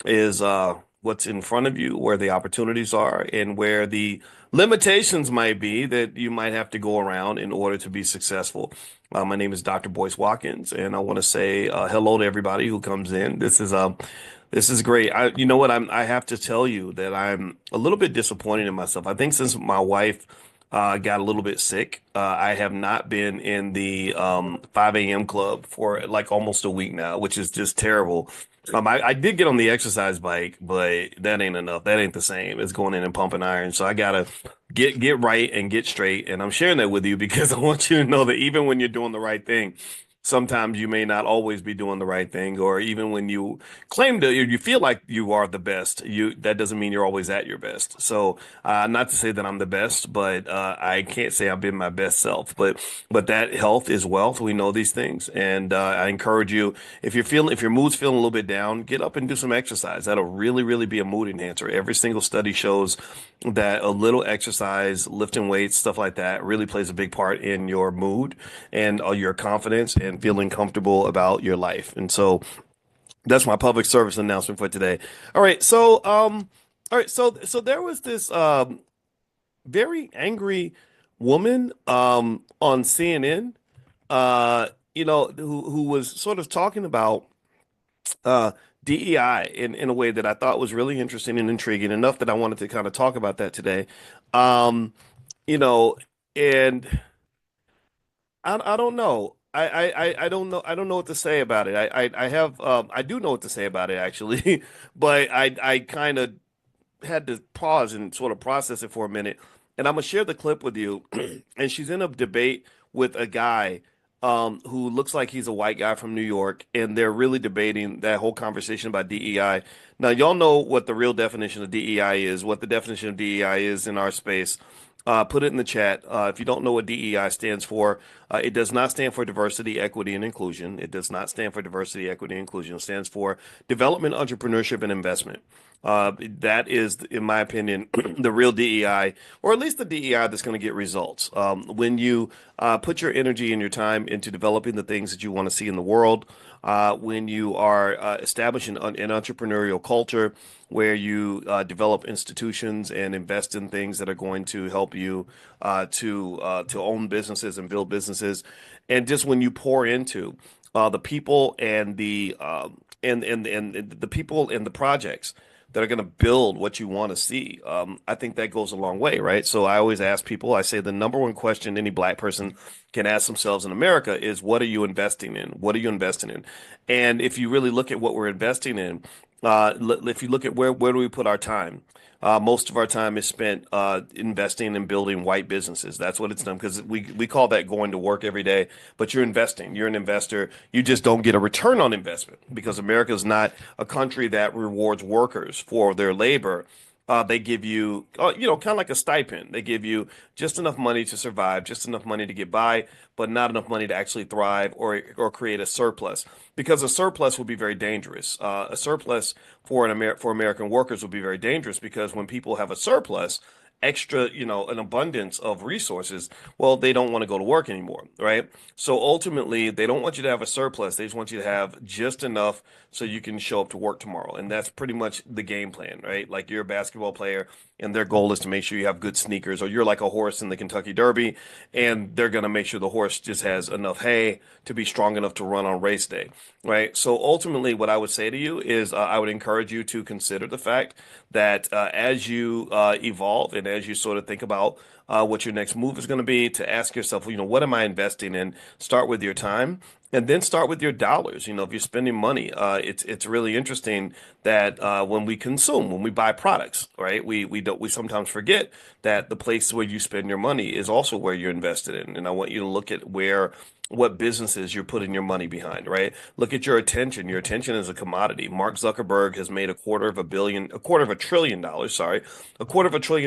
in front of you, where the opportunities are, and where the limitations might be that you might have to go around in order to be successful. My name is Dr. Boyce Watkins, and I want to say hello to everybody who comes in. This is great. You know what? I have to tell you that I'm a little bit disappointed in myself. I think since my wife got a little bit sick, I have not been in the 5 a.m. club for like almost a week now, which is just terrible. I did get on the exercise bike, but that ain't enough. That ain't the same as going in and pumping iron. So I gotta get right and get straight. And I'm sharing that with you because I want you to know that even when you're doing the right thing, sometimes you may not always be doing the right thing, or even when you claim to, you feel like you are the best, that doesn't mean you're always at your best. So, not to say that I'm the best, but I can't say I've been my best self. But that health is wealth. We know these things, and I encourage you, if your mood's feeling a little bit down, get up and do some exercise. That'll really be a mood enhancer. Every single study shows that a little exercise, lifting weights, stuff like that, really plays a big part in your mood and your confidence and feeling comfortable about your life. And so that's my public service announcement for today. All right, so there was this very angry woman on CNN, who was sort of talking about uh, DEI in a way that I thought was really interesting and intriguing enough that I wanted to kind of talk about that today. Um, you know, and I don't know. I don't know. I don't know what to say about it. I do know what to say about it actually, but I kind of had to pause and sort of process it for a minute. And I'm gonna share the clip with you. And she's in a debate with a guy who looks like he's a white guy from New York, and they're really debating that whole conversation about DEI. Now, y'all know what the real definition of DEI is, what the definition of DEI is in our space. Put it in the chat. If you don't know what DEI stands for, it does not stand for diversity, equity, and inclusion. It does not stand for diversity, equity, and inclusion. It stands for development, entrepreneurship, and investment. That is, in my opinion, the real DEI, or at least the DEI that's going to get results. When you put your energy and your time into developing the things that you want to see in the world, when you are establishing an entrepreneurial culture where you develop institutions and invest in things that are going to help you to own businesses and build businesses, and just when you pour into the people and and the people and the projects that are going to build what you want to see. I think that goes a long way, right? So I always ask people, I say the number one question any black person can ask themselves in America is, what are you investing in? What are you investing in? And if you really look at what we're investing in, if you look at where do we put our time? Most of our time is spent investing and building white businesses. That's what it's done because we call that going to work every day. But you're investing. You're an investor. You just don't get a return on investment because America is not a country that rewards workers for their labor. They give you, kind of like a stipend. They give you just enough money to survive, just enough money to get by, but not enough money to actually thrive or create a surplus. Because a surplus would be very dangerous. A surplus for American workers would be very dangerous because when people have a surplus, extra, an abundance of resources, well, they don't want to go to work anymore, right? So ultimately, they don't want you to have a surplus. They just want you to have just enough so you can show up to work tomorrow. And that's pretty much the game plan, right? Like you're a basketball player and their goal is to make sure you have good sneakers, or you're like a horse in the Kentucky Derby and they're going to make sure the horse just has enough hay to be strong enough to run on race day, right? So ultimately, what I would say to you is I would encourage you to consider the fact that as you evolve and as you sort of think about what your next move is going to be, to ask yourself, what am I investing in? Start with your time. And then start with your dollars. If you're spending money, it's really interesting that when we consume, when we buy products, right? We sometimes forget that the place where you spend your money is also where you're invested in. And I want you to look at what businesses you're putting your money behind, right? Look at your attention. Your attention is a commodity. Mark Zuckerberg has made a quarter of a trillion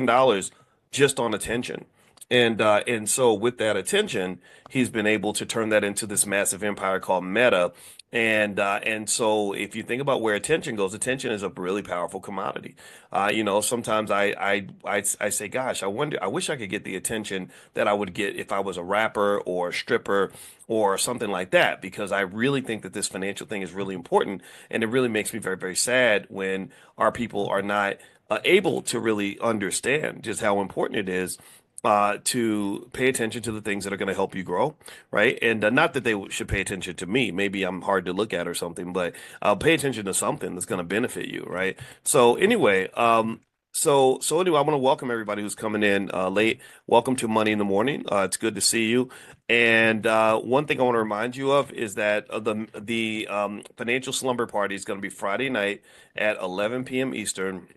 dollars just on attention. And so with that attention, he's been able to turn that into this massive empire called Meta. And so if you think about where attention goes, attention is a really powerful commodity. Sometimes I say, gosh, I wish I could get the attention that I would get if I was a rapper or a stripper or something like that, because I really think that this financial thing is really important, and it really makes me very, very sad when our people are not able to really understand just how important it is to pay attention to the things that are going to help you grow, right? And not that they should pay attention to me. Maybe I'm hard to look at or something, but pay attention to something that's going to benefit you, right? So anyway, I want to welcome everybody who's coming in late. Welcome to Money in the Morning. It's good to see you. And one thing I want to remind you of is that the financial slumber party is going to be Friday night at 11 p.m. Eastern.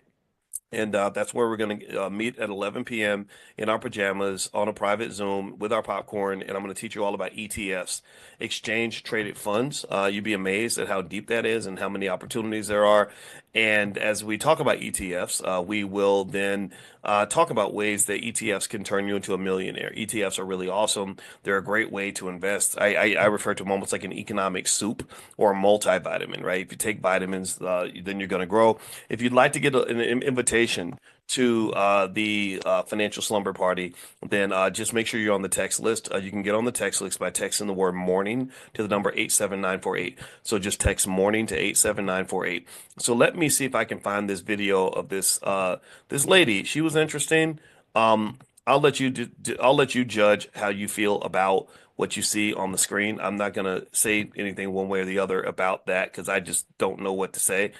And that's where we're going to meet at 11 p.m. in our pajamas on a private Zoom with our popcorn. And I'm going to teach you all about ETFs, exchange traded funds. You'd be amazed at how deep that is and how many opportunities there are. And as we talk about ETFs, we will then talk about ways that ETFs can turn you into a millionaire. ETFs are really awesome. They're a great way to invest. I refer to them almost like an economic soup or a multivitamin, right? If you take vitamins, then you're going to grow. If you'd like to get an invitation to the financial slumber party, then just make sure you're on the text list. You can get on the text list by texting the word morning to the number 87948. So just text morning to 87948. So let me see if I can find this video of this lady. She was interesting. I'll let you judge how you feel about what you see on the screen. I'm not gonna say anything one way or the other about that because I just don't know what to say.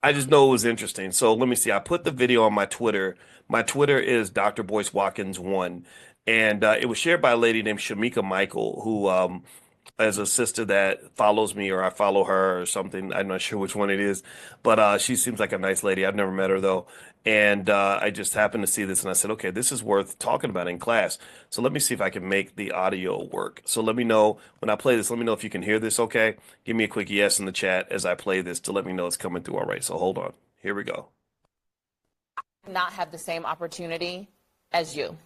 I just know it was interesting. So let me see. I put the video on my Twitter. My Twitter is Dr. Boyce Watkins 1. And it was shared by a lady named Shamika Michael, who is a sister that follows me, or I follow her or something. I'm not sure which one it is. But she seems like a nice lady. I've never met her though. And I just happened to see this and I said, okay, this is worth talking about in class. So let me see if I can make the audio work. So let me know when I play this, let me know if you can hear this okay. Give me a quick yes in the chat as I play this to let me know it's coming through all right. So hold on. Here we go. Not have the same opportunity as you.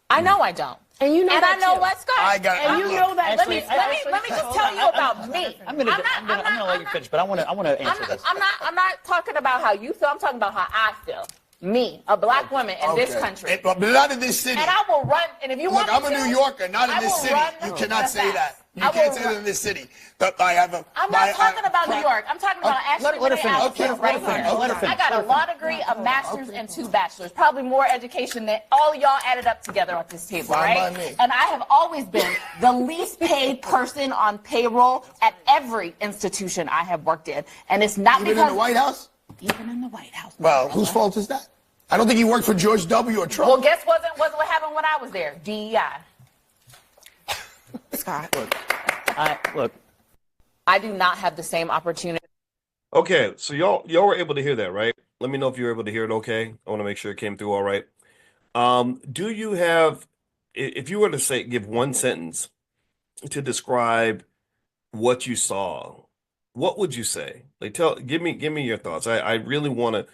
I know I don't. And you know and that I know too. what, Scott. I got. And you know that. Let me just tell you about me. I'm gonna let you finish, but I want to answer this. I'm not talking about how you feel. I'm talking about how I feel. Me, a black woman in this country. But not in this city. And I will run. And if you want I'm a New Yorker, not in this city. You cannot say that. You can't say that in this city. I'm not talking about New York. I'm talking about actually let her finish. right here. I got a law degree, a master's, and 2 bachelors. Probably more education than all of y'all added up together at this table, right? And I have always been the least paid person on payroll at every institution I have worked in. And it's not because... Even in the White House? Even in the White House. Well, whose fault is that? I don't think you worked for George W. or Trump. Well, guess wasn't what happened when I was there. DEI. Scott. Look. I do not have the same opportunity. Okay, so y'all were able to hear that, right? Let me know if you were able to hear it okay. I want to make sure it came through all right. Do you have, if you were to give one sentence to describe what you saw, what would you say? Like give me your thoughts. I really want to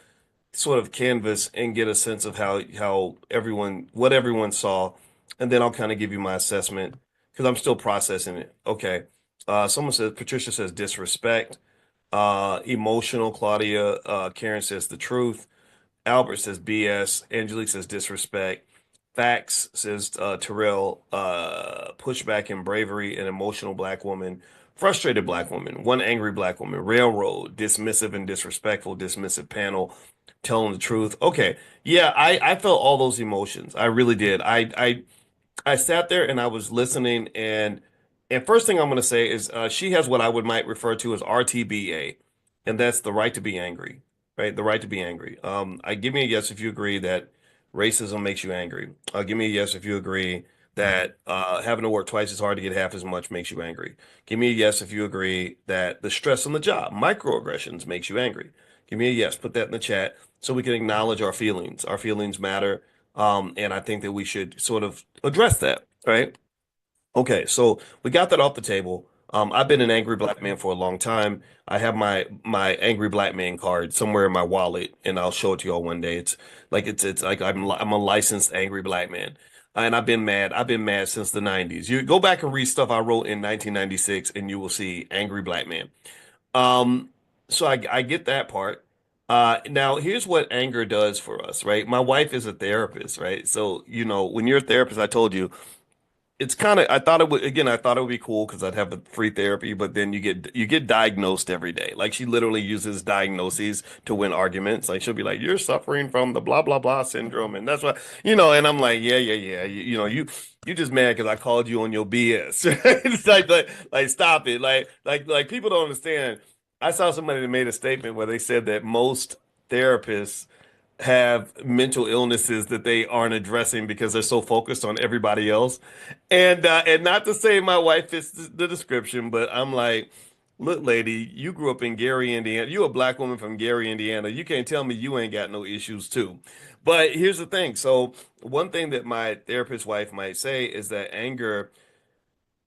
sort of canvas and get a sense of what everyone saw, and then I'll kind of give you my assessment because I'm still processing it. Okay. Patricia says disrespect, emotional, Claudia, Karen says the truth, Albert says BS, Angelique says disrespect, facts says Terrell, pushback and bravery, an emotional black woman, frustrated black woman, one angry black woman, railroad, dismissive and disrespectful, dismissive panel, telling the truth. Okay. Yeah, I felt all those emotions. I really did. I sat there and I was listening, and first thing I'm going to say is she has what I might refer to as RTBA, and that's the right to be angry, right? The right to be angry. Give me a yes if you agree that racism makes you angry. Give me a yes if you agree that having to work twice as hard to get half as much makes you angry. Give me a yes if you agree that the stress on the job, microaggressions, makes you angry. Give me a yes. Put that in the chat so we can acknowledge our feelings. Our feelings matter, and I think that we should sort of address that, right? Okay, so we got that off the table. I've been an angry black man for a long time. I have my angry black man card somewhere in my wallet, and I'll show it to y'all one day. It's like I'm a licensed angry black man. And I've been mad. I've been mad since the 90s. You go back and read stuff I wrote in 1996 and you will see angry black man. Um, so I get that part. Now here's what anger does for us, right? My wife is a therapist, right? So, when you're a therapist, I told you, it's kind of, I thought it would be cool because I'd have a free therapy, but then you get diagnosed every day. Like she literally uses diagnoses to win arguments. Like she'll be like, "You're suffering from the blah blah blah syndrome," and that's why. And I'm like, "Yeah, yeah, yeah." You just mad because I called you on your BS. It's like stop it. Like people don't understand. I saw somebody that made a statement where they said that most therapists have mental illnesses that they aren't addressing because they're so focused on everybody else. And not to say my wife fits the description, but I'm like, look, lady, you grew up in Gary, Indiana. You a black woman from Gary, Indiana. You can't tell me you ain't got no issues too. But here's the thing. So one thing that my therapist wife might say is that anger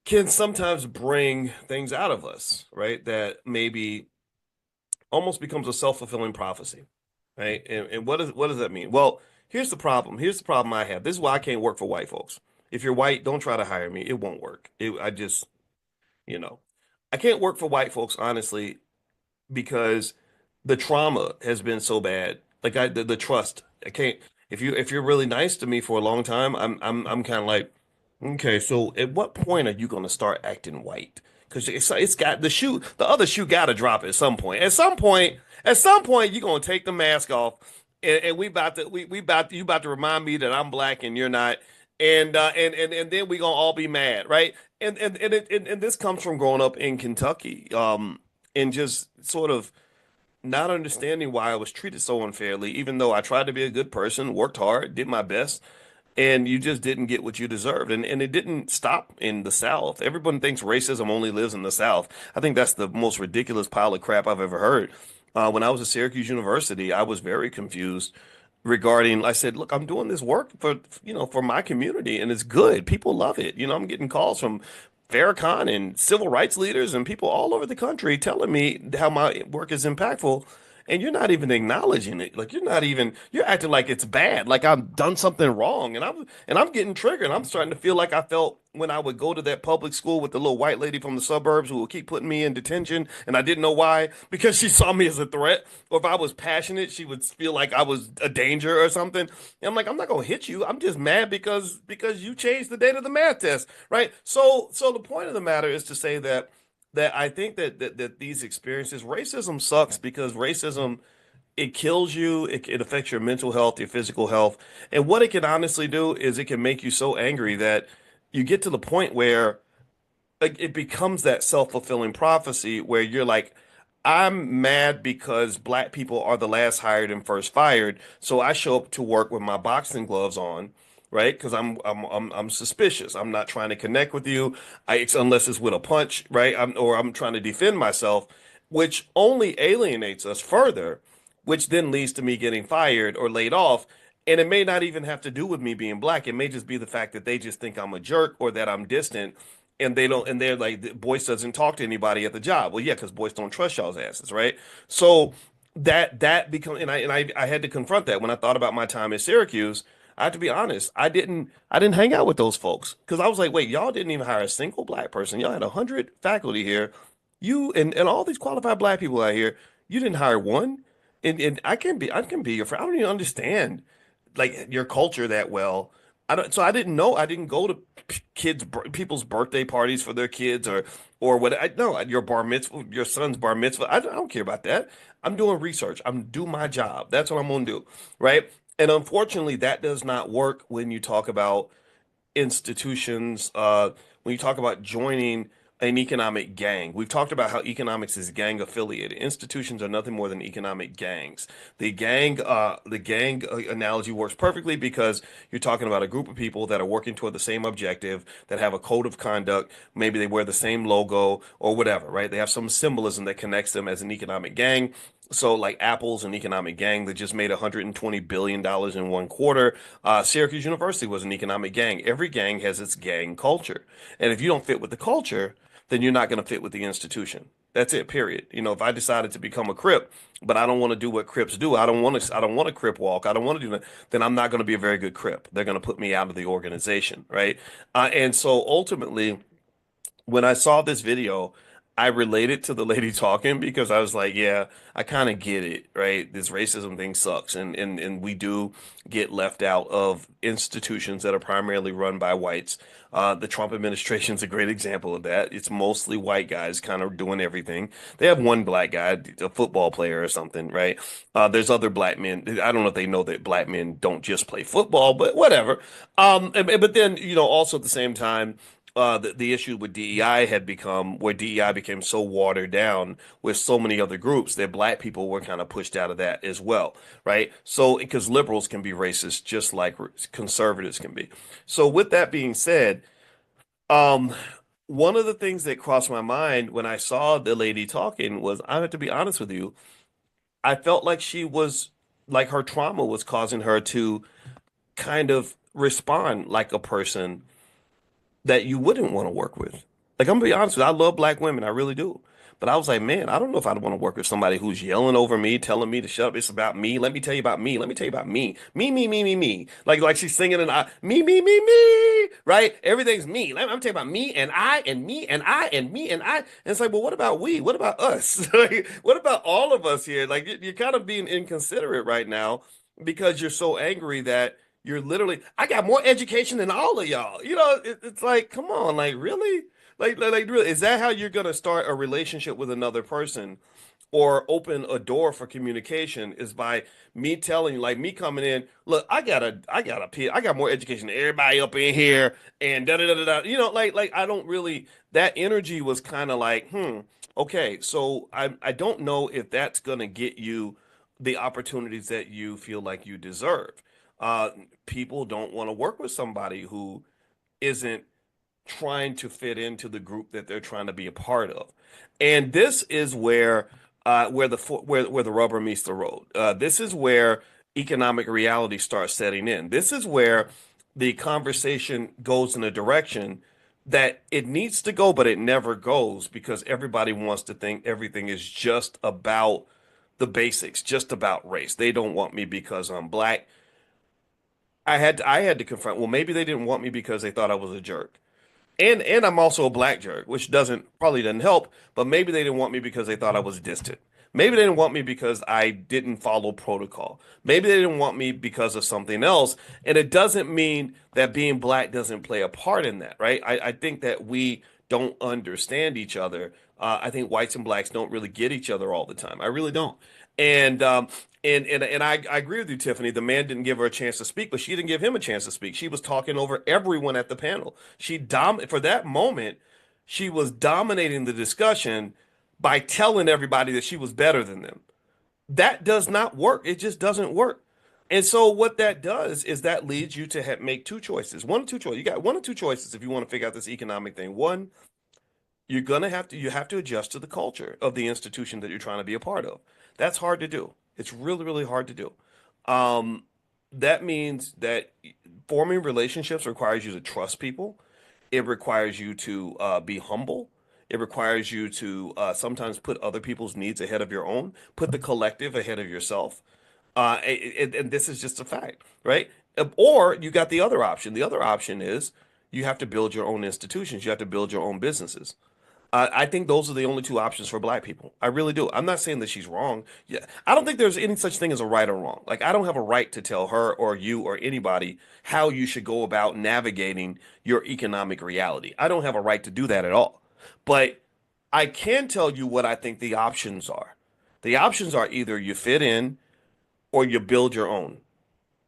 can sometimes bring things out of us, right? That maybe almost becomes a self-fulfilling prophecy, right? And what does that mean? Well, here's the problem. Here's the problem I have. This is why I can't work for white folks. If you're white, don't try to hire me. It won't work. I just, you know, I can't work for white folks, honestly, because the trauma has been so bad. Like the trust. I can't if you're really nice to me for a long time, I'm kind of like, okay, so at what point are you going to start acting white? Because it's got the other shoe got to drop at some point. At some point, you're going to take the mask off, and you about to remind me that I'm black and you're not, and then we gonna all be mad, right? And this comes from growing up in Kentucky, and just sort of not understanding why I was treated so unfairly, even though I tried to be a good person, worked hard, did my best, and you just didn't get what you deserved. And it didn't stop in the South. Everyone thinks racism only lives in the South. I think that's the most ridiculous pile of crap I've ever heard. When I was at Syracuse University, I was very confused regarding, I said, look, I'm doing this work for my community and it's good. People love it. I'm getting calls from Farrakhan and civil rights leaders and people all over the country telling me how my work is impactful. And you're not even acknowledging it. Like you're acting like it's bad, like I've done something wrong. And I'm getting triggered. I'm starting to feel like I felt when I would go to that public school with the little white lady from the suburbs who would keep putting me in detention, and I didn't know why, because she saw me as a threat. Or if I was passionate, she would feel like I was a danger or something. And I'm like, I'm not gonna hit you. I'm just mad because you changed the date of the math test, right? So the point of the matter is to say that I think that these experiences, racism sucks because racism, it kills you, it affects your mental health, your physical health. And what it can honestly do is it can make you so angry that you get to the point where like it becomes that self-fulfilling prophecy where you're like, I'm mad because black people are the last hired and first fired, so I show up to work with my boxing gloves on, right? Because I'm suspicious. I'm not trying to connect with you, unless it's with a punch, right? I'm trying to defend myself, which only alienates us further, which then leads to me getting fired or laid off. And it may not even have to do with me being black. It may just be the fact that they just think I'm a jerk or that I'm distant and they're like, Boyce doesn't talk to anybody at the job. Well, yeah, because Boyce don't trust y'all's asses, right? So that become and I had to confront that when I thought about my time at Syracuse. I have to be honest, I didn't hang out with those folks because I was like, wait, y'all didn't even hire a single black person. Y'all had 100 faculty here. You and all these qualified black people out here, you didn't hire one. And I can be your friend. I don't even understand like your culture that well. I didn't know. I didn't go to people's birthday parties for their kids or what. I no, your bar mitzvah, your son's bar mitzvah. I don't care about that. I'm doing research. I'm doing my job. That's what I'm gonna do, right? And unfortunately, that does not work when you talk about institutions, when you talk about joining an economic gang. We've talked about how economics is gang affiliated. Institutions are nothing more than economic gangs. The gang analogy works perfectly because you're talking about a group of people that are working toward the same objective, that have a code of conduct. Maybe they wear the same logo or whatever, right? They have some symbolism that connects them as an economic gang. So, like Apple's an economic gang that just made $120 billion in one quarter. Syracuse University was an economic gang. Every gang has its gang culture. And if you don't fit with the culture, then you're not going to fit with the institution. That's it, period. You know, if I decided to become a Crip, but I don't want to do what Crips do, I don't want to Crip walk, I don't want to do that, then I'm not going to be a very good Crip. They're going to put me out of the organization, right? And so ultimately, when I saw this video, I related to the lady talking because I was like, yeah, I kind of get it, right? This racism thing sucks, and we do get left out of institutions that are primarily run by whites. The Trump administration is a great example of that. It's mostly white guys kind of doing everything. They have one black guy, a football player or something, right? There's other black men. I don't know if they know that black men don't just play football, but whatever. But then, you know, also at the same time, the issue with DEI had become where DEI became so watered down with so many other groups that black people were kind of pushed out of that as well, right? So, because liberals can be racist just like conservatives can be. So, with that being said, um, one of the things that crossed my mind when I saw the lady talking was, I have to be honest with you, I felt like she was like her trauma was causing her to kind of respond like a person that you wouldn't want to work with. Like, I'm gonna be honest with you, I love black women, I really do. But I was like, man, I don't know if I'd want to work with somebody who's yelling over me, telling me to shut up. It's about me. Let me tell you about me. Let me tell you about me. Me. Like she's singing and me. Right? Everything's me. I'm talking about me and I and me and I and me and I. And it's like, well, what about we? What about us? Like, what about all of us here? Like, you're kind of being inconsiderate right now because you're so angry that you're literally, I got more education than all of y'all. You know, it's like, come on, like really? Really, is that how you're gonna start a relationship with another person or open a door for communication is by me telling you, like me coming in, look, I got more education than everybody up in here and da da da da da. You know, I don't really that energy was kind of like, okay, so I don't know if that's gonna get you the opportunities that you feel like you deserve. Uh, People don't want to work with somebody who isn't trying to fit into the group that they're trying to be a part of. And this is where the rubber meets the road. This is where economic reality starts setting in. This is where the conversation goes in a direction that it needs to go, but it never goes because everybody wants to think everything is just about the basics, just about race. They don't want me because I'm black. I had to confront, well, maybe they didn't want me because they thought I was a jerk. And I'm also a black jerk, which doesn't help, but maybe they didn't want me because they thought I was distant. Maybe they didn't want me because I didn't follow protocol. Maybe they didn't want me because of something else. And it doesn't mean that being black doesn't play a part in that, right? I think that we don't understand each other. I think whites and blacks don't really get each other all the time. I really don't. And I agree with you, Tiffany. The man didn't give her a chance to speak, but she didn't give him a chance to speak. She was talking over everyone at the panel. For that moment, she was dominating the discussion by telling everybody that she was better than them. That does not work. It just doesn't work. And so what that does is that leads you to make two choices. One or two choices. You got one or two choices if you want to figure out this economic thing. One, you have to adjust to the culture of the institution that you're trying to be a part of. That's hard to do. It's really, really hard to do. Um, that means that forming relationships requires you to trust people. It requires you to be humble. It requires you to sometimes put other people's needs ahead of your own, put the collective ahead of yourself. And this is just a fact, right? Or you got the other option. The other option is you have to build your own institutions. You have to build your own businesses. I think those are the only two options for black people. I really do. I'm not saying that she's wrong. Yeah, I don't think there's any such thing as a right or wrong. Like, I don't have a right to tell her or you or anybody how you should go about navigating your economic reality. I don't have a right to do that at all. But I can tell you what I think the options are. The options are either you fit in or you build your own.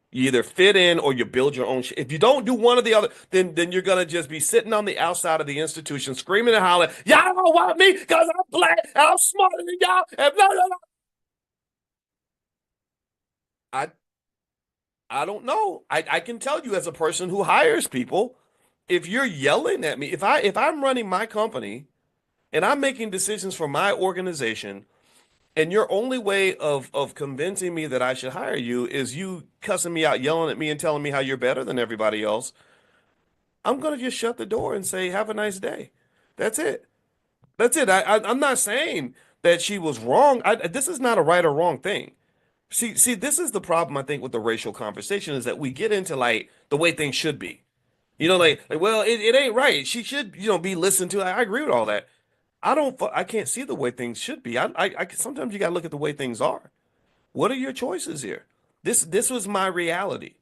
You either fit in or you build your own shit. If you don't do one or the other, then you're gonna just be sitting on the outside of the institution, screaming and hollering, "Y'all don't want me because I'm black and I'm smarter than y'all." And blah, blah, blah. I I don't know. I can tell you as a person who hires people, if you're yelling at me, if I'm running my company and I'm making decisions for my organization, and your only way of convincing me that I should hire you is you cussing me out, yelling at me, and telling me how you're better than everybody else, I'm gonna just shut the door and say, "Have a nice day." That's it. That's it. I'm not saying that she was wrong. This is not a right or wrong thing. See, this is the problem I think with the racial conversation is that we get into like the way things should be. Well, it ain't right. She should, be listened to. I agree with all that. I can't see the way things should be. Sometimes you gotta look at the way things are. What are your choices here? This was my reality,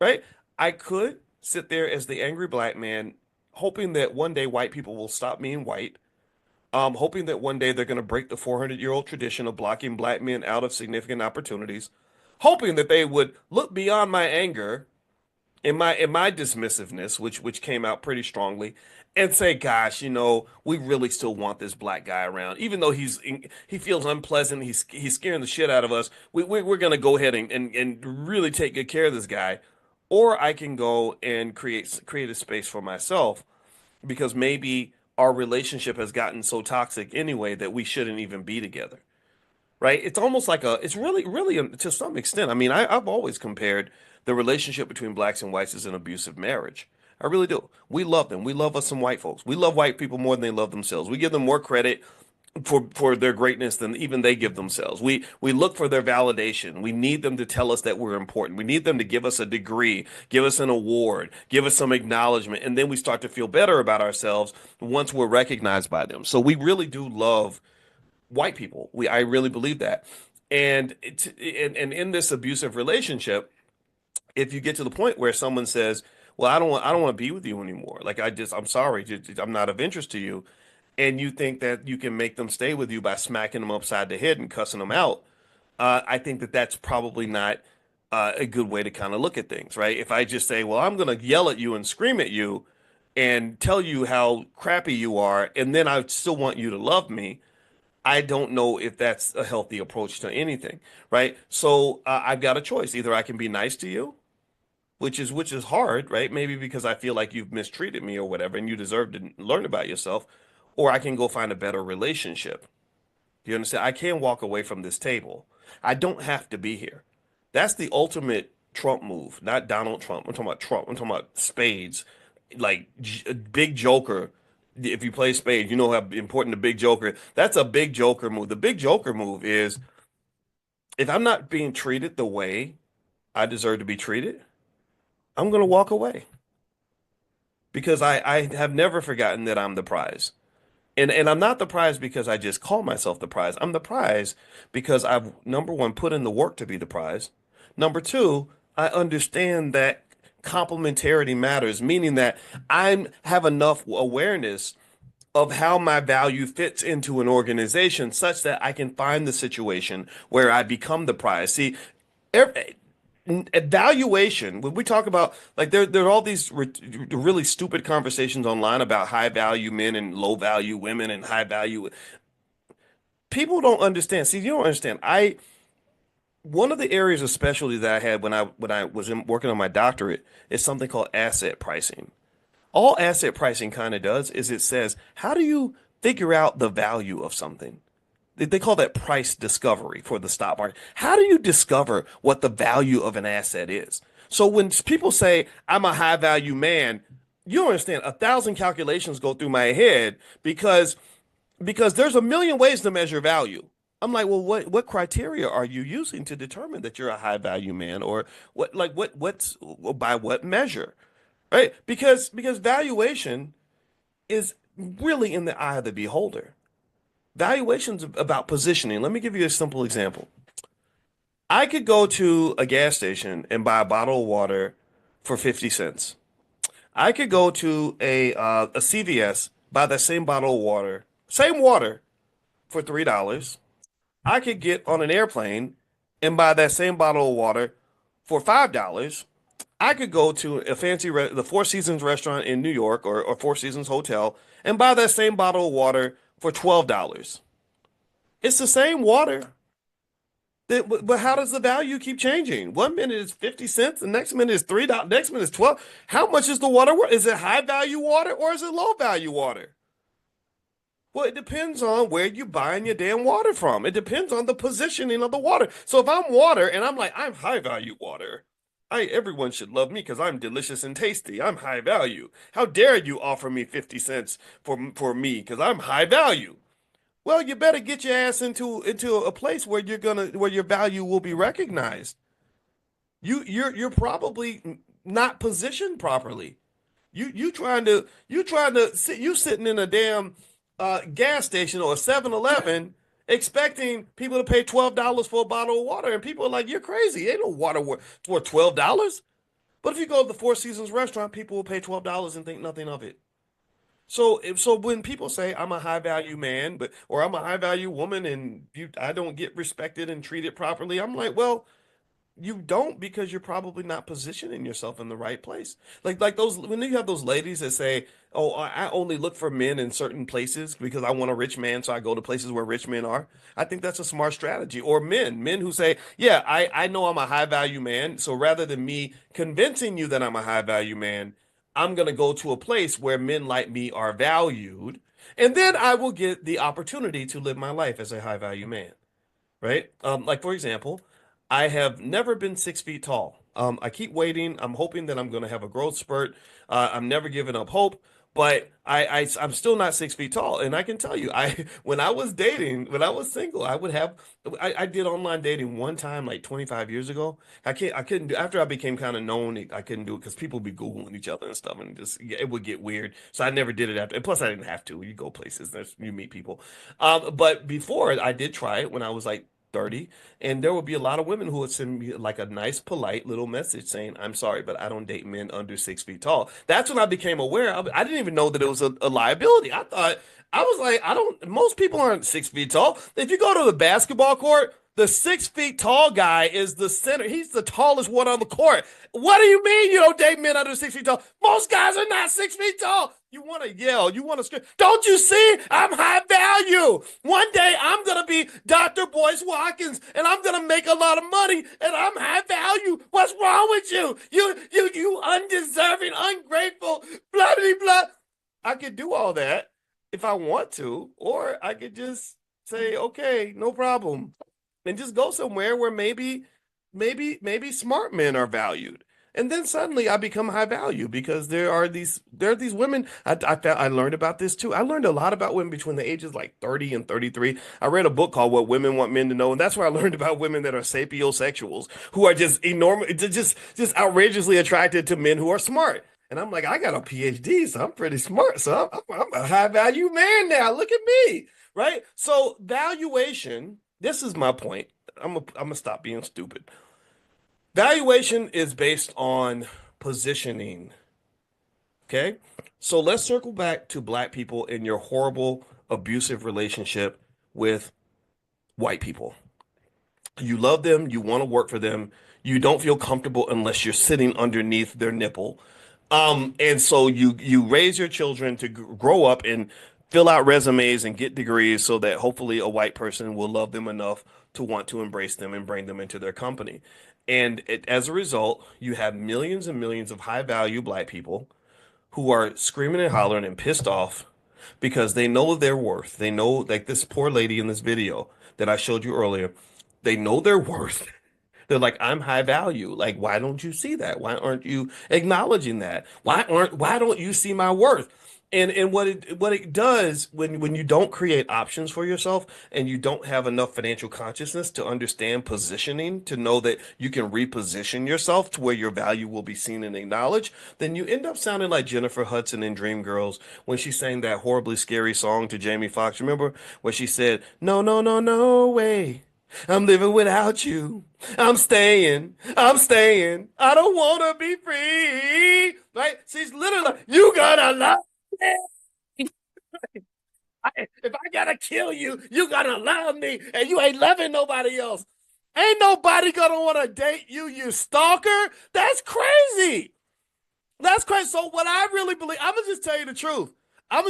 right? I could sit there as the angry black man, hoping that one day white people will stop being white. Hoping that one day they're going to break the 400-year-old tradition of blocking black men out of significant opportunities. Hoping that they would look beyond my anger and my dismissiveness, which came out pretty strongly, and say, "Gosh, we really still want this black guy around, even though he feels unpleasant. He's scaring the shit out of us. We're going to go ahead and really take good care of this guy." Or I can go and create a space for myself because maybe our relationship has gotten so toxic anyway that we shouldn't even be together. Right? It's almost like it's really to some extent. I mean, I've always compared the relationship between blacks and whites as an abusive marriage. I really do. We love them. We love us some white folks. We love white people more than they love themselves. We give them more credit for their greatness than even they give themselves. We look for their validation. We need them to tell us that we're important. We need them to give us a degree, give us an award, give us some acknowledgement, and then we start to feel better about ourselves once we're recognized by them. So we really do love white people. I really believe that. And in this abusive relationship, if you get to the point where someone says, "Well, I don't want to be with you anymore. Like I'm sorry, I'm not of interest to you," and you think that you can make them stay with you by smacking them upside the head and cussing them out, I think that that's probably not a good way to kind of look at things, right? If I just say, "Well, I'm going to yell at you and scream at you and tell you how crappy you are, and then I still want you to love me," I don't know if that's a healthy approach to anything, right? So I've got a choice. Either I can be nice to you, which is hard, right? Maybe because I feel like you've mistreated me or whatever, and you deserve to learn about yourself, or I can go find a better relationship. You understand? I can walk away from this table. I don't have to be here. That's the ultimate Trump move, not Donald Trump. I'm talking about Trump. I'm talking about spades, like big Joker. If you play spades, you know how important the big Joker. That's a big Joker move. The big Joker move is if I'm not being treated the way I deserve to be treated, I'm going to walk away because I have never forgotten that I'm the prize. And I'm not the prize because I just call myself the prize. I'm the prize because I've, number one, put in the work to be the prize. Number two, I understand that complementarity matters, meaning that I have enough awareness of how my value fits into an organization such that I can find the situation where I become the prize. See, every, evaluation, when we talk about like there are all these really stupid conversations online about high value men and low value women and high value people don't understand. See, you don't understand. One of the areas of specialty that I had when I was working on my doctorate is something called asset pricing. All asset pricing kind of does is it says, how do you figure out the value of something? They call that price discovery for the stock market. How do you discover what the value of an asset is? So when people say I'm a high value man, you don't understand. 1,000 calculations go through my head because there's a million ways to measure value. I'm like, well, what criteria are you using to determine that you're a high value man, or what's by what measure, right? Because valuation is really in the eye of the beholder. Valuation's about positioning. Let me give you a simple example. I could go to a gas station and buy a bottle of water for 50 cents. I could go to a CVS, buy that same bottle of water, same water for $3. I could get on an airplane and buy that same bottle of water for $5. I could go to a the Four Seasons restaurant in New York or Four Seasons Hotel and buy that same bottle of water for $12. It's the same water. But how does the value keep changing? 1 minute is 50 cents, the next minute is $3, next minute is 12. How much is the water worth? Is it high value water or is it low value water? Well, it depends on where you're buying your damn water from. It depends on the positioning of the water. So if I'm water and I'm like, I'm high value water, Everyone should love me because I'm delicious and tasty. I'm high value. How dare you offer me 50 cents for me because I'm high value. Well, you better get your ass into a place where where your value will be recognized. You're probably not positioned properly. You sitting in a damn gas station or a 7-Eleven expecting people to pay $12 for a bottle of water, and people are like, "You're crazy. Ain't no water worth $12." But if you go to the Four Seasons restaurant, people will pay $12 and think nothing of it. So when people say I'm a high value man, or I'm a high value woman, and I don't get respected and treated properly, I'm like, well, you don't because you're probably not positioning yourself in the right place. Like those when you have those ladies that say, "Oh, I only look for men in certain places because I want a rich man, so I go to places where rich men are." I think that's a smart strategy. Or men who say, "Yeah, I know I'm a high value man, so rather than me convincing you that I'm a high value man, I'm gonna go to a place where men like me are valued, and then I will get the opportunity to live my life as a high value man." Right? Like for example, I have never been 6 feet tall. I keep waiting. I'm hoping that I'm going to have a growth spurt. I'm never giving up hope, but I'm still not 6 feet tall. And I can tell you, when I was dating, when I was single, I did online dating one time like 25 years ago. I couldn't do after I became kind of known. I couldn't do it because people be Googling each other and stuff, and just it would get weird. So I never did it after. And plus, I didn't have to. You go places, you meet people. But before I did try it when I was like 30, and there would be a lot of women who would send me like a nice polite little message saying, "I'm sorry, but I don't date men under 6 feet tall." That's when I became aware of it. I didn't even know that it was a liability. I was like, most people aren't 6 feet tall. If you go to the basketball court, the 6 feet tall guy is the center. He's the tallest one on the court. What do you mean you don't date men under 6 feet tall? Most guys are not 6 feet tall. You want to yell, you want to scream. Don't you see? I'm high value. One day I'm going to be Dr. Boyce Watkins, and I'm going to make a lot of money, and I'm high value. What's wrong with you? You undeserving, ungrateful, blah, blah, blah. I could do all that if I want to, or I could just say, okay, no problem, and just go somewhere where maybe smart men are valued. And then suddenly I become high value because there are these women. I learned about this too. I learned a lot about women between the ages like 30 and 33. I read a book called What Women Want Men to Know, and that's where I learned about women that are sapiosexuals, who are just enormous, just outrageously attracted to men who are smart. And I'm like, I got a PhD, so I'm pretty smart. So I'm a high value man now. Look at me, right? So valuation. This is my point. I'm gonna stop being stupid. Valuation is based on positioning. Okay. So let's circle back to black people in your horrible, abusive relationship with white people. You love them, you want to work for them, you don't feel comfortable unless you're sitting underneath their nipple. And so you raise your children to grow up and fill out resumes and get degrees so that hopefully a white person will love them enough to want to embrace them and bring them into their company. And as a result, you have millions and millions of high value black people who are screaming and hollering and pissed off because they know their worth. They know, like this poor lady in this video that I showed you earlier, they know their worth. They're like, I'm high value. Like, why don't you see that? Why aren't you acknowledging that? Why don't you see my worth? And what it does when you don't create options for yourself and you don't have enough financial consciousness to understand positioning, to know that you can reposition yourself to where your value will be seen and acknowledged, then you end up sounding like Jennifer Hudson in Dreamgirls when she sang that horribly scary song to Jamie Foxx. Remember where she said, "No, no, no, no way. I'm living without you. I'm staying. I'm staying. I don't want to be free." Right? She's literally like, "You gotta love me. If I gotta kill you, you gotta love me. And you ain't loving nobody else. Ain't nobody gonna want to date you, you stalker." That's crazy. That's crazy. So what I really believe, I'm gonna just tell you the truth. I'm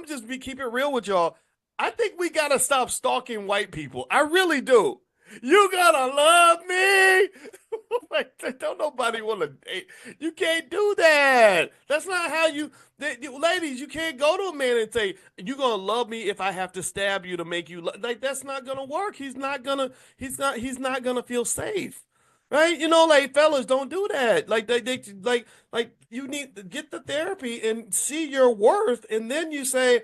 just keep it real with y'all. I think we gotta stop stalking white people. I really do. You gotta love me. Like, don't nobody want to date. You can't do that. That's not how ladies, you can't go to a man and say, "You're gonna love me if I have to stab you to make you like." That's not gonna work. He's not gonna feel safe. right? You know, like fellas, don't do that. Like they like you need to get the therapy and see your worth, and then you say,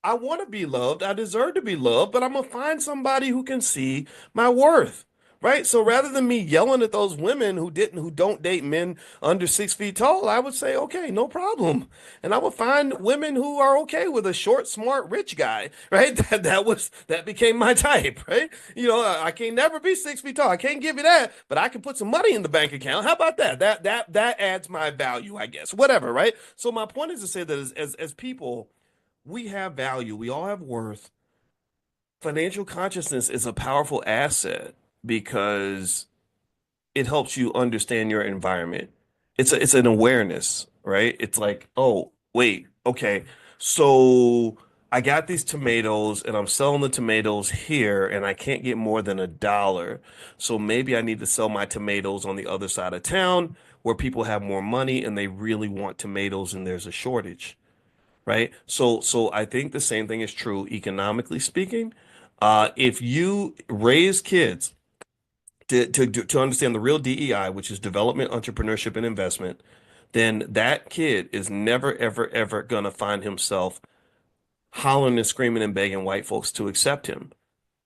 I want to be loved. I deserve to be loved, but I'm gonna find somebody who can see my worth. Right. So rather than me yelling at those women who don't date men under 6 feet tall, I would say, okay, no problem. And I would find women who are okay with a short, smart, rich guy. Right. That became my type. Right. You know, I can't never be 6 feet tall. I can't give you that, but I can put some money in the bank account. How about that? That adds my value, I guess. Whatever. Right. So my point is to say that as people, we have value. We all have worth. Financial consciousness is a powerful asset because it helps you understand your environment. It's an awareness, right? It's like, oh, wait, okay. So I got these tomatoes and I'm selling the tomatoes here and I can't get more than $1. So maybe I need to sell my tomatoes on the other side of town where people have more money and they really want tomatoes and there's a shortage, right? So I think the same thing is true economically speaking. If you raise kids to understand the real DEI, which is development, entrepreneurship, and investment, then that kid is never, ever, ever gonna find himself hollering and screaming and begging white folks to accept him.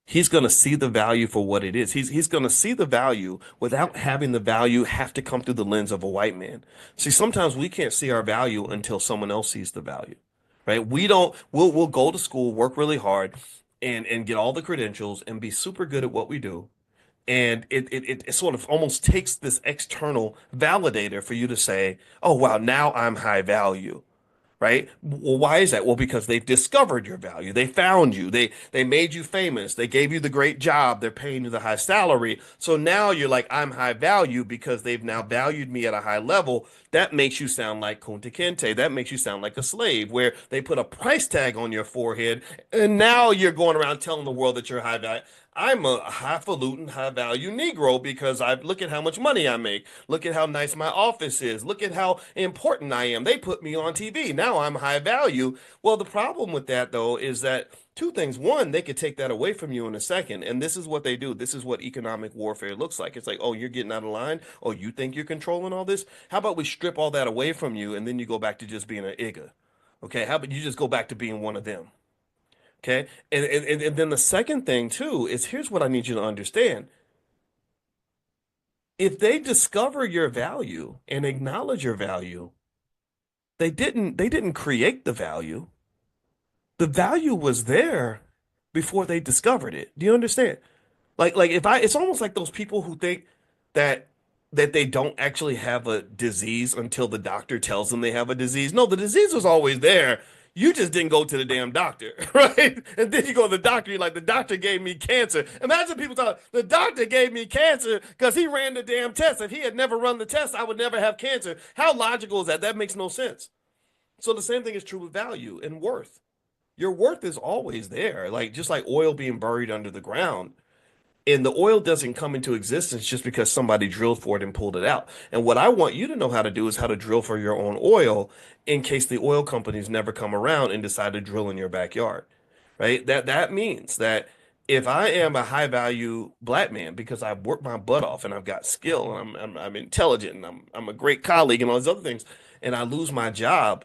He's going to see the value for what it is. He's going to see the value without having the value have to come through the lens of a white man. See, sometimes we can't see our value until someone else sees the value, right? We'll go to school, work really hard, and get all the credentials and be super good at what we do. And it sort of almost takes this external validator for you to say, oh, wow, now I'm high value, right? Well, why is that? Well, because they've discovered your value. They found you. They made you famous. They gave you the great job. They're paying you the high salary. So now you're like, I'm high value because they've now valued me at a high level. That makes you sound like Kunta Kinte. That makes you sound like a slave, where they put a price tag on your forehead, and now you're going around telling the world that you're high value. I'm a highfalutin, high value Negro because I look at how much money I make. Look at how nice my office is. Look at how important I am. They put me on TV. Now I'm high value. Well, the problem with that, though, is that two things. One, they could take that away from you in a second. And this is what they do. This is what economic warfare looks like. It's like, oh, you're getting out of line. Oh, you think you're controlling all this? How about we strip all that away from you and then you go back to just being an IGA? Okay, how about you just go back to being one of them? Okay. And then the second thing too is here's what I need you to understand. If they discover your value and acknowledge your value, they didn't create the value. The value was there before they discovered it. Do you understand? Like if I it's almost like those people who think that they don't actually have a disease until the doctor tells them they have a disease. No, the disease was always there. You just didn't go to the damn doctor, right? And then you go to the doctor, you're like, the doctor gave me cancer. Imagine people talking, the doctor gave me cancer because he ran the damn test. If he had never run the test, I would never have cancer. How logical is that? That makes no sense. So the same thing is true with value and worth. Your worth is always there, like just like oil being buried under the ground. And the oil doesn't come into existence just because somebody drilled for it and pulled it out. And what I want you to know how to do is how to drill for your own oil in case the oil companies never come around and decide to drill in your backyard, right? That means that if I am a high value black man because I've worked my butt off and I've got skill and I'm intelligent and I'm a great colleague and all these other things, and I lose my job,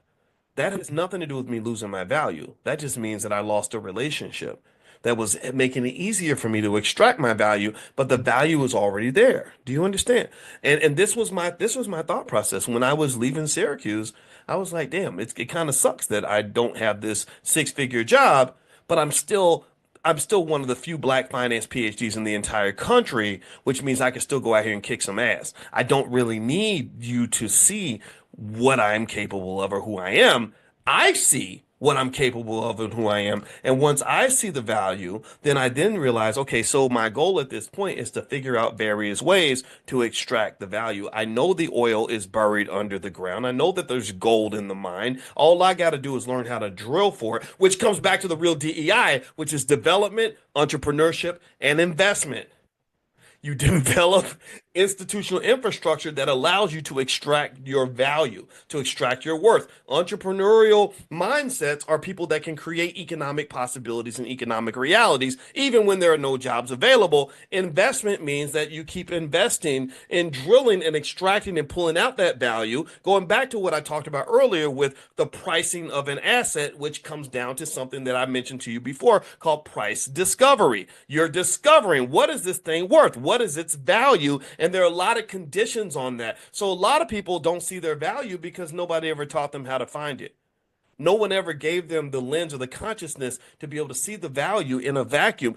that has nothing to do with me losing my value. That just means that I lost a relationship that was making it easier for me to extract my value, but the value was already there. Do you understand? And this was my thought process when I was leaving Syracuse. I was like, damn, it kind of sucks that I don't have this six-figure job, but I'm still one of the few black finance PhDs in the entire country, which means I can still go out here and kick some ass. I don't really need you to see what I'm capable of or who I am. I see what I'm capable of and who I am. And once I see the value, then I then realize, okay, so my goal at this point is to figure out various ways to extract the value. I know the oil is buried under the ground. I know that there's gold in the mine. All I got to do is learn how to drill for it, which comes back to the real DEI, which is development, entrepreneurship, and investment. You develop institutional infrastructure that allows you to extract your value, to extract your worth. Entrepreneurial mindsets are people that can create economic possibilities and economic realities, even when there are no jobs available. Investment means that you keep investing in drilling and extracting and pulling out that value. Going back to what I talked about earlier with the pricing of an asset, which comes down to something that I mentioned to you before called price discovery. You're discovering, what is this thing worth? What is its value? And there are a lot of conditions on that. So a lot of people don't see their value because nobody ever taught them how to find it. No one ever gave them the lens or the consciousness to be able to see the value in a vacuum.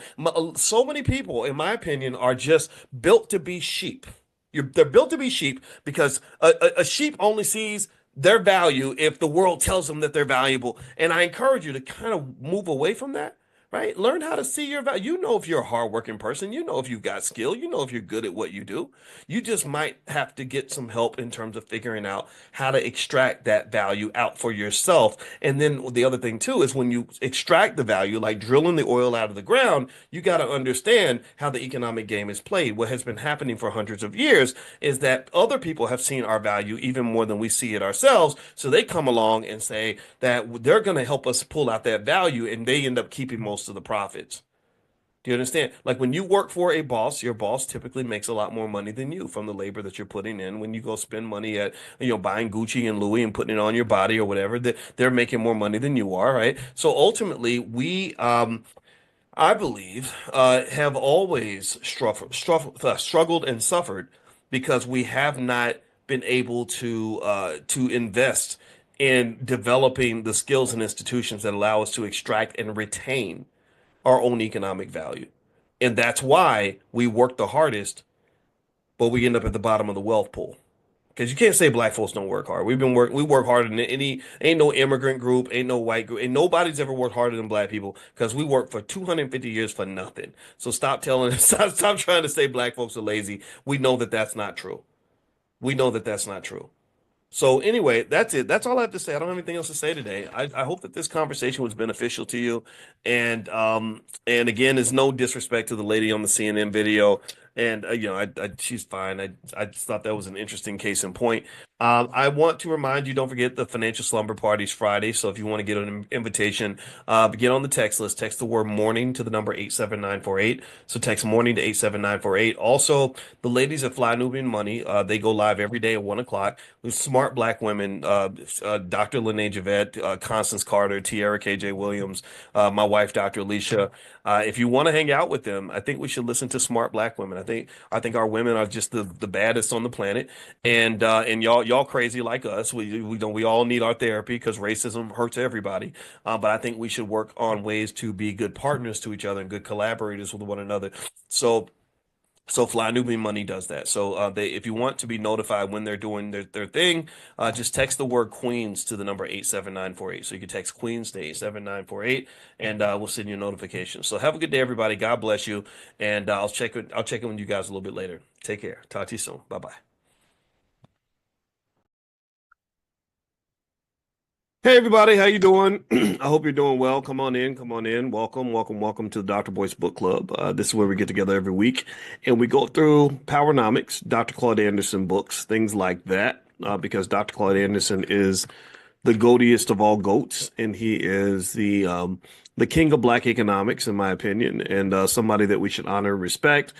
So many people, in my opinion, are just built to be sheep. They're built to be sheep because a sheep only sees their value if the world tells them that they're valuable. And I encourage you to kind of move away from that, right? Learn how to see your value. You know if you're a hardworking person. You know if you've got skill. You know if you're good at what you do. You just might have to get some help in terms of figuring out how to extract that value out for yourself. And then the other thing too is when you extract the value, like drilling the oil out of the ground, you got to understand how the economic game is played. What has been happening for hundreds of years is that other people have seen our value even more than we see it ourselves. So they come along and say that they're going to help us pull out that value, and they end up keeping most of the profits. Do you understand? Like when you work for a boss, your boss typically makes a lot more money than you from the labor that you're putting in. When you go spend money at, buying Gucci and Louis and putting it on your body or whatever, they're making more money than you are, right? So ultimately, I believe, have always struggled and suffered because we have not been able to invest in developing the skills and institutions that allow us to extract and retain our own economic value. And that's why we work the hardest, but we end up at the bottom of the wealth pool. Because you can't say black folks don't work hard. We work harder than ain't no immigrant group, ain't no white group, and nobody's ever worked harder than black people because we worked for 250 years for nothing. So stop trying to say black folks are lazy. We know that that's not true. We know that that's not true. So anyway, that's it. That's all I have to say. I don't have anything else to say today. I hope that this conversation was beneficial to you. And again, there's no disrespect to the lady on the CNN video. And she's fine. I just thought that was an interesting case in point. I want to remind you, don't forget the financial slumber party's Friday. So if you want to get an invitation, get on the text list. Text the word morning to the number 87948. So text morning to 87948. Also, the ladies at Fly Nubian Money, they go live every day at 1 o'clock with smart black women, Dr. Lene Javette, Constance Carter, Tiara KJ Williams, my wife, Dr. Alicia. If you want to hang out with them, I think we should listen to smart black women. I think our women are just the baddest on the planet, and y'all crazy like us. We all need our therapy because racism hurts everybody. But I think we should work on ways to be good partners to each other and good collaborators with one another. So Fly Nubian Money does that. So if you want to be notified when they're doing their thing, just text the word Queens to the number 87948. So you can text Queens to 87948, and we'll send you a notification. So have a good day, everybody. God bless you, and I'll check in with you guys a little bit later. Take care. Talk to you soon. Bye bye. Hey everybody, how you doing? I hope you're doing well. Come on in, come on in. Welcome to the Dr. Boyce Book Club. This is where we get together every week and we go through Powernomics, Dr. Claude Anderson books, things like that, because Dr. Claude Anderson is the goatiest of all goats, and he is the king of black economics, in my opinion, and somebody that we should honor and respect.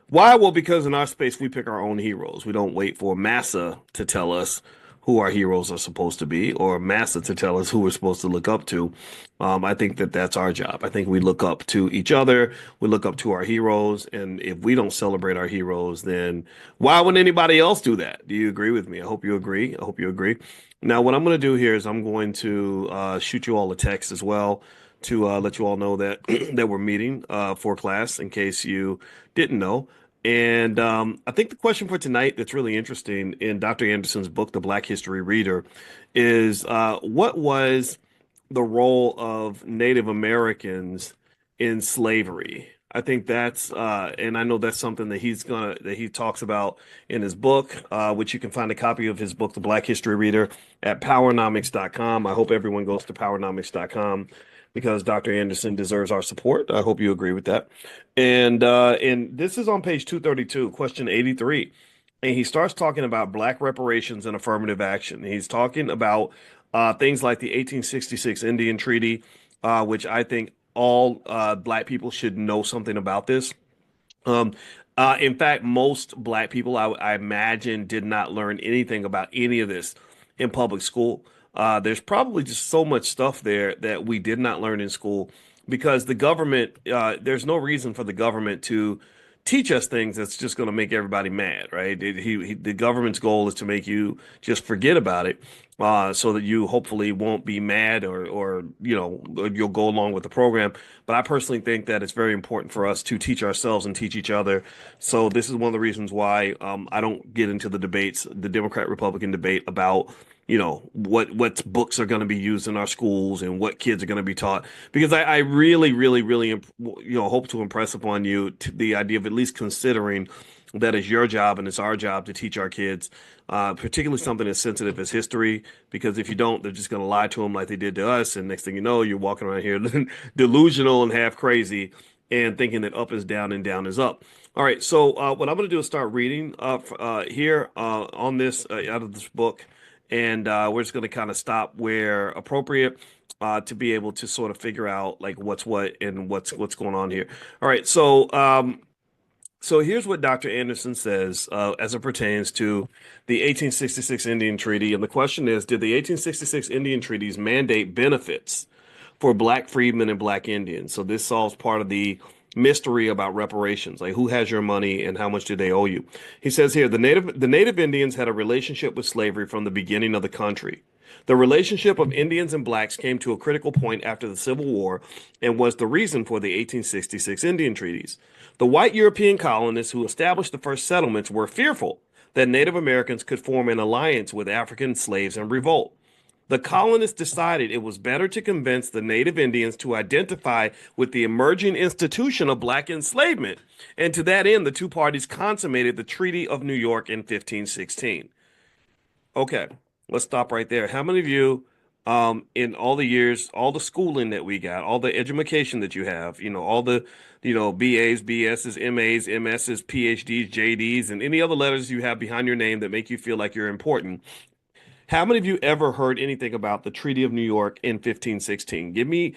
Why? Well, because in our space, we pick our own heroes. We don't wait for massa to tell us who our heroes are supposed to be, or massa to tell us who we're supposed to look up to. I think that that's our job. I think we look up to each other. We look up to our heroes. And if we don't celebrate our heroes, then why would anybody else do that? Do you agree with me? I hope you agree. I hope you agree. Now, what I'm going to do here is I'm going to shoot you all a text as well to let you all know that that we're meeting for class in case you didn't know. And I think the question for tonight that's really interesting in Dr. Anderson's book, The Black History Reader, is what was the role of Native Americans in slavery? I think that's, and I know that's something that he talks about in his book, which you can find a copy of his book, The Black History Reader, at powernomics.com. I hope everyone goes to powernomics.com. because Dr. Anderson deserves our support. I hope you agree with that. And this is on page 232, question 83. And he starts talking about black reparations and affirmative action. He's talking about things like the 1866 Indian Treaty, which I think all black people should know something about this. Um, in fact, most black people, I imagine, did not learn anything about any of this in public school. There's probably just so much stuff there that we did not learn in school because the government, there's no reason for the government to teach us things that's just going to make everybody mad, right? The government's goal is to make you just forget about it, so that you hopefully won't be mad or you'll go along with the program. But I personally think that it's very important for us to teach ourselves and teach each other. So this is one of the reasons why I don't get into the debates, the Democrat Republican debate about what books are going to be used in our schools and what kids are going to be taught, because I really hope to impress upon you the idea of at least considering that it's your job and it's our job to teach our kids, particularly something as sensitive as history, because if you don't, they're just going to lie to them like they did to us, and next thing you know, you're walking around here delusional and half crazy and thinking that up is down and down is up. All right, so what I'm going to do is start reading here on this out of this book. And we're just going to kind of stop where appropriate to be able to sort of figure out like what's what and what's going on here. All right, so here's what Dr. Anderson says as it pertains to the 1866 Indian Treaty. And the question is, did the 1866 Indian Treaties mandate benefits for black freedmen and black Indians? So this solves part of the mystery about reparations, like who has your money and how much do they owe you. He says here, the native Indians had a relationship with slavery from the beginning of the country. The relationship of Indians and blacks came to a critical point after the Civil War and was the reason for the 1866 Indian treaties. The white European colonists who established the first settlements were fearful that Native Americans could form an alliance with African slaves and revolt. The colonists decided it was better to convince the native Indians to identify with the emerging institution of black enslavement, and to that end, the two parties consummated the Treaty of New York in 1516. Okay, let's stop right there. How many of you, in all the years, all the schooling that we got, all the education that you have, all the, BAs, BSs, MAs, MSs, PhDs, JDs, and any other letters you have behind your name that make you feel like you're important? How many of you ever heard anything about the Treaty of New York in 1516? Give me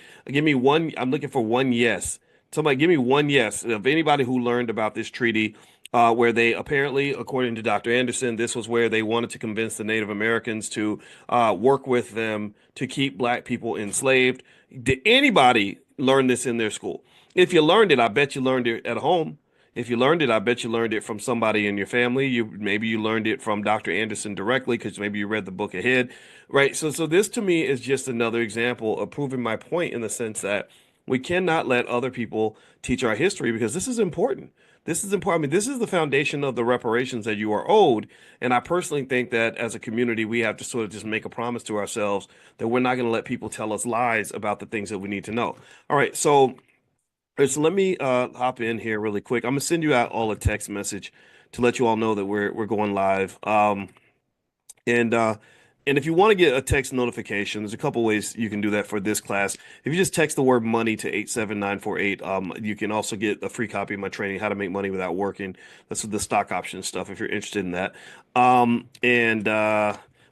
one. I'm looking for one yes. Somebody give me one yes of anybody who learned about this treaty, where they apparently, according to Dr. Anderson, this was where they wanted to convince the Native Americans to work with them to keep black people enslaved. Did anybody learn this in their school? If you learned it, I bet you learned it at home. If you learned it, I bet you learned it from somebody in your family. Maybe you learned it from Dr. Anderson directly because maybe you read the book ahead, right? So this to me is just another example of proving my point in the sense that we cannot let other people teach our history because this is important. This is important. I mean, this is the foundation of the reparations that you are owed. And I personally think that as a community, we have to sort of just make a promise to ourselves that we're not going to let people tell us lies about the things that we need to know. All right, so let me hop in here really quick. I'm gonna send you out all a text message to let you all know that we're going live. And if you want to get a text notification, there's a couple ways you can do that for this class. If you just text the word money to 87948, you can also get a free copy of my training, How to Make Money Without Working. That's the stock option stuff if you're interested in that.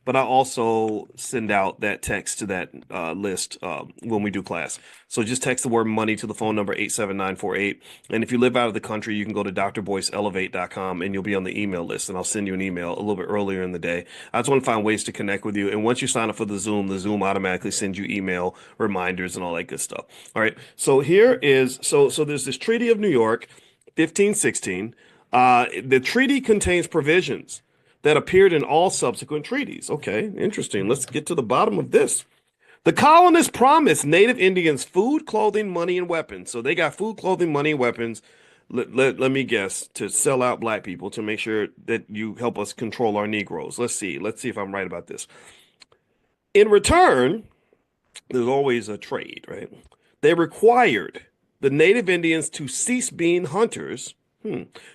But I also send out that text to that list when we do class. So just text the word money to the phone number 87948. And if you live out of the country, you can go to drboyceelevate.com and you'll be on the email list. And I'll send you an email a little bit earlier in the day. I just want to find ways to connect with you. And once you sign up for the Zoom automatically sends you email reminders and all that good stuff. All right. So here is, so there's this Treaty of New York, 1516. The treaty contains provisions that appeared in all subsequent treaties. Okay, interesting. Let's get to the bottom of this. The colonists promised native Indians food, clothing, money, and weapons. So they got food, clothing, money, and weapons. Let me guess, to sell out black people to make sure that you help us control our Negroes. Let's see if I'm right about this. In return, there's always a trade, right? They required the native Indians to cease being hunters,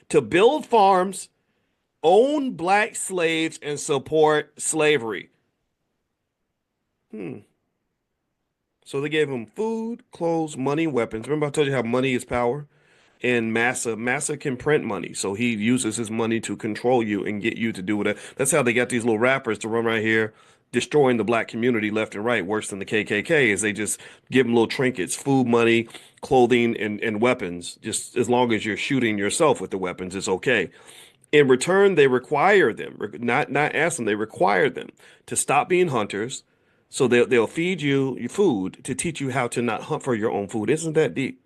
to build farms, own black slaves, and support slavery. So they gave him food, clothes, money, weapons. Remember I told you how money is power? And Massa can print money. So he uses his money to control you and get you to do whatever. That's how they got these little rappers to run right here, destroying the black community left and right, worse than the KKK, is they just give them little trinkets, food, money, clothing, and weapons. Just as long as you're shooting yourself with the weapons, it's okay. In return, they require them, not ask them, they require them to stop being hunters. So they'll feed you your food to teach you how to not hunt for your own food. Isn't that deep?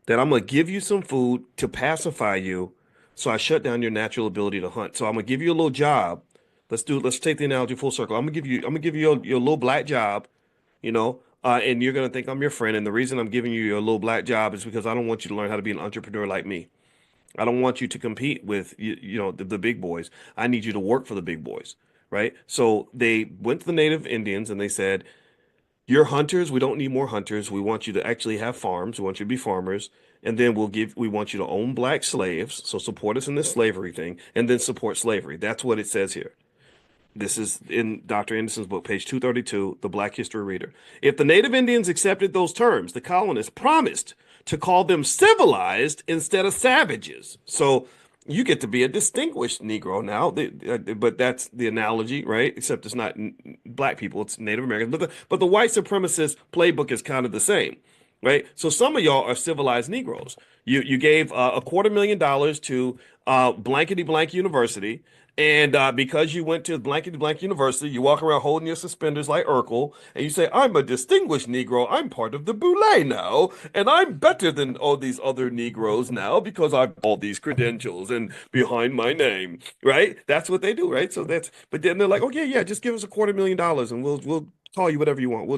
That I'm gonna give you some food to pacify you, so I shut down your natural ability to hunt. So I'm gonna give you a little job. Let's take the analogy full circle. I'm gonna give you your little black job, and you're gonna think I'm your friend. And the reason I'm giving you your little black job is because I don't want you to learn how to be an entrepreneur like me. I don't want you to compete with the big boys. I need you to work for the big boys, right? So they went to the native Indians and they said, you're hunters. We don't need more hunters. We want you to actually have farms. We want you to be farmers. And then we want you to own black slaves. So support us in this slavery thing and then support slavery. That's what it says here. This is in Dr. Anderson's book, page 232, The Black History Reader. If the native Indians accepted those terms, the colonists promised to call them civilized instead of savages. So you get to be a distinguished Negro now, but that's the analogy, right? Except it's not black people, it's Native Americans. But the white supremacist playbook is kind of the same, right? So some of y'all are civilized Negroes. You gave $250,000 to blankety blank university. And because you went to blankety blank university, you walk around holding your suspenders like Urkel, and you say, I'm a distinguished Negro. I'm part of the Boule now, and I'm better than all these other Negroes now because I've all these credentials and behind my name, right? That's what they do, right? But then they're like, okay, yeah, just give us $250,000 and we'll call you whatever you want.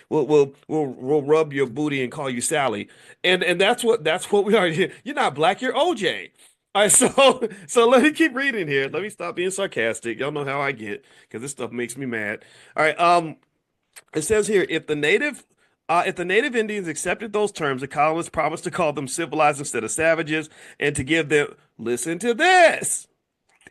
We'll rub your booty and call you Sally. And that's what we are here. You're not black, you're OJ. All right, so let me keep reading here. Let me stop being sarcastic. Y'all know how I get because this stuff makes me mad. All right, it says here if the native Indians accepted those terms, the colonists promised to call them civilized instead of savages and to give them, listen to this.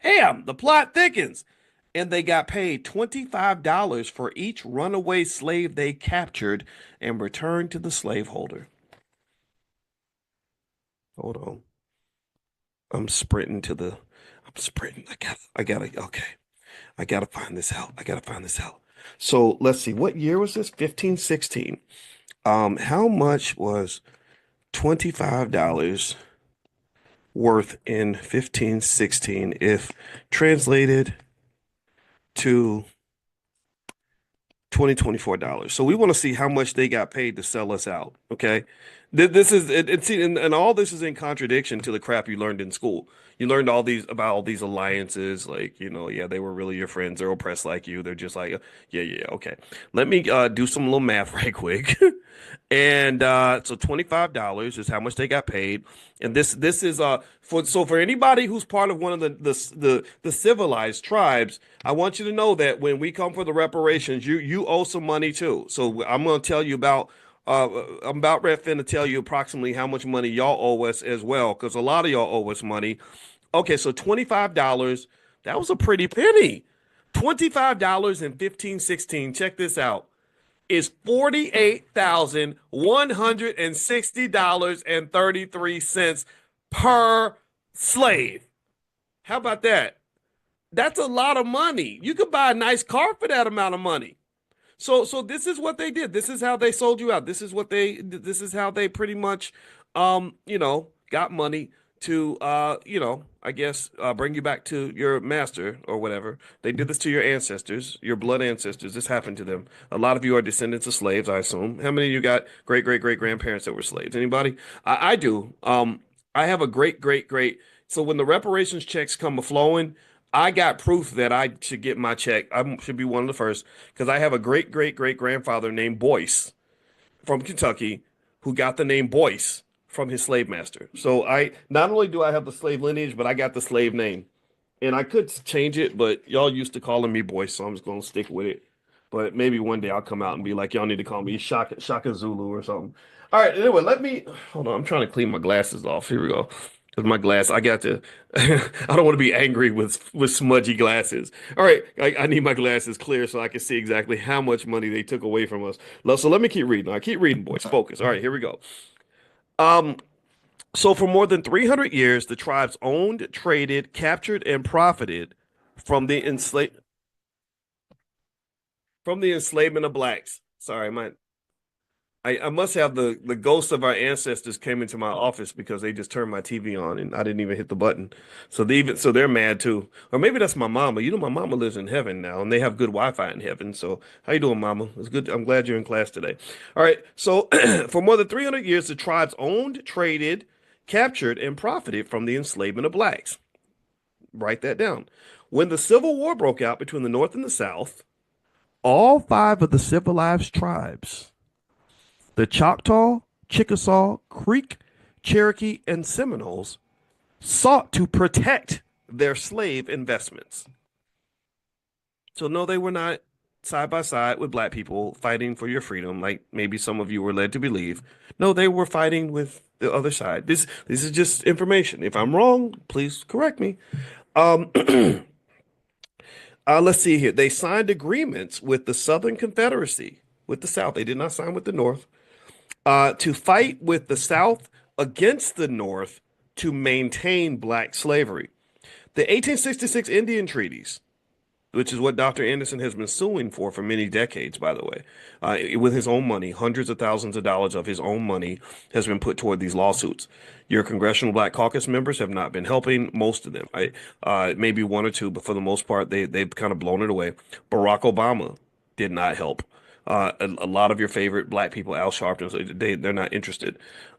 Damn, the plot thickens. And they got paid $25 for each runaway slave they captured and returned to the slaveholder. Hold on. I'm sprinting. Okay. I gotta find this out. So let's see. What year was this? 1516. How much was $25 worth in 1516 if translated to $2024? So we want to see how much they got paid to sell us out. Okay. This is and all this is in contradiction to the crap you learned in school. You learned about all these alliances, like, yeah, they were really your friends. They're oppressed like you. They're just like, yeah, okay. Let me do some little math right quick. And so $25 is how much they got paid. And this is for anybody who's part of one of the civilized tribes, I want you to know that when we come for the reparations, you owe some money too. So I'm going to tell you I'm about finna to tell you approximately how much money y'all owe us as well, because a lot of y'all owe us money. Okay, so $25, that was a pretty penny. $25 in 1516, check this out, is $48,160.33 per slave. How about that? That's a lot of money. You could buy a nice car for that amount of money. So this is what they did. This is how they sold you out. This is how they pretty much got money to I guess bring you back to your master or whatever. They did this to your ancestors, your blood ancestors. This happened to them. A lot of you are descendants of slaves, I assume. How many of you got great great great grandparents that were slaves? Anybody? I do. I have a great great great. So when the reparations checks come flowing, I got proof that I should get my check. I should be one of the first because I have a great great great grandfather named Boyce from Kentucky who got the name Boyce from his slave master. So I not only do I have the slave lineage, but I got the slave name. And I could change it, but y'all used to calling me Boyce, so I'm just gonna stick with it. But maybe one day I'll come out and be like, y'all need to call me Shaka Zulu or something. All right, anyway, let me hold on. I'm trying to clean my glasses off. Here we go. Because my glass, I got to, I don't want to be angry with smudgy glasses. All right, I need my glasses clear so I can see exactly how much money they took away from us. So let me keep reading. I keep reading, boys. Focus. All right, here we go. Um, so for more than 300 years, the tribes owned, traded, captured, and profited from the enslavement of blacks. Sorry, I must have the ghosts of our ancestors came into my office because they just turned my TV on and I didn't even hit the button. So they're mad too. Or maybe that's my mama. You know, my mama lives in heaven now and they have good Wi-Fi in heaven. So how you doing, mama? It's good. I'm glad you're in class today. All right. So for more than 300 years, the tribes owned, traded, captured, and profited from the enslavement of blacks. Write that down. When the Civil War broke out between the North and the South, all five of the civilized tribes, the Choctaw, Chickasaw, Creek, Cherokee, and Seminoles, sought to protect their slave investments. So, no, they were not side by side with black people fighting for your freedom, like maybe some of you were led to believe. No, they were fighting with the other side. This is just information. If I'm wrong, please correct me. Um, let's see here. They signed agreements with the Southern Confederacy, with the South. They did not sign with the North, to fight with the South against the North to maintain black slavery. The 1866 Indian treaties, which is what Dr. Anderson has been suing for many decades, by the way, with his own money, hundreds of thousands of dollars of his own money has been put toward these lawsuits. Your Congressional Black Caucus members have not been helping, most of them. Maybe one or two, but for the most part, they've kind of blown it away. Barack Obama did not help. A lot of your favorite black people, Al Sharpton, they're not interested.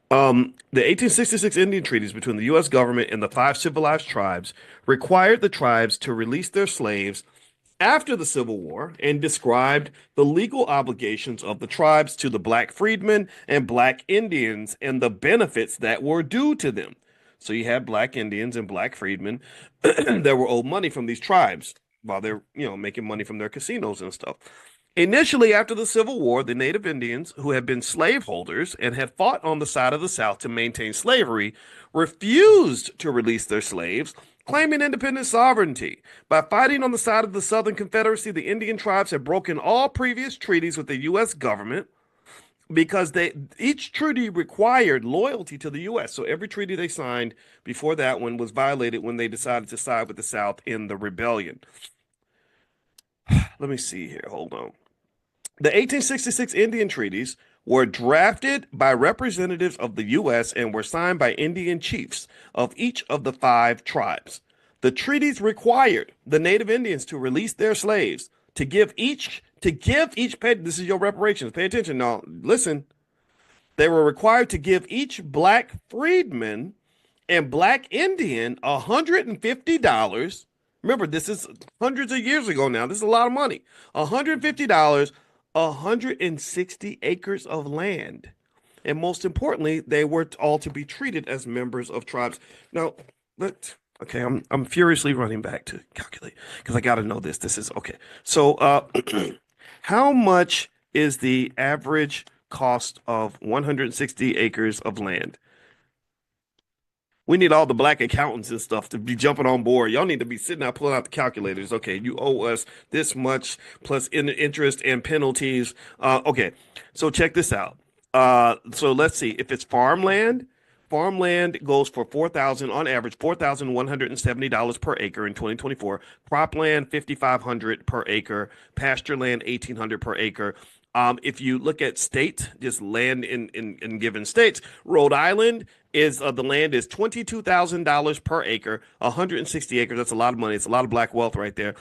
The 1866 Indian treaties between the U.S. government and the five civilized tribes required the tribes to release their slaves after the Civil War and described the legal obligations of the tribes to the black freedmen and black Indians and the benefits that were due to them. So you had black Indians and black freedmen that were owed money from these tribes while they're, making money from their casinos and stuff. Initially, after the Civil War, the Native Indians, who had been slaveholders and had fought on the side of the South to maintain slavery, refused to release their slaves, claiming independent sovereignty. By fighting on the side of the Southern Confederacy, the Indian tribes had broken all previous treaties with the U.S. government because each treaty required loyalty to the U.S. So every treaty they signed before that one was violated when they decided to side with the South in the rebellion. Let me see here. Hold on. The 1866 Indian treaties were drafted by representatives of the U.S. and were signed by Indian chiefs of each of the five tribes. The treaties required the Native Indians to release their slaves, to give each, this is your reparations, pay attention now, listen. They were required to give each black freedman and black Indian $150. Remember, this is hundreds of years ago now. This is a lot of money. $150, 160 acres of land. And most importantly, they were all to be treated as members of tribes. Now, okay, I'm furiously running back to calculate because I got to know this. This is okay. So, how much is the average cost of 160 acres of land? We need all the black accountants and stuff to be jumping on board. Y'all need to be sitting out pulling out the calculators. Okay, you owe us this much plus interest and penalties. Okay, so check this out. So let's see. If it's farmland goes for on average $4,170 per acre in 2024. Cropland $5,500 per acre. Pasture land $1,800 per acre. If you look at just land in given states, Rhode Island is the land is $22,000 per acre, 160 acres. That's a lot of money. It's a lot of black wealth right there.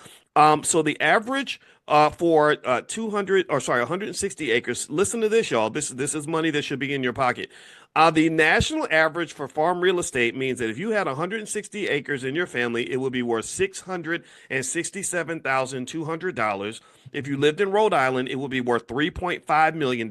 So the average for 160 acres. Listen to this, y'all. This is money that should be in your pocket. The national average for farm real estate means that if you had 160 acres in your family, it would be worth $667,200. If you lived in Rhode Island, it would be worth $3.5 million.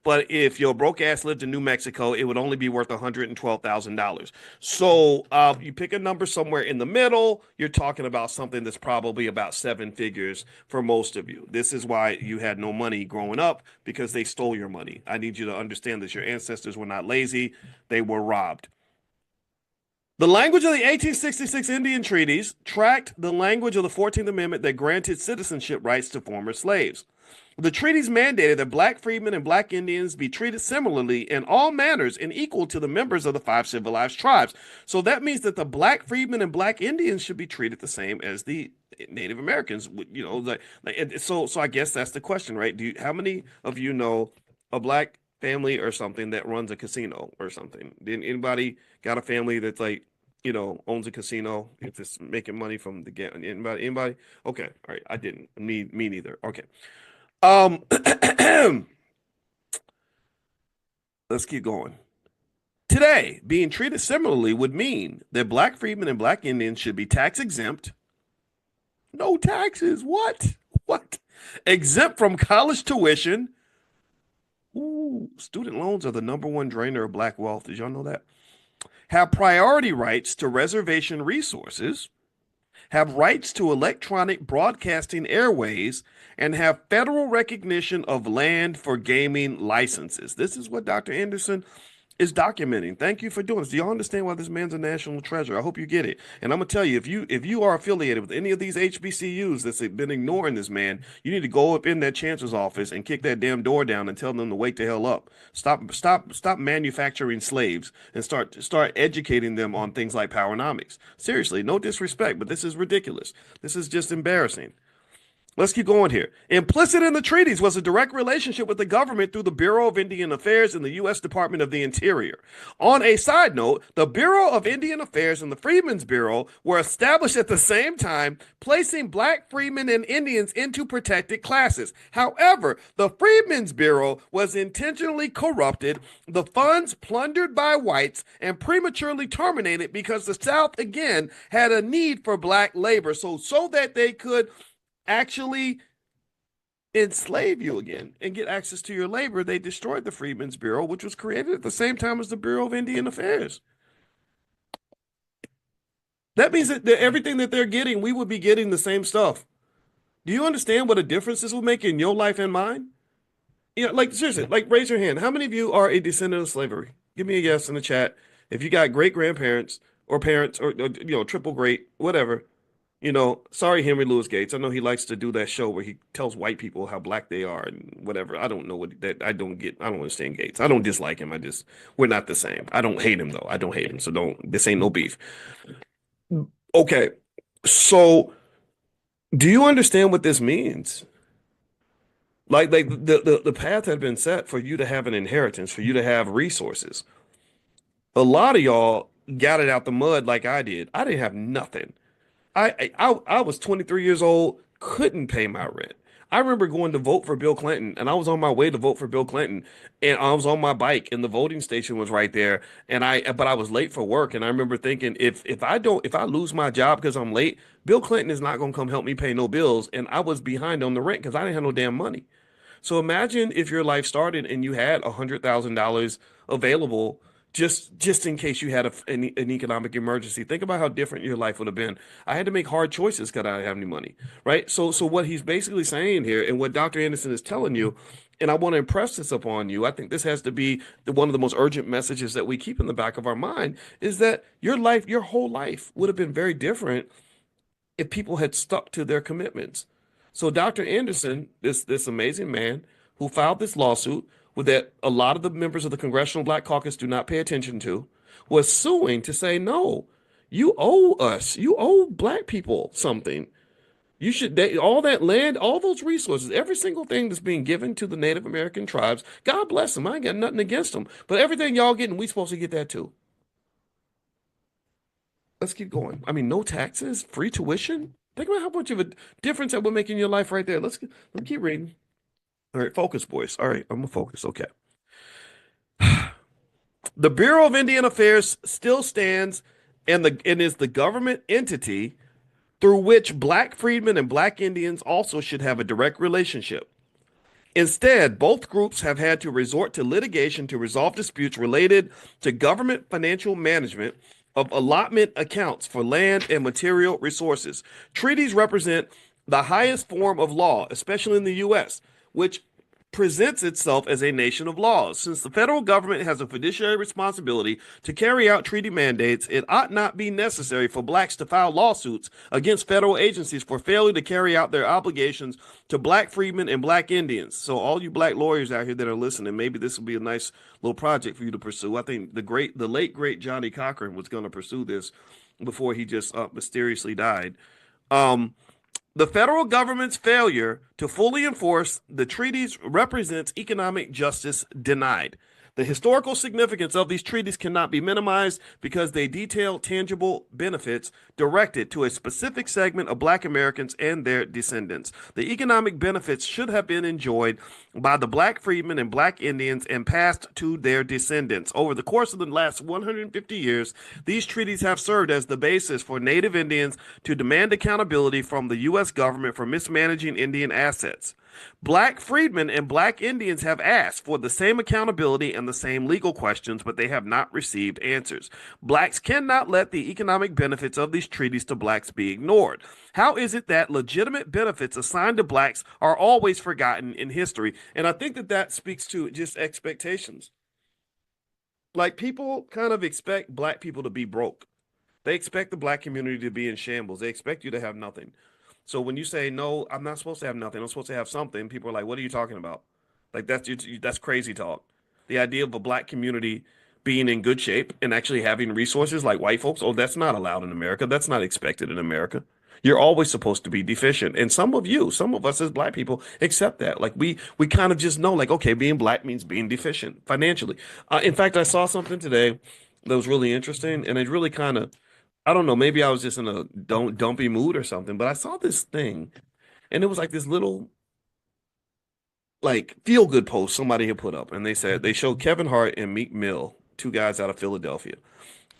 But if your broke ass lived in New Mexico, it would only be worth $112,000. So you pick a number somewhere in the middle, you're talking about something that's probably about seven figures for most of you. This is why you had no money growing up, because they stole your money. I need you to understand that your ancestors were not lazy. They were robbed. The language of the 1866 Indian treaties tracked the language of the 14th Amendment that granted citizenship rights to former slaves. The treaties mandated that black freedmen and black Indians be treated similarly in all manners and equal to the members of the 5 civilized tribes. So that means that the black freedmen and black Indians should be treated the same as the Native Americans. So I guess that's the question, right? How many of you know a black family or something that runs a casino or something? Did anybody got a family that's like, owns a casino? If it's making money from the game? Anybody? Okay, all right. I didn't. Me neither. Okay. Let's keep going. Today, being treated similarly would mean that black freedmen and black Indians should be tax exempt. No taxes. What? Exempt from college tuition. Ooh, student loans are the #1 drainer of black wealth. Did y'all know that? Have priority rights to reservation resources, have rights to electronic broadcasting airways, and have federal recognition of land for gaming licenses. This is what Dr. Anderson is documenting. Thank you for doing this. Do y'all understand why this man's a national treasure? I hope you get it. And I'm gonna tell you, if you are affiliated with any of these HBCUs that's been ignoring this man, you need to go up in that chancellor's office and kick that damn door down and tell them to wake the hell up. Stop manufacturing slaves and start educating them on things like powernomics. Seriously, no disrespect, but this is ridiculous. This is just embarrassing. Let's keep going here. Implicit in the treaties was a direct relationship with the government through the Bureau of Indian Affairs and the U.S. Department of the Interior. On a side note, the Bureau of Indian Affairs and the Freedmen's Bureau were established at the same time, placing black freedmen and Indians into protected classes. However, the Freedmen's Bureau was intentionally corrupted, the funds plundered by whites, and prematurely terminated because the South again had a need for black labor. So that they could actually enslave you again and get access to your labor, they destroyed the Freedmen's Bureau, which was created at the same time as the Bureau of Indian Affairs. That means that everything that they're getting, we would be getting the same stuff. Do you understand what a difference this will make in your life and mine? Like seriously, like raise your hand. How many of you are a descendant of slavery? Give me a yes in the chat. If you got great grandparents or parents or triple great, whatever. Sorry, Henry Louis Gates. I know he likes to do that show where he tells white people how black they are and whatever. I don't know I don't understand Gates. I don't dislike him. We're not the same. I don't hate him though. I don't hate him. So this ain't no beef. Okay. So do you understand what this means? Like the path had been set for you to have an inheritance, for you to have resources. A lot of y'all got it out the mud like I did. I didn't have nothing. I was 23 years old, couldn't pay my rent. I remember going to vote for Bill Clinton, and I was on my way to vote for Bill Clinton, and I was on my bike, and the voting station was right there, but I was late for work, and I remember thinking, if I lose my job because I'm late, Bill Clinton is not going to come help me pay no bills, and I was behind on the rent because I didn't have no damn money. So imagine if your life started and you had $100,000 available just in case you had an economic emergency. Think about how different your life would have been. I had to make hard choices because I didn't have any money, right? So what he's basically saying here, and what Dr. Anderson is telling you, and I want to impress this upon you, I think this has to be one of the most urgent messages that we keep in the back of our mind, is that your whole life would have been very different if people had stuck to their commitments. So Dr. Anderson, this amazing man who filed this lawsuit, that a lot of the members of the Congressional Black Caucus do not pay attention to, was suing to say, no, you owe us, you owe black people something. You should, all that land, all those resources, every single thing that's being given to the Native American tribes, God bless them. I ain't got nothing against them. But everything y'all getting, we supposed to get that too. Let's keep going. I mean, no taxes, free tuition. Think about how much of a difference that would make in your life right there. Let me keep reading. All right, focus, boys. All right, I'm gonna focus. Okay. The Bureau of Indian Affairs still stands and is the government entity through which black freedmen and black Indians also should have a direct relationship. Instead, both groups have had to resort to litigation to resolve disputes related to government financial management of allotment accounts for land and material resources. Treaties represent the highest form of law, especially in the U.S., which presents itself as a nation of laws. Since the federal government has a fiduciary responsibility to carry out treaty mandates, it ought not be necessary for blacks to file lawsuits against federal agencies for failure to carry out their obligations to black freedmen and black Indians. So all you black lawyers out here that are listening, maybe this will be a nice little project for you to pursue. I think the late great Johnny Cochran was going to pursue this before he just mysteriously died. The federal government's failure to fully enforce the treaties represents economic justice denied. The historical significance of these treaties cannot be minimized because they detail tangible benefits directed to a specific segment of black Americans and their descendants. The economic benefits should have been enjoyed by the black freedmen and black Indians and passed to their descendants. Over the course of the last 150 years, these treaties have served as the basis for Native Indians to demand accountability from the U.S. government for mismanaging Indian assets. Black freedmen and black Indians have asked for the same accountability and the same legal questions, but they have not received answers. Blacks cannot let the economic benefits of these treaties to blacks be ignored. How is it that legitimate benefits assigned to blacks are always forgotten in history? And I think that speaks to just expectations. Like, people kind of expect black people to be broke. They expect the black community to be in shambles. They expect you to have nothing. So when you say, no, I'm not supposed to have nothing, I'm supposed to have something, people are like, what are you talking about? Like, that's crazy talk. The idea of a black community being in good shape and actually having resources like white folks, oh, that's not allowed in America. That's not expected in America. You're always supposed to be deficient. And some of us as black people accept that. Like, we kind of just know, like, okay, being black means being deficient financially. In fact, I saw something today that was really interesting, and it really kind of, I don't know, maybe I was just in a dumpy mood or something, but I saw this thing, and it was like this little, like, feel good post somebody had put up, and they said they showed Kevin Hart and Meek Mill, two guys out of Philadelphia,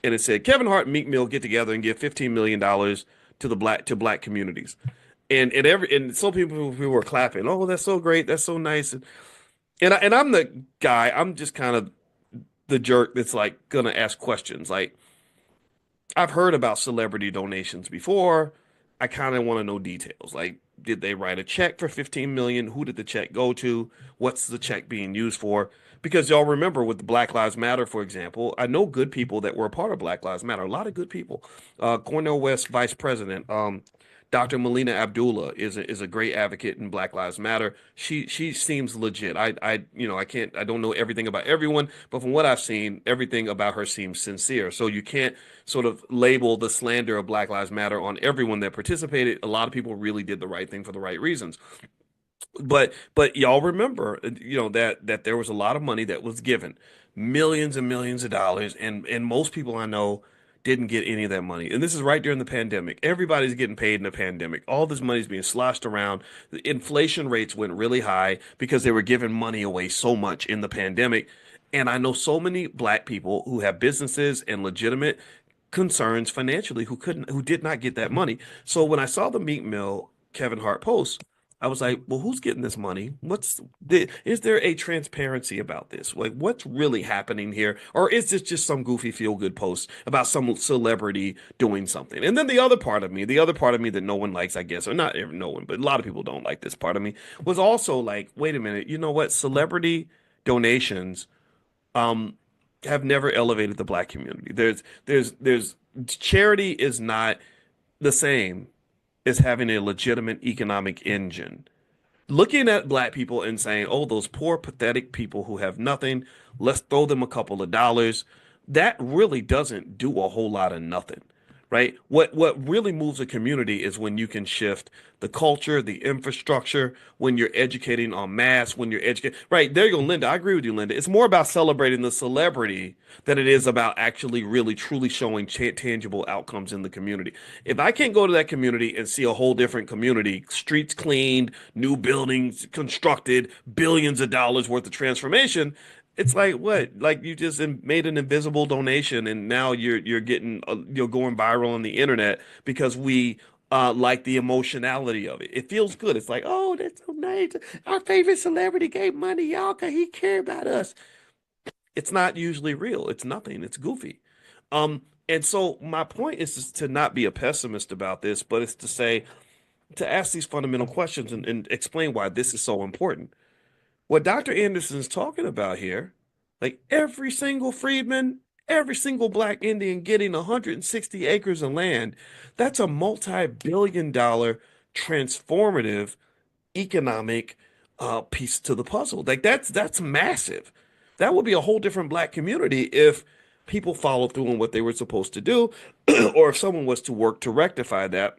and it said Kevin Hart and Meek Mill get together and give $15 million to black communities, and some people who were clapping, oh, that's so great, that's so nice, and I'm the guy, I'm just kind of the jerk that's like gonna ask questions like, I've heard about celebrity donations before. I kind of want to know details. Like, did they write a check for 15 million? Who did the check go to? What's the check being used for? Because y'all remember with the Black Lives Matter, for example, I know good people that were a part of Black Lives Matter. A lot of good people. Cornel West Vice President, Dr. Melina Abdullah is a great advocate in Black Lives Matter. She seems legit. I don't know everything about everyone, but from what I've seen, everything about her seems sincere. So you can't sort of label the slander of Black Lives Matter on everyone that participated. A lot of people really did the right thing for the right reasons. But y'all remember, that there was a lot of money that was given, millions and millions of dollars, and most people I know didn't get any of that money. And this is right during the pandemic. Everybody's getting paid in the pandemic. All this money's being sloshed around. The inflation rates went really high because they were giving money away so much in the pandemic. And I know so many black people who have businesses and legitimate concerns financially who did not get that money. So when I saw the Meek Mill Kevin Hart post, I was like, well, who's getting this money? Is there a transparency about this? Like, what's really happening here? Or is this just some goofy feel-good post about some celebrity doing something? And then the other part of me that no one likes, I guess, or not no one, but a lot of people don't like this part of me, was also like, wait a minute, you know what? Celebrity donations have never elevated the black community. There's charity is not the same as having a legitimate economic engine. Looking at black people and saying, oh, those poor, pathetic people who have nothing, let's throw them a couple of dollars, that really doesn't do a whole lot of nothing, right? What really moves a community is when you can shift the culture, the infrastructure, when you're educating en masse, when you're educating. Right, there you go, Linda. I agree with you, Linda. It's more about celebrating the celebrity than it is about actually really truly showing tangible outcomes in the community. If I can't go to that community and see a whole different community, streets cleaned, new buildings constructed, billions of dollars worth of transformation, it's like, what? Like, you just made an invisible donation, and now you're getting you're going viral on the internet because we like the emotionality of it. It feels good. It's like, oh, that's so nice. Our favorite celebrity gave money, y'all, because he cared about us. It's not usually real. It's nothing. It's goofy. And so my point is just to not be a pessimist about this, but it's to ask these fundamental questions and explain why this is so important. What Dr. Anderson's talking about here, like every single freedman, every single black Indian getting 160 acres of land, that's a multi-billion dollar transformative economic piece to the puzzle. Like that's massive. That would be a whole different black community if people followed through on what they were supposed to do, or if someone was to work to rectify that.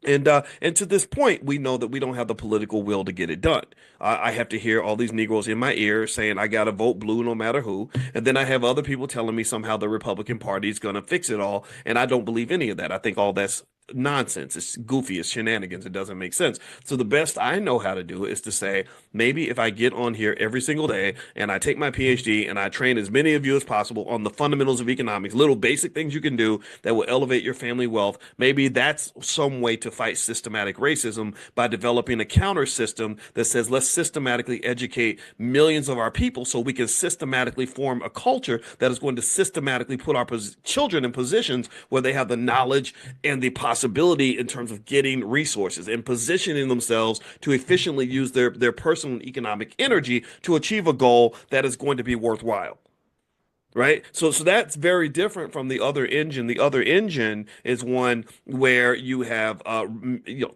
And to this point, we know that we don't have the political will to get it done. I have to hear all these Negroes in my ear saying I got to vote blue no matter who, and then I have other people telling me somehow the Republican Party is going to fix it all, and I don't believe any of that. I think all that's nonsense. It's goofy. It's shenanigans. It doesn't make sense. So the best I know how to do is to say, maybe if I get on here every single day and I take my PhD and I train as many of you as possible on the fundamentals of economics, little basic things you can do that will elevate your family wealth, maybe that's some way to fight systematic racism by developing a counter system that says, let's systematically educate millions of our people so we can systematically form a culture that is going to systematically put our children in positions where they have the knowledge and the possibility in terms of getting resources and positioning themselves to efficiently use their personal economic energy to achieve a goal that is going to be worthwhile. Right. So that's very different from the other engine. The other engine is one where you have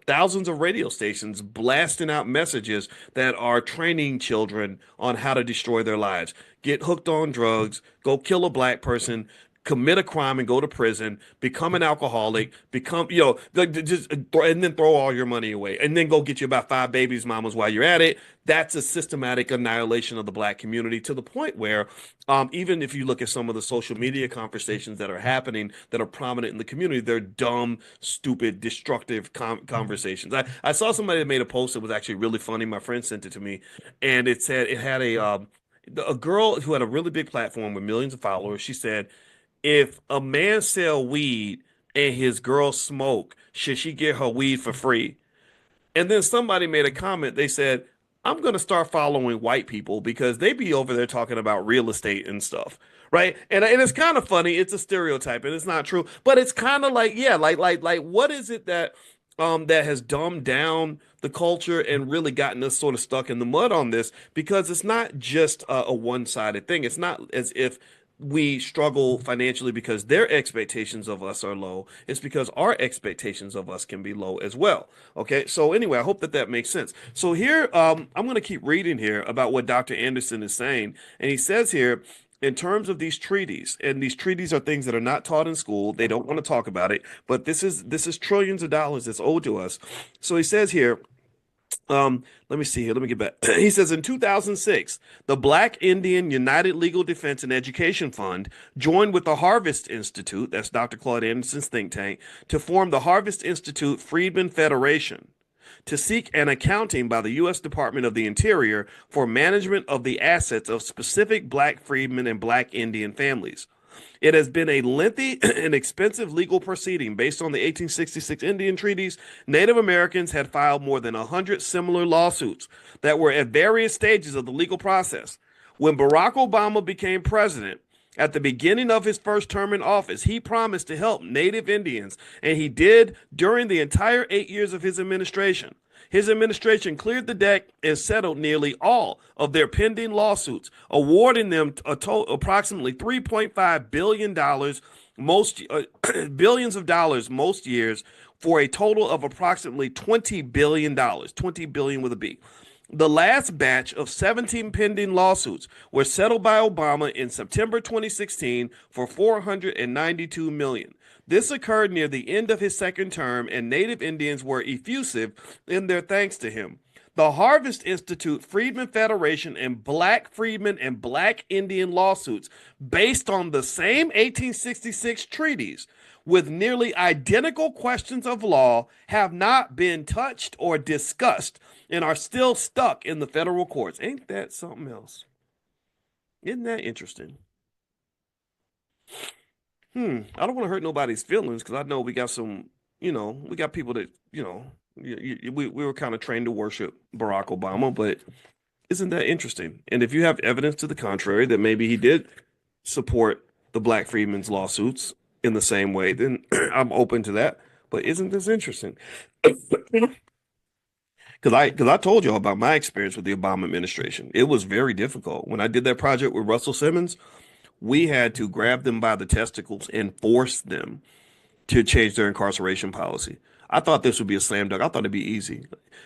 thousands of radio stations blasting out messages that are training children on how to destroy their lives, get hooked on drugs, go kill a black person, commit a crime and go to prison, become an alcoholic, just and then throw all your money away, and then go get you about 5 babies mamas while you're at it. That's a systematic annihilation of the black community to the point where even if you look at some of the social media conversations that are happening that are prominent in the community, they're dumb, stupid, destructive conversations. I saw somebody that made a post that was actually really funny. My friend sent it to me, and it had a girl who had a really big platform with millions of followers. She said, if a man sell weed and his girl smoke, should she get her weed for free? And then somebody made a comment. They said, I'm going to start following white people because they be over there talking about real estate and stuff. Right. And it's kind of funny. It's a stereotype and it's not true, but it's kind of like, yeah, like what is it that that has dumbed down the culture and really gotten us sort of stuck in the mud on this? Because it's not just a one-sided thing. It's not as if we struggle financially because their expectations of us are low. It's because our expectations of us can be low as well. Okay. So anyway, I hope that makes sense. So here, I'm going to keep reading here about what Dr. Anderson is saying. And he says here, in terms of these treaties, and these treaties are things that are not taught in school. They don't want to talk about it, but this is trillions of dollars that's owed to us. So he says here, let me see here. Let me get back. He says in 2006, the Black Indian United Legal Defense and Education Fund joined with the Harvest Institute, that's Dr. Claude Anderson's think tank, to form the Harvest Institute Freedmen Federation to seek an accounting by the U.S. Department of the Interior for management of the assets of specific black freedmen and black Indian families. It has been a lengthy and expensive legal proceeding. Based on the 1866 Indian treaties, Native Americans had filed more than 100 similar lawsuits that were at various stages of the legal process. When Barack Obama became president, at the beginning of his first term in office, he promised to help Native Indians, and he did during the entire 8 years of his administration. His administration cleared the deck and settled nearly all of their pending lawsuits, awarding them approximately $3.5 billion, most billions of dollars most years, for a total of approximately $20 billion, 20 billion with a B. The last batch of 17 pending lawsuits were settled by Obama in September 2016 for $492 million. This occurred near the end of his second term, and Native Indians were effusive in their thanks to him. The Harvest Institute Freedmen Federation and Black Freedmen and Black Indian lawsuits, based on the same 1866 treaties, with nearly identical questions of law, have not been touched or discussed and are still stuck in the federal courts. Ain't that something else? Isn't that interesting? I don't want to hurt nobody's feelings because I know we got some, we got people that, we were kind of trained to worship Barack Obama, but isn't that interesting? And if you have evidence to the contrary that maybe he did support the Black Freedmen's lawsuits in the same way, then I'm open to that. But isn't this interesting? Because I told y'all about my experience with the Obama administration. It was very difficult. When I did that project with Russell Simmons, we had to grab them by the testicles and force them to change their incarceration policy. I thought this would be a slam dunk. I thought it'd be easy.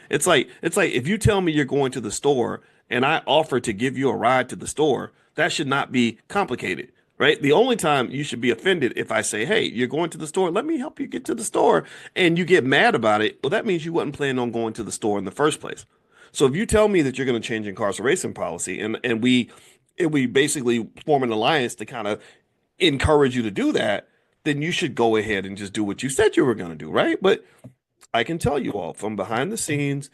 It's like if you tell me you're going to the store and I offer to give you a ride to the store, that should not be complicated, right? The only time you should be offended if I say, "Hey, you're going to the store, let me help you get to the store," and you get mad about it. Well, that means you wasn't planning on going to the store in the first place. So if you tell me that you're going to change incarceration policy and we basically form an alliance to kind of encourage you to do that, then you should go ahead and just do what you said you were going to do, right? But I can tell you all from behind the scenes,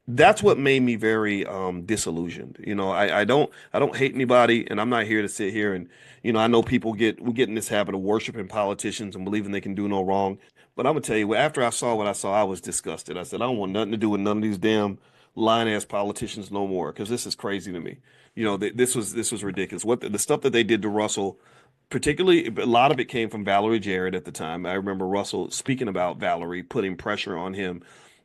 that's what made me very disillusioned. I don't hate anybody, and I'm not here to sit here and I know people we get in this habit of worshiping politicians and believing they can do no wrong. But I'm gonna tell you, after I saw what I saw, I was disgusted. I said, I don't want nothing to do with none of these damn lying ass politicians no more, because this is crazy to me. This was ridiculous. What the stuff that they did to Russell, particularly a lot of it came from Valerie Jarrett at the time. I remember Russell speaking about Valerie, putting pressure on him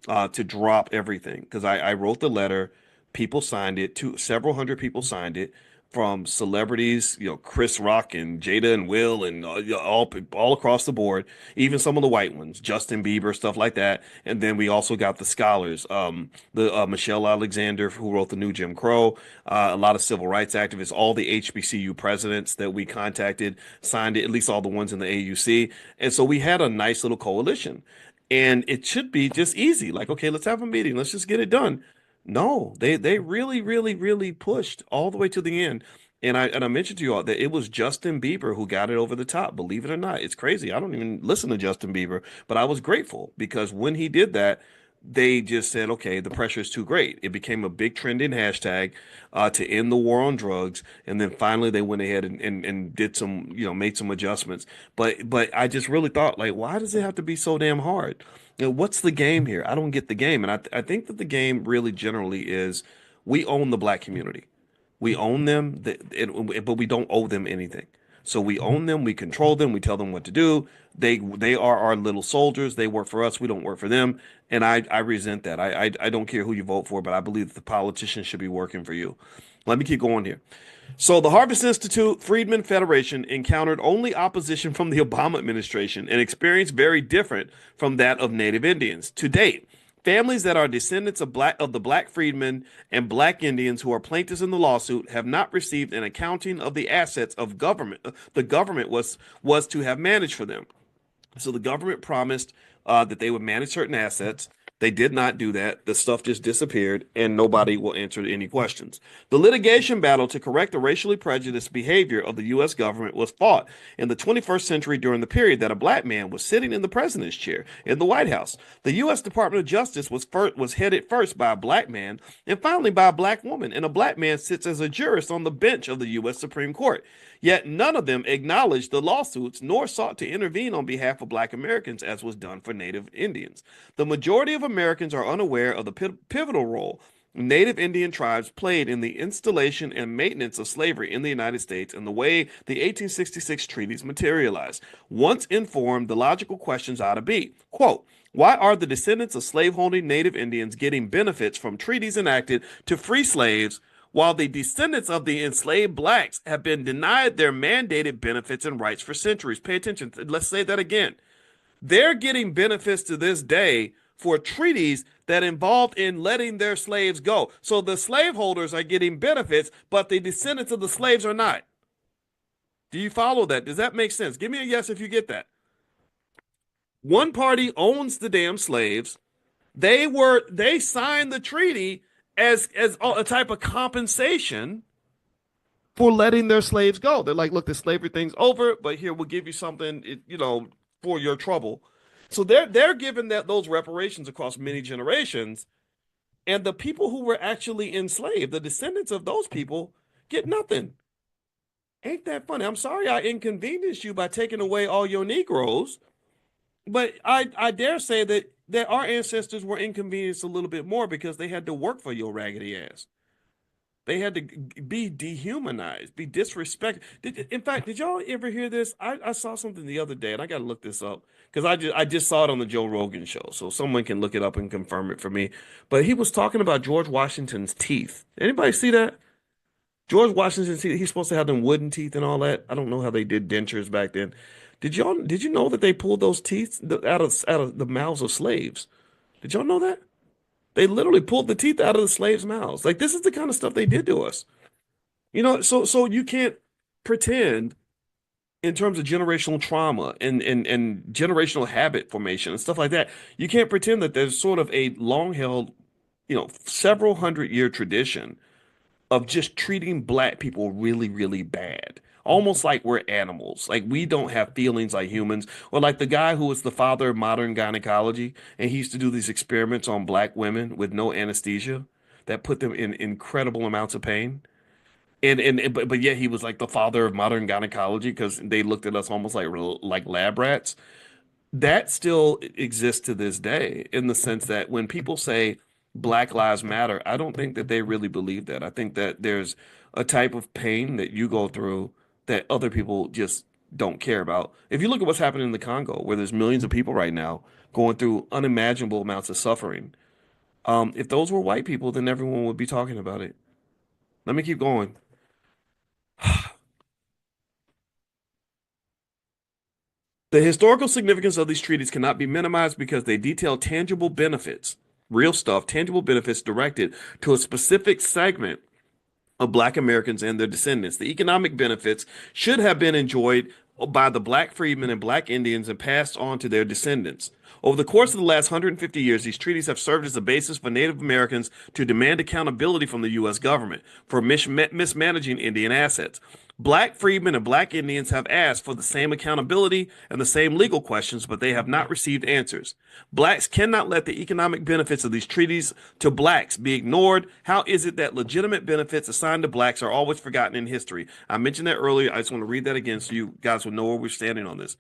to drop everything, because I wrote the letter, people signed it, several hundred people signed it, from celebrities, Chris Rock and Jada and Will and all across the board, even some of the white ones, Justin Bieber, stuff like that. And then we also got the scholars, the Michelle Alexander, who wrote the New Jim Crow, a lot of civil rights activists, all the HBCU presidents that we contacted signed it, at least all the ones in the AUC. And so we had a nice little coalition. And it should be just easy. Like, okay, let's have a meeting. Let's just get it done. No, they really, really, really pushed all the way to the end. And I mentioned to you all that it was Justin Bieber who got it over the top. Believe it or not, it's crazy. I don't even listen to Justin Bieber, but I was grateful because when he did that, they just said, okay, the pressure is too great. It became a big trending hashtag to end the war on drugs. And then finally they went ahead and did some, made some adjustments. But I just really thought, like, why does it have to be so damn hard? What's the game here? I don't get the game. And I think that the game really generally is we own the black community. We own them, but we don't owe them anything. So we own them, we control them, we tell them what to do. They are our little soldiers. They work for us. We don't work for them. And I resent that. I don't care who you vote for, but I believe that the politicians should be working for you. Let me keep going here. So the Harvest Institute Freedmen Federation encountered only opposition from the Obama administration, an experience very different from that of Native Indians. To date, families that are descendants of the black freedmen and black Indians who are plaintiffs in the lawsuit have not received an accounting of the assets of government the government was to have managed for them. So the government promised that they would manage certain assets. They did not do that. The stuff just disappeared, and nobody will answer any questions. The litigation battle to correct the racially prejudiced behavior of the U.S. government was fought in the 21st century during the period that a black man was sitting in the president's chair in the White House. The U.S. Department of Justice was headed first by a black man and finally by a black woman, and a black man sits as a jurist on the bench of the U.S. Supreme Court. Yet none of them acknowledged the lawsuits nor sought to intervene on behalf of black Americans as was done for Native Indians. The majority of Americans are unaware of the pivotal role Native Indian tribes played in the installation and maintenance of slavery in the United States and the way the 1866 treaties materialized. Once informed, the logical questions ought to be, quote, why are the descendants of slaveholding Native Indians getting benefits from treaties enacted to free slaves while the descendants of the enslaved blacks have been denied their mandated benefits and rights for centuries? Pay attention. Let's say that again. They're getting benefits to this day for treaties that involved in letting their slaves go. So the slaveholders are getting benefits, but the descendants of the slaves are not. Do you follow that? Does that make sense? Give me a yes if you get that. One party owns the damn slaves. They signed the treaty as a type of compensation for letting their slaves go. They're like, look, the slavery thing's over, but here we'll give you something, for your trouble. So they're given those reparations across many generations, and the people who were actually enslaved, the descendants of those people, get nothing. Ain't that funny? I'm sorry I inconvenienced you by taking away all your Negroes, but I dare say that our ancestors were inconvenienced a little bit more because they had to work for your raggedy ass. They had to be dehumanized, be disrespected. In fact, did y'all ever hear this? I saw something the other day, and I got to look this up because I just saw it on the Joe Rogan show, so someone can look it up and confirm it for me. But he was talking about George Washington's teeth. Anybody see that? George Washington's teeth, he's supposed to have them wooden teeth and all that. I don't know how they did dentures back then. Did you know that they pulled those teeth out of the mouths of slaves? Did y'all know that? They literally pulled the teeth out of the slaves' mouths. Like this is the kind of stuff they did to us. So you can't pretend in terms of generational trauma and generational habit formation and stuff like that. You can't pretend that there's sort of a long held, several hundred-year tradition of just treating black people really, really bad. Almost like we're animals. Like we don't have feelings like humans. Or like the guy who was the father of modern gynecology, and he used to do these experiments on black women with no anesthesia that put them in incredible amounts of pain. But yet he was like the father of modern gynecology because they looked at us almost like lab rats. That still exists to this day in the sense that when people say Black Lives Matter, I don't think that they really believe that. I think that there's a type of pain that you go through that other people just don't care about. If you look at what's happening in the Congo, where there's millions of people right now going through unimaginable amounts of suffering, if those were white people, then everyone would be talking about it. Let me keep going. The historical significance of these treaties cannot be minimized because they detail tangible benefits, real stuff, tangible benefits directed to a specific segment of Black Americans and their descendants. The economic benefits should have been enjoyed by the Black freedmen and Black Indians and passed on to their descendants. Over the course of the last 150 years, these treaties have served as a basis for Native Americans to demand accountability from the U.S. government for mismanaging Indian assets. Black freedmen and Black Indians have asked for the same accountability and the same legal questions, but they have not received answers. Blacks cannot let the economic benefits of these treaties to Blacks be ignored. How is it that legitimate benefits assigned to Blacks are always forgotten in history? I mentioned that earlier. I just want to read that again so you guys will know where we're standing on this.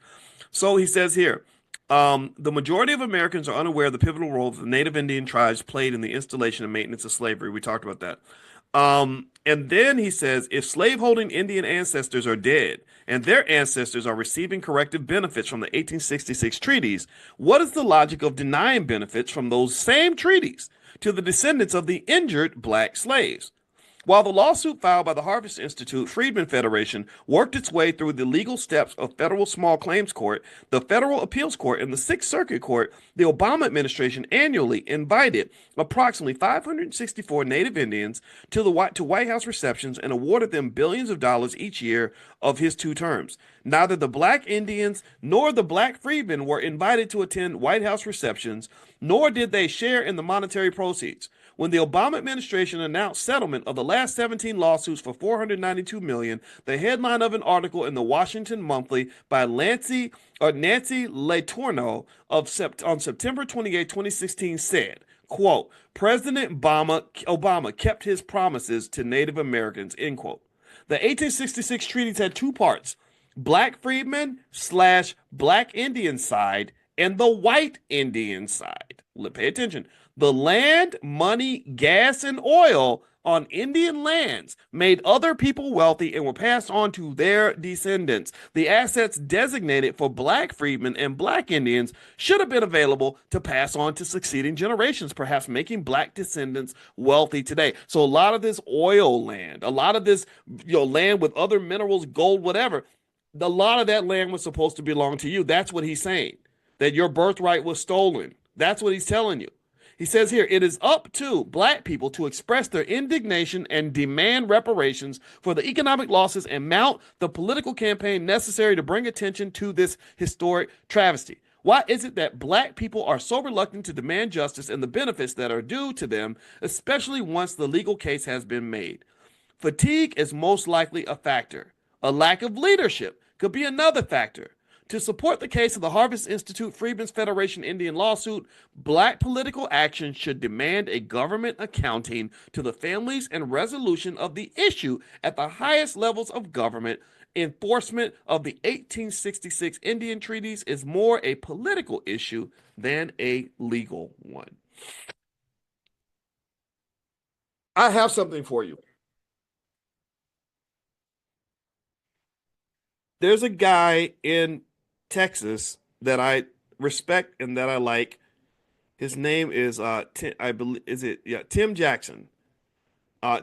So he says here, the majority of Americans are unaware of the pivotal role that the Native Indian tribes played in the installation and maintenance of slavery. We talked about that. And then he says, if slaveholding Indian ancestors are dead and their ancestors are receiving corrective benefits from the 1866 treaties, what is the logic of denying benefits from those same treaties to the descendants of the injured Black slaves? While the lawsuit filed by the Harvest Institute Freedmen Federation worked its way through the legal steps of federal small claims court, the federal appeals court, and the Sixth Circuit Court, the Obama administration annually invited approximately 564 Native Indians to White House receptions and awarded them billions of dollars each year of his 2 terms. Neither the Black Indians nor the Black freedmen were invited to attend White House receptions, nor did they share in the monetary proceeds. When the Obama administration announced settlement of the last 17 lawsuits for $492 million, the headline of an article in the Washington Monthly by Nancy Letourneau on September 28, 2016 said, quote, President Obama kept his promises to Native Americans, end quote. The 1866 treaties had 2 parts, Black freedmen / Black Indian side and the white Indian side. Pay attention. The land, money, gas, and oil on Indian lands made other people wealthy and were passed on to their descendants. The assets designated for Black freedmen and Black Indians should have been available to pass on to succeeding generations, perhaps making Black descendants wealthy today. So a lot of this oil land, a lot of this land with other minerals, gold, whatever, a lot of that land was supposed to belong to you. That's what he's saying, that your birthright was stolen. That's what he's telling you. He says here, it is up to Black people to express their indignation and demand reparations for the economic losses and mount the political campaign necessary to bring attention to this historic travesty. Why is it that Black people are so reluctant to demand justice and the benefits that are due to them, especially once the legal case has been made? Fatigue is most likely a factor. A lack of leadership could be another factor. To support the case of the Harvest Institute Freedmen's Federation Indian lawsuit, Black political action should demand a government accounting to the families and resolution of the issue at the highest levels of government. Enforcement of the 1866 Indian treaties is more a political issue than a legal one. I have something for you. There's a guy in Texas that I respect and that I like. His name is Tim, I believe Tim Jackson.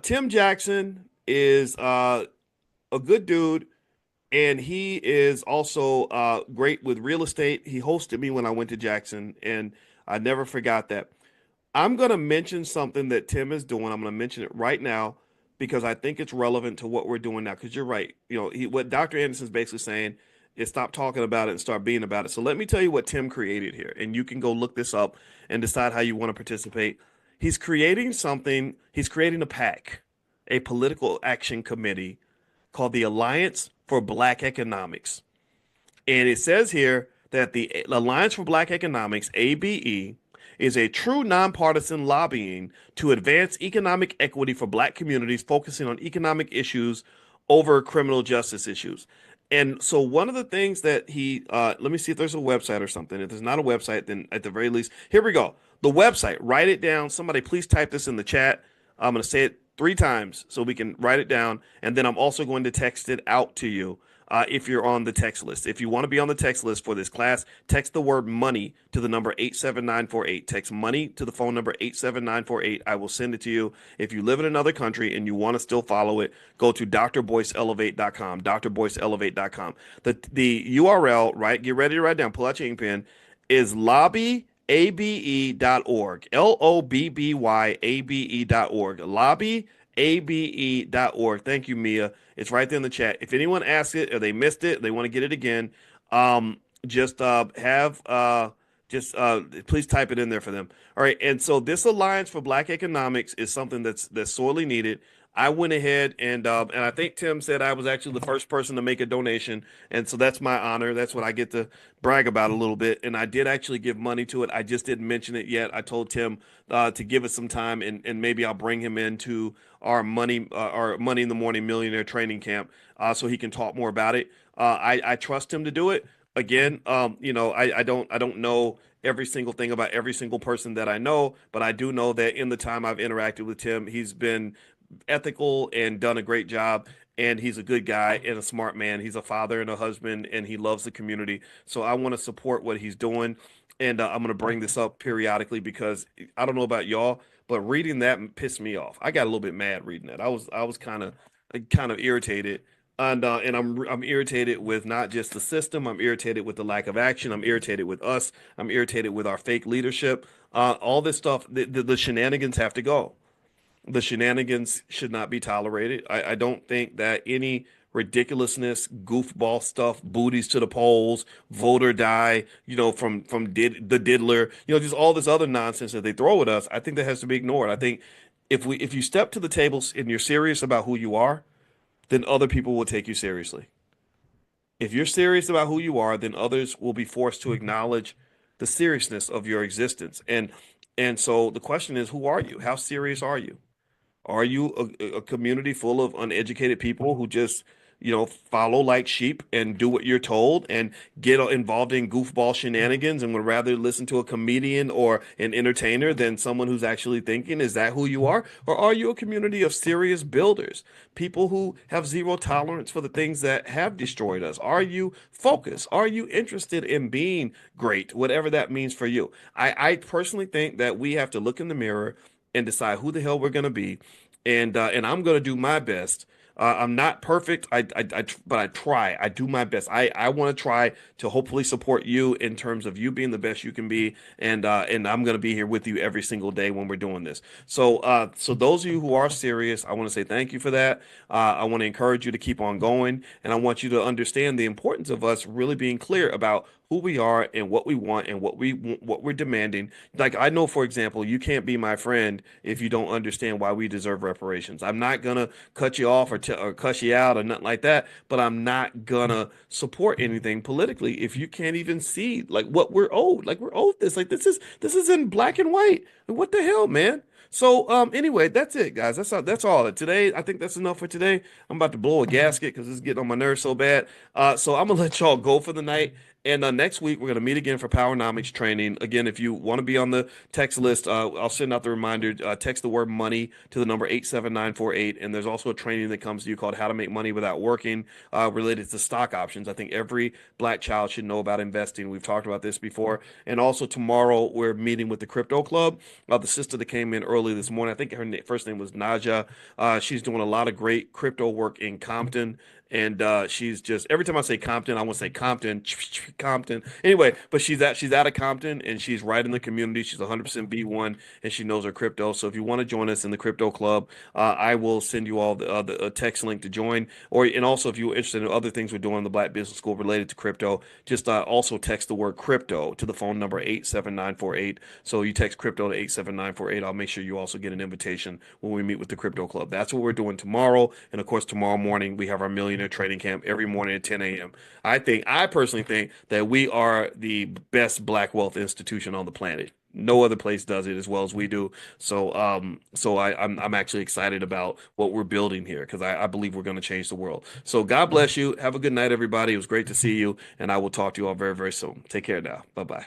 Tim Jackson is a good dude, and he is also great with real estate. He hosted me when I went to Jackson, and I never forgot that. I'm going to mention something that Tim is doing. I'm going to mention it right now because I think it's relevant to what we're doing now. Because you're right. What Dr. Anderson's basically saying is stop talking about it and start being about it. So let me tell you what Tim created here, and you can go look this up and decide how you want to participate. He's creating something. He's creating a PAC, a political action committee called the Alliance for Black Economics. And it says here that the Alliance for Black Economics, ABE, is a true nonpartisan lobbying to advance economic equity for Black communities, focusing on economic issues over criminal justice issues. And so one of the things that let me see if there's a website or something. If there's not a website, then at the very least, here we go. The website, write it down. Somebody please type this in the chat. I'm going to say it 3 times so we can write it down. And then I'm also going to text it out to you if you're on the text list. If you want to be on the text list for this class, text the word money to the number 87948. Text money to the phone number 87948. I will send it to you. If you live in another country and you want to still follow it, go to drboyceelevate.com, drboyceelevate.com. The URL, right? Get ready to write down. Pull out your ink pen. Is lobbyabe.org. LOBBYABE.org. Lobbyabe.org. Thank you, Mia. It's right there in the chat. If anyone asks it or they missed it, they want to get it again, please type it in there for them. All right. And so this Alliance for Black Economics is something that's sorely needed. I went ahead and I think Tim said I was actually the first person to make a donation. And so that's my honor. That's what I get to brag about a little bit. And I did actually give money to it. I just didn't mention it yet. I told Tim to give it some time, and maybe I'll bring him into our Money in the Morning Millionaire training camp so he can talk more about it. I trust him to do it. Again, I don't know every single thing about every single person that I know, but I do know that in the time I've interacted with Tim, he's been ethical and done a great job, and he's a good guy and a smart man. He's a father and a husband, and he loves the community. So I want to support what he's doing, and I'm going to bring this up periodically because I don't know about y'all, but reading that pissed me off. I got a little bit mad reading that. I was kind of irritated. And I'm irritated with not just the system. I'm irritated with the lack of action. I'm irritated with us. I'm irritated with our fake leadership. All this stuff, the shenanigans have to go. The shenanigans should not be tolerated. I don't think that any ridiculousness, goofball stuff, booties to the polls, vote or die, from the diddler, just all this other nonsense that they throw at us. I think that has to be ignored. I think if you step to the table and you're serious about who you are, then other people will take you seriously. If you're serious about who you are, then others will be forced to acknowledge the seriousness of your existence. And so the question is, who are you? How serious are you? Are you a community full of uneducated people who just, follow like sheep and do what you're told and get involved in goofball shenanigans and would rather listen to a comedian or an entertainer than someone who's actually thinking? Is that who you are? Or are you a community of serious builders, people who have zero tolerance for the things that have destroyed us? Are you focused? Are you interested in being great, whatever that means for you? I personally think that we have to look in the mirror and decide who the hell we're going to be. And I'm going to do my best. I'm not perfect, but I try. I do my best. I want to try to hopefully support you in terms of you being the best you can be, and I'm going to be here with you every single day when we're doing this. So those of you who are serious, I want to say thank you for that. I want to encourage you to keep on going, and I want you to understand the importance of us really being clear about who we are and what we want and what we're demanding. Like, I know, for example, you can't be my friend if you don't understand why we deserve reparations. I'm not gonna cut you off or cuss you out or nothing like that, but I'm not gonna support anything politically if you can't even see like what we're owed. Like, we're owed this. Like, this is in black and white. What the hell, man? So anyway, that's it, guys. That's all. Today, I think that's enough for today. I'm about to blow a gasket because it's getting on my nerves so bad. So I'm gonna let y'all go for the night. And next week we're gonna meet again for Powernomics training. Again, if you want to be on the text list, I'll send out the reminder. Text the word money to the number 87948. And there's also a training that comes to you called How to Make Money Without Working, related to stock options. I think every black child should know about investing. We've talked about this before. And also tomorrow we're meeting with the Crypto Club. The sister that came in early this morning, I think her first name was Naja. She's doing a lot of great crypto work in Compton. And she's just every time I say Compton, I want to say Compton, Compton. Anyway, but she's out of Compton and she's right in the community. She's 100% B1 and she knows her crypto. So if you want to join us in the crypto club, I will send you all the text link to join. And also if you're interested in other things we're doing in the Black Business School related to crypto, just also text the word crypto to the phone number 87948. So you text crypto to 87948. I'll make sure you also get an invitation when we meet with the crypto club. That's what we're doing tomorrow. And of course, tomorrow morning we have our Millionaire Training Camp every morning at 10 a.m. I personally think that we are the best black wealth institution on the planet. No other place does it as well as we do. So, I'm actually excited about what we're building here because I believe we're going to change the world. So, God bless you. Have a good night, everybody. It was great to see you, and I will talk to you all very, very soon. Take care now. Bye bye.